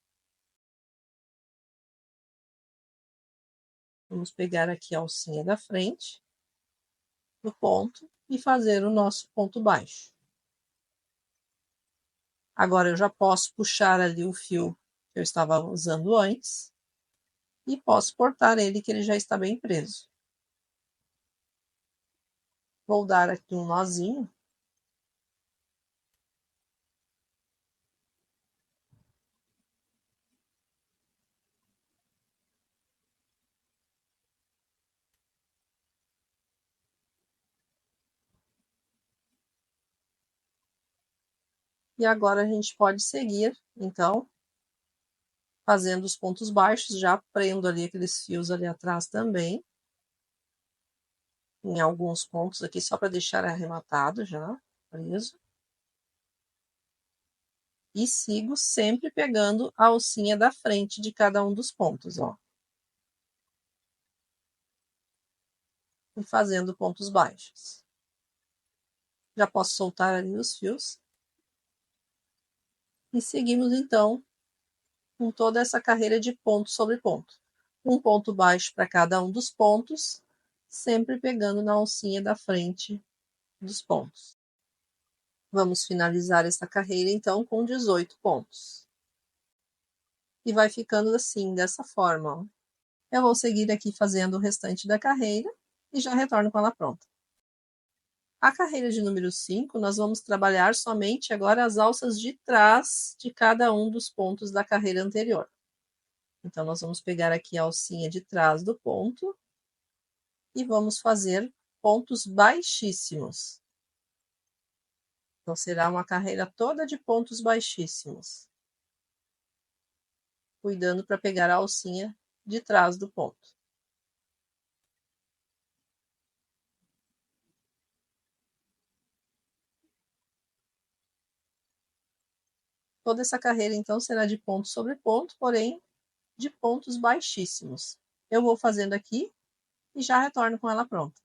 Vamos pegar aqui a alcinha da frente do ponto e fazer o nosso ponto baixo. Agora eu já posso puxar ali o fio que eu estava usando antes e posso cortar ele, que ele já está bem preso. Vou dar aqui um nozinho. E agora a gente pode seguir, então, fazendo os pontos baixos, já prendo ali aqueles fios ali atrás também. Em alguns pontos aqui, só para deixar arrematado já, preso. E sigo sempre pegando a alcinha da frente de cada um dos pontos, ó. E fazendo pontos baixos. Já posso soltar ali os fios. E seguimos, então, com toda essa carreira de ponto sobre ponto. Um ponto baixo para cada um dos pontos, sempre pegando na alcinha da frente dos pontos. Vamos finalizar essa carreira, então, com 18 pontos. E vai ficando assim, dessa forma, ó. Eu vou seguir aqui fazendo o restante da carreira e já retorno com ela pronta. A carreira de número 5, nós vamos trabalhar somente agora as alças de trás de cada um dos pontos da carreira anterior. Então, nós vamos pegar aqui a alcinha de trás do ponto e vamos fazer pontos baixíssimos. Então, será uma carreira toda de pontos baixíssimos. Cuidando para pegar a alcinha de trás do ponto. Toda essa carreira, então, será de ponto sobre ponto, porém, de pontos baixíssimos. Eu vou fazendo aqui e já retorno com ela pronta.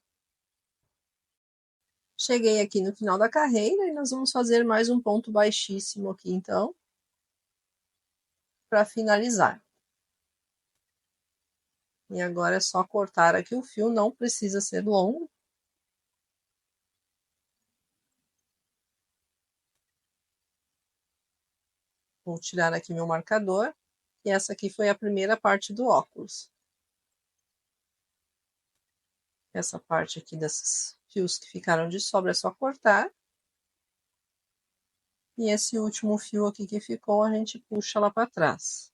Cheguei aqui no final da carreira e nós vamos fazer mais um ponto baixíssimo aqui, então, para finalizar. E agora é só cortar aqui o fio, não precisa ser longo. Vou tirar aqui meu marcador. E essa aqui foi a primeira parte do óculos. Essa parte aqui desses fios que ficaram de sobra é só cortar. E esse último fio aqui que ficou, a gente puxa lá para trás.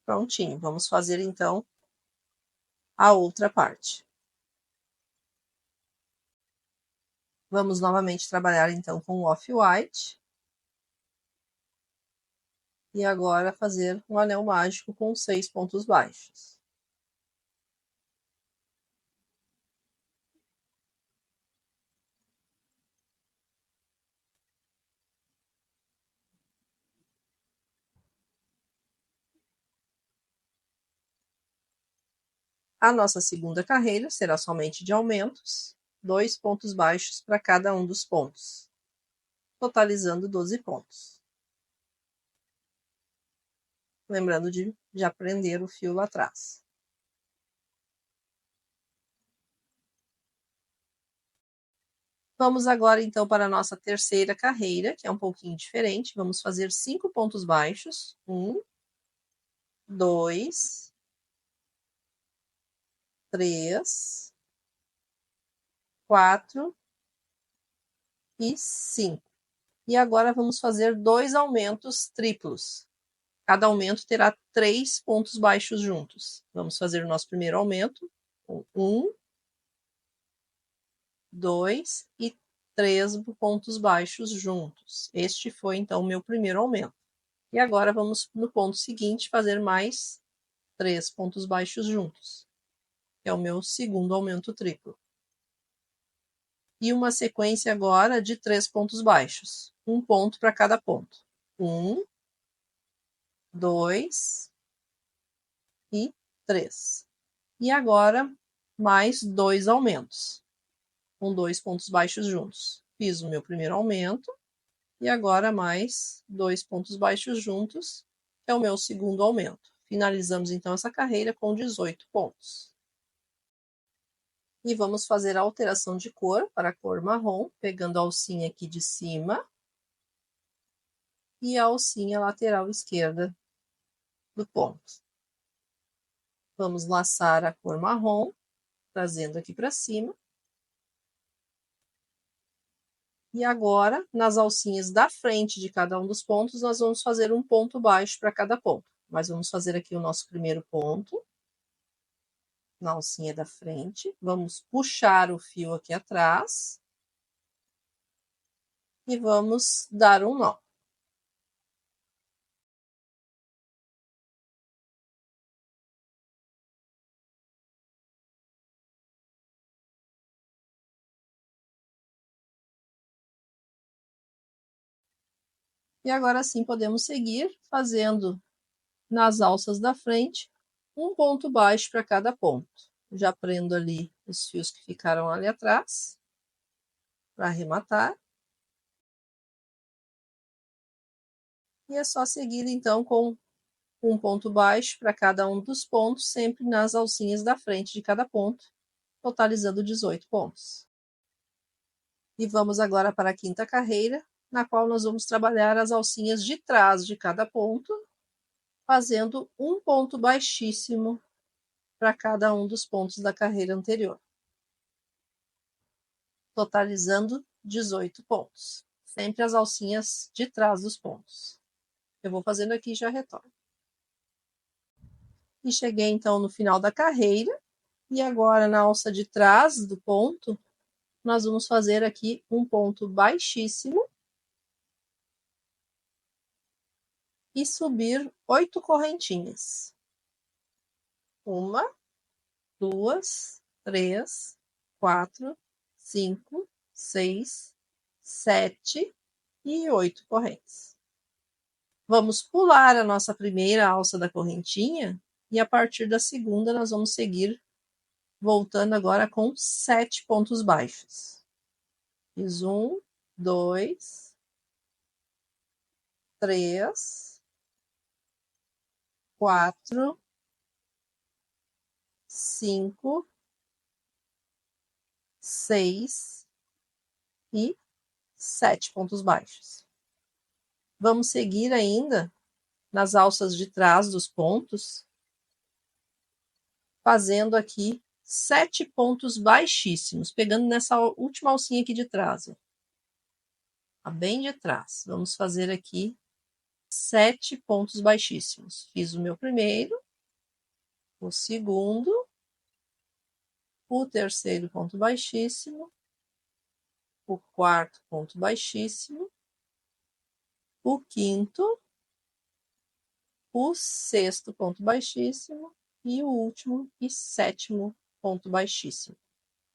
Prontinho, vamos fazer então a outra parte. Vamos novamente trabalhar então com o off-white. E agora fazer um anel mágico com 6 pontos baixos. A nossa segunda carreira será somente de aumentos, 2 pontos baixos para cada um dos pontos, totalizando 12 pontos. lembrando de já prender o fio lá atrás. Vamos agora, então, para a nossa terceira carreira, que é um pouquinho diferente. Vamos fazer 5 pontos baixos. 1, 2, 3, 4 e 5. E agora vamos fazer 2 aumentos triplos. Cada aumento terá 3 pontos baixos juntos. Vamos fazer o nosso primeiro aumento. 1, 2 e 3 pontos baixos juntos. Este foi, então, o meu primeiro aumento. E agora vamos, no ponto seguinte, fazer mais 3 pontos baixos juntos, que é o meu segundo aumento triplo. E uma sequência agora de 3 pontos baixos. Um ponto para cada ponto. 1, 2 e 3. E agora, mais 2 aumentos, com 2 pontos baixos juntos. Fiz o meu primeiro aumento, e agora mais 2 pontos baixos juntos, que é o meu segundo aumento. Finalizamos então essa carreira com 18 pontos. E vamos fazer a alteração de cor para a cor marrom, pegando a alcinha aqui de cima e a alcinha lateral esquerda do ponto. Vamos laçar a cor marrom, trazendo aqui para cima. E agora, nas alcinhas da frente de cada um dos pontos, nós vamos fazer um ponto baixo para cada ponto. Mas vamos fazer aqui o nosso primeiro ponto, na alcinha da frente. Vamos puxar o fio aqui atrás. E vamos dar um nó. E agora sim podemos seguir fazendo nas alças da frente um ponto baixo para cada ponto. Já prendo ali os fios que ficaram ali atrás para arrematar. E é só seguir então com um ponto baixo para cada um dos pontos, sempre nas alcinhas da frente de cada ponto, totalizando 18 pontos. E vamos agora para a quinta carreira, na qual nós vamos trabalhar as alcinhas de trás de cada ponto, fazendo um ponto baixíssimo para cada um dos pontos da carreira anterior, totalizando 18 pontos. Sempre as alcinhas de trás dos pontos. Eu vou fazendo aqui e já retorno. E cheguei então no final da carreira, e agora na alça de trás do ponto, nós vamos fazer aqui um ponto baixíssimo e subir 8 correntinhas. 1, 2, 3, 4, 5, 6, 7 e 8 correntes. Vamos pular a nossa primeira alça da correntinha e a partir da segunda nós vamos seguir voltando agora com 7 pontos baixos. Fiz 1, 2, 3, 4, 5, 6 e 7 pontos baixos. Vamos seguir ainda nas alças de trás dos pontos, fazendo aqui 7 pontos baixíssimos, pegando nessa última alcinha aqui de trás, ó, bem de trás. Vamos fazer aqui 7 pontos baixíssimos. Fiz o meu primeiro, o segundo, o terceiro ponto baixíssimo, o quarto ponto baixíssimo, o quinto, o sexto ponto baixíssimo e o último e sétimo ponto baixíssimo.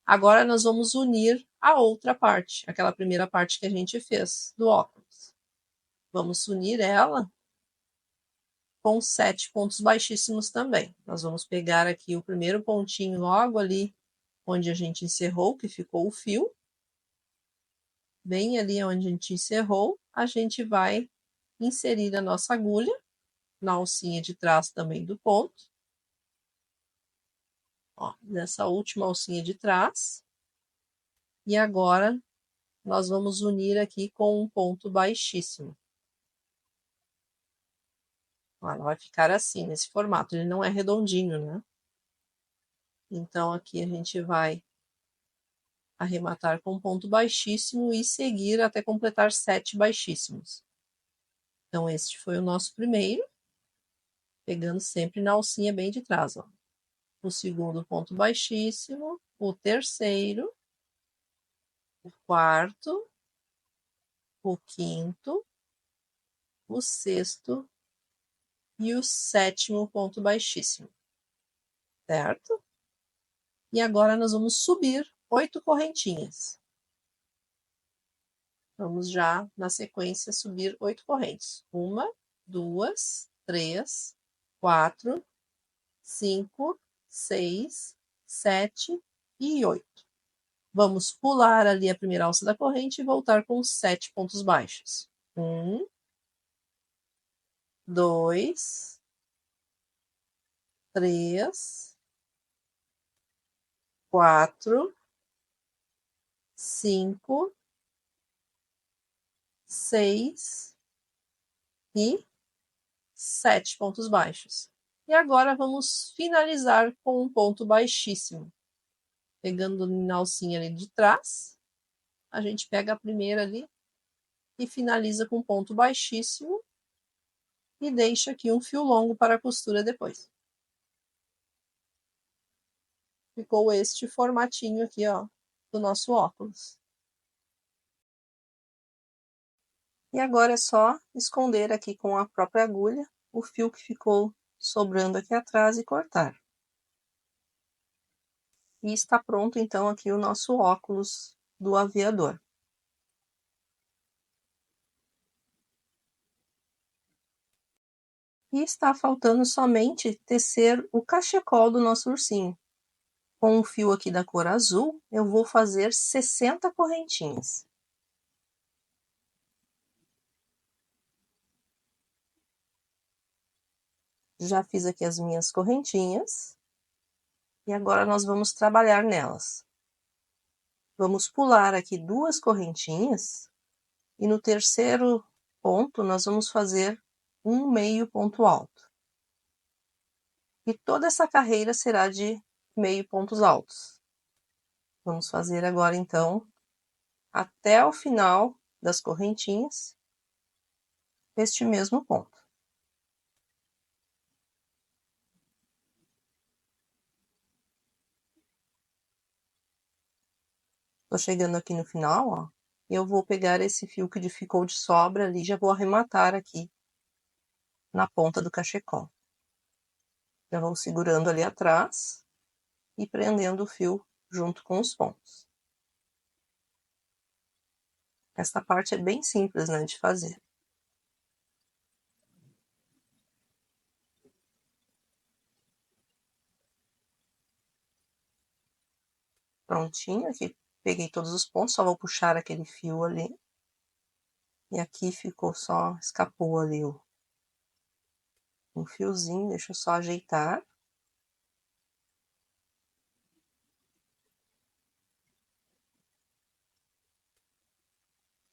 Agora nós vamos unir a outra parte, aquela primeira parte que a gente fez do óculos. Vamos unir ela com 7 pontos baixíssimos também. Nós vamos pegar aqui o primeiro pontinho logo ali onde a gente encerrou, que ficou o fio. Bem ali onde a gente encerrou, a gente vai inserir a nossa agulha na alcinha de trás também do ponto. Ó, nessa última alcinha de trás. E agora, nós vamos unir aqui com um ponto baixíssimo. Ó, ela vai ficar assim, nesse formato. Ele não é redondinho, né? Então, aqui a gente vai arrematar com um ponto baixíssimo e seguir até completar 7 baixíssimos. Então, este foi o nosso primeiro, pegando sempre na alcinha bem de trás, ó. O segundo ponto baixíssimo, o terceiro, o quarto, o quinto, o sexto e o sétimo ponto baixíssimo, certo? E agora nós vamos subir 8 correntinhas. Vamos já, na sequência, subir 8 correntes. 1, 2, 3, 4, 5, 6, 7 e 8. Vamos pular ali a primeira alça da corrente e voltar com 7 pontos baixos. 1, 2, 3, 4, 5, 6 e 7 pontos baixos. E agora vamos finalizar com um ponto baixíssimo. Pegando na alcinha ali de trás, a gente pega a primeira ali e finaliza com um ponto baixíssimo e deixa aqui um fio longo para a costura depois. Ficou este formatinho aqui, ó, do nosso óculos. E agora é só esconder aqui com a própria agulha o fio que ficou sobrando aqui atrás e cortar. E está pronto então aqui o nosso óculos do aviador. E está faltando somente tecer o cachecol do nosso ursinho. Com o fio aqui da cor azul, eu vou fazer 60 correntinhas. Já fiz aqui as minhas correntinhas. E agora nós vamos trabalhar nelas. Vamos pular aqui 2 correntinhas. E no terceiro ponto, nós vamos fazer um meio ponto alto. E toda essa carreira será de meio pontos altos. Vamos fazer agora, então, até o final das correntinhas, este mesmo ponto. Tô chegando aqui no final, ó. Eu vou pegar esse fio que ficou de sobra ali, já vou arrematar aqui na ponta do cachecol. Já vou segurando ali atrás e prendendo o fio junto com os pontos. Essa parte é bem simples, né, de fazer. Prontinho, aqui peguei todos os pontos, só vou puxar aquele fio ali. E aqui ficou só, escapou ali um fiozinho, deixa eu só ajeitar.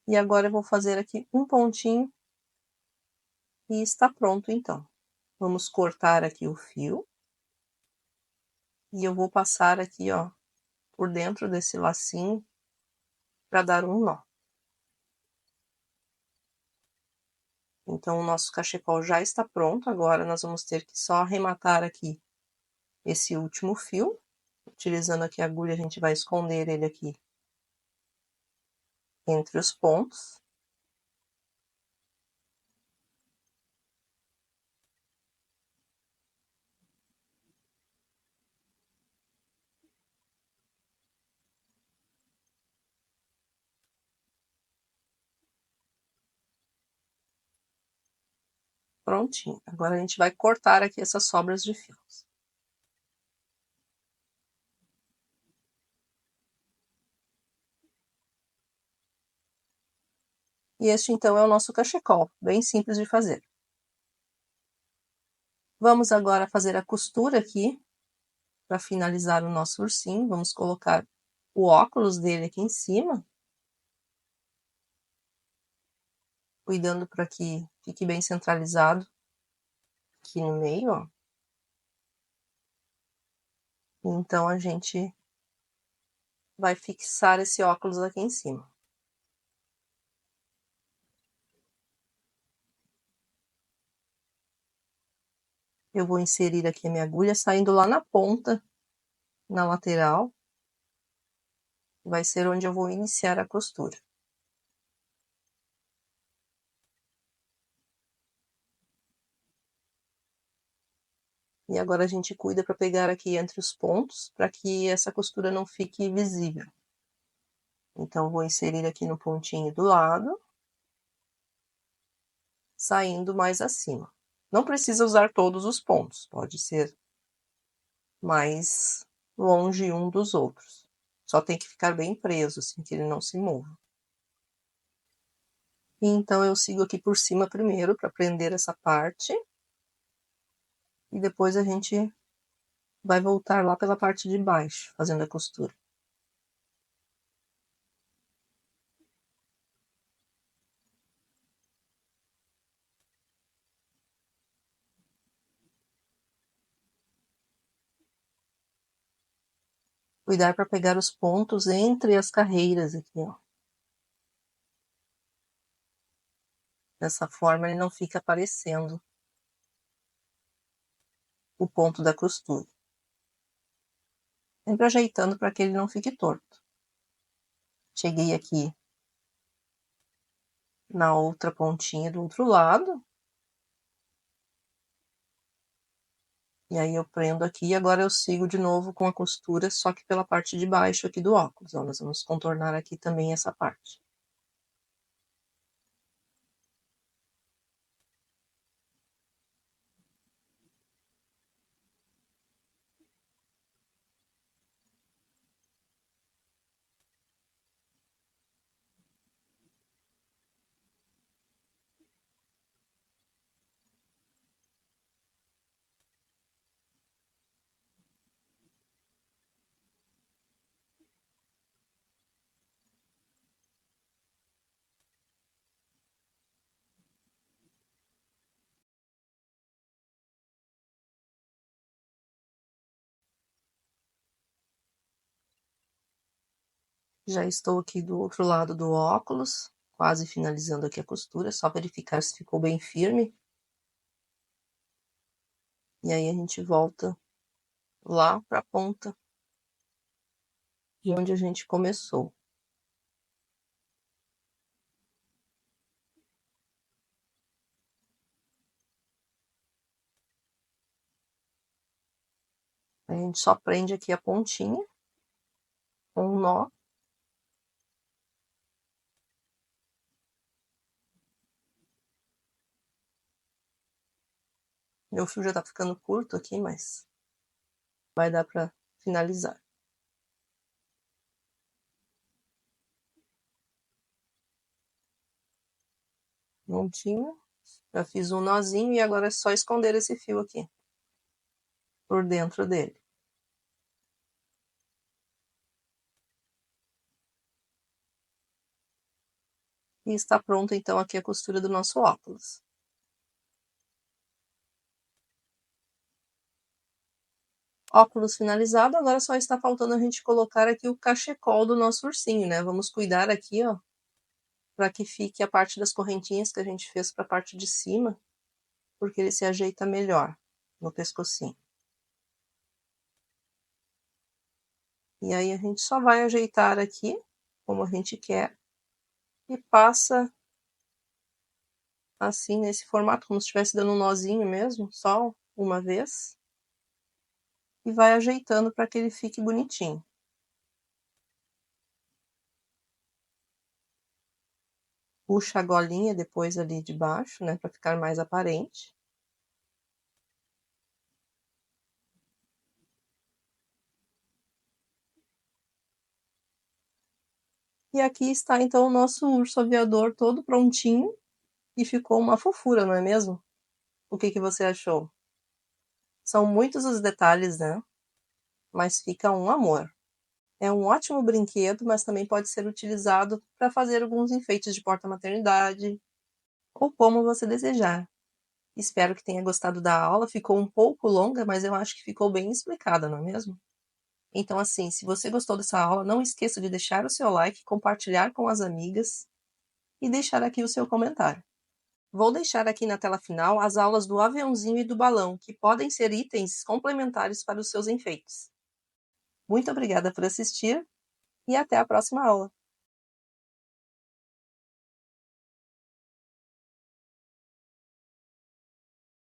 E agora eu vou fazer aqui um pontinho e está pronto então. Vamos cortar aqui o fio. E eu vou passar aqui, ó, por dentro desse lacinho para dar um nó. Então, o nosso cachecol já está pronto, agora nós vamos ter que só arrematar aqui esse último fio. Utilizando aqui a agulha, a gente vai esconder ele aqui entre os pontos. Prontinho. Agora a gente vai cortar aqui essas sobras de fios. E este então é o nosso cachecol, bem simples de fazer. Vamos agora fazer a costura aqui, para finalizar o nosso ursinho. Vamos colocar o óculos dele aqui em cima, cuidando para que fique bem centralizado aqui no meio, ó. Então, a gente vai fixar esse óculos aqui em cima. Eu vou inserir aqui a minha agulha, saindo lá na ponta, na lateral. Vai ser onde eu vou iniciar a costura. E agora a gente cuida para pegar aqui entre os pontos, para que essa costura não fique visível. Então, vou inserir aqui no pontinho do lado, saindo mais acima. Não precisa usar todos os pontos, pode ser mais longe um dos outros. Só tem que ficar bem preso, assim, que ele não se mova. E então, eu sigo aqui por cima primeiro, para prender essa parte. E depois a gente vai voltar lá pela parte de baixo, fazendo a costura. Cuidar para pegar os pontos entre as carreiras aqui, ó. Dessa forma ele não fica aparecendo o ponto da costura. Sempre ajeitando para que ele não fique torto. Cheguei aqui na outra pontinha do outro lado. E aí eu prendo aqui e agora eu sigo de novo com a costura, só que pela parte de baixo aqui do óculos. Ó, nós vamos contornar aqui também essa parte. Já estou aqui do outro lado do óculos, quase finalizando aqui a costura, só verificar se ficou bem firme. E aí a gente volta lá para a ponta de onde a gente começou. A gente só prende aqui a pontinha com um nó. Meu fio já tá ficando curto aqui, mas vai dar para finalizar. Prontinho. Já fiz um nozinho e agora é só esconder esse fio aqui por dentro dele. E está pronta então aqui a costura do nosso óculos. Óculos finalizado, agora só está faltando a gente colocar aqui o cachecol do nosso ursinho, né? Vamos cuidar aqui, ó, para que fique a parte das correntinhas que a gente fez para a parte de cima, porque ele se ajeita melhor no pescocinho. E aí a gente só vai ajeitar aqui, como a gente quer, e passa assim, nesse formato, como se estivesse dando um nozinho mesmo, só uma vez. E vai ajeitando para que ele fique bonitinho. Puxa a golinha depois ali de baixo, né, para ficar mais aparente. E aqui está então o nosso urso aviador todo prontinho e ficou uma fofura, não é mesmo? O que que você achou? São muitos os detalhes, né? Mas fica um amor. É um ótimo brinquedo, mas também pode ser utilizado para fazer alguns enfeites de porta-maternidade, ou como você desejar. Espero que tenha gostado da aula, ficou um pouco longa, mas eu acho que ficou bem explicada, não é mesmo? Então, assim, se você gostou dessa aula, não esqueça de deixar o seu like, compartilhar com as amigas e deixar aqui o seu comentário. Vou deixar aqui na tela final as aulas do aviãozinho e do balão, que podem ser itens complementares para os seus enfeites. Muito obrigada por assistir e até a próxima aula!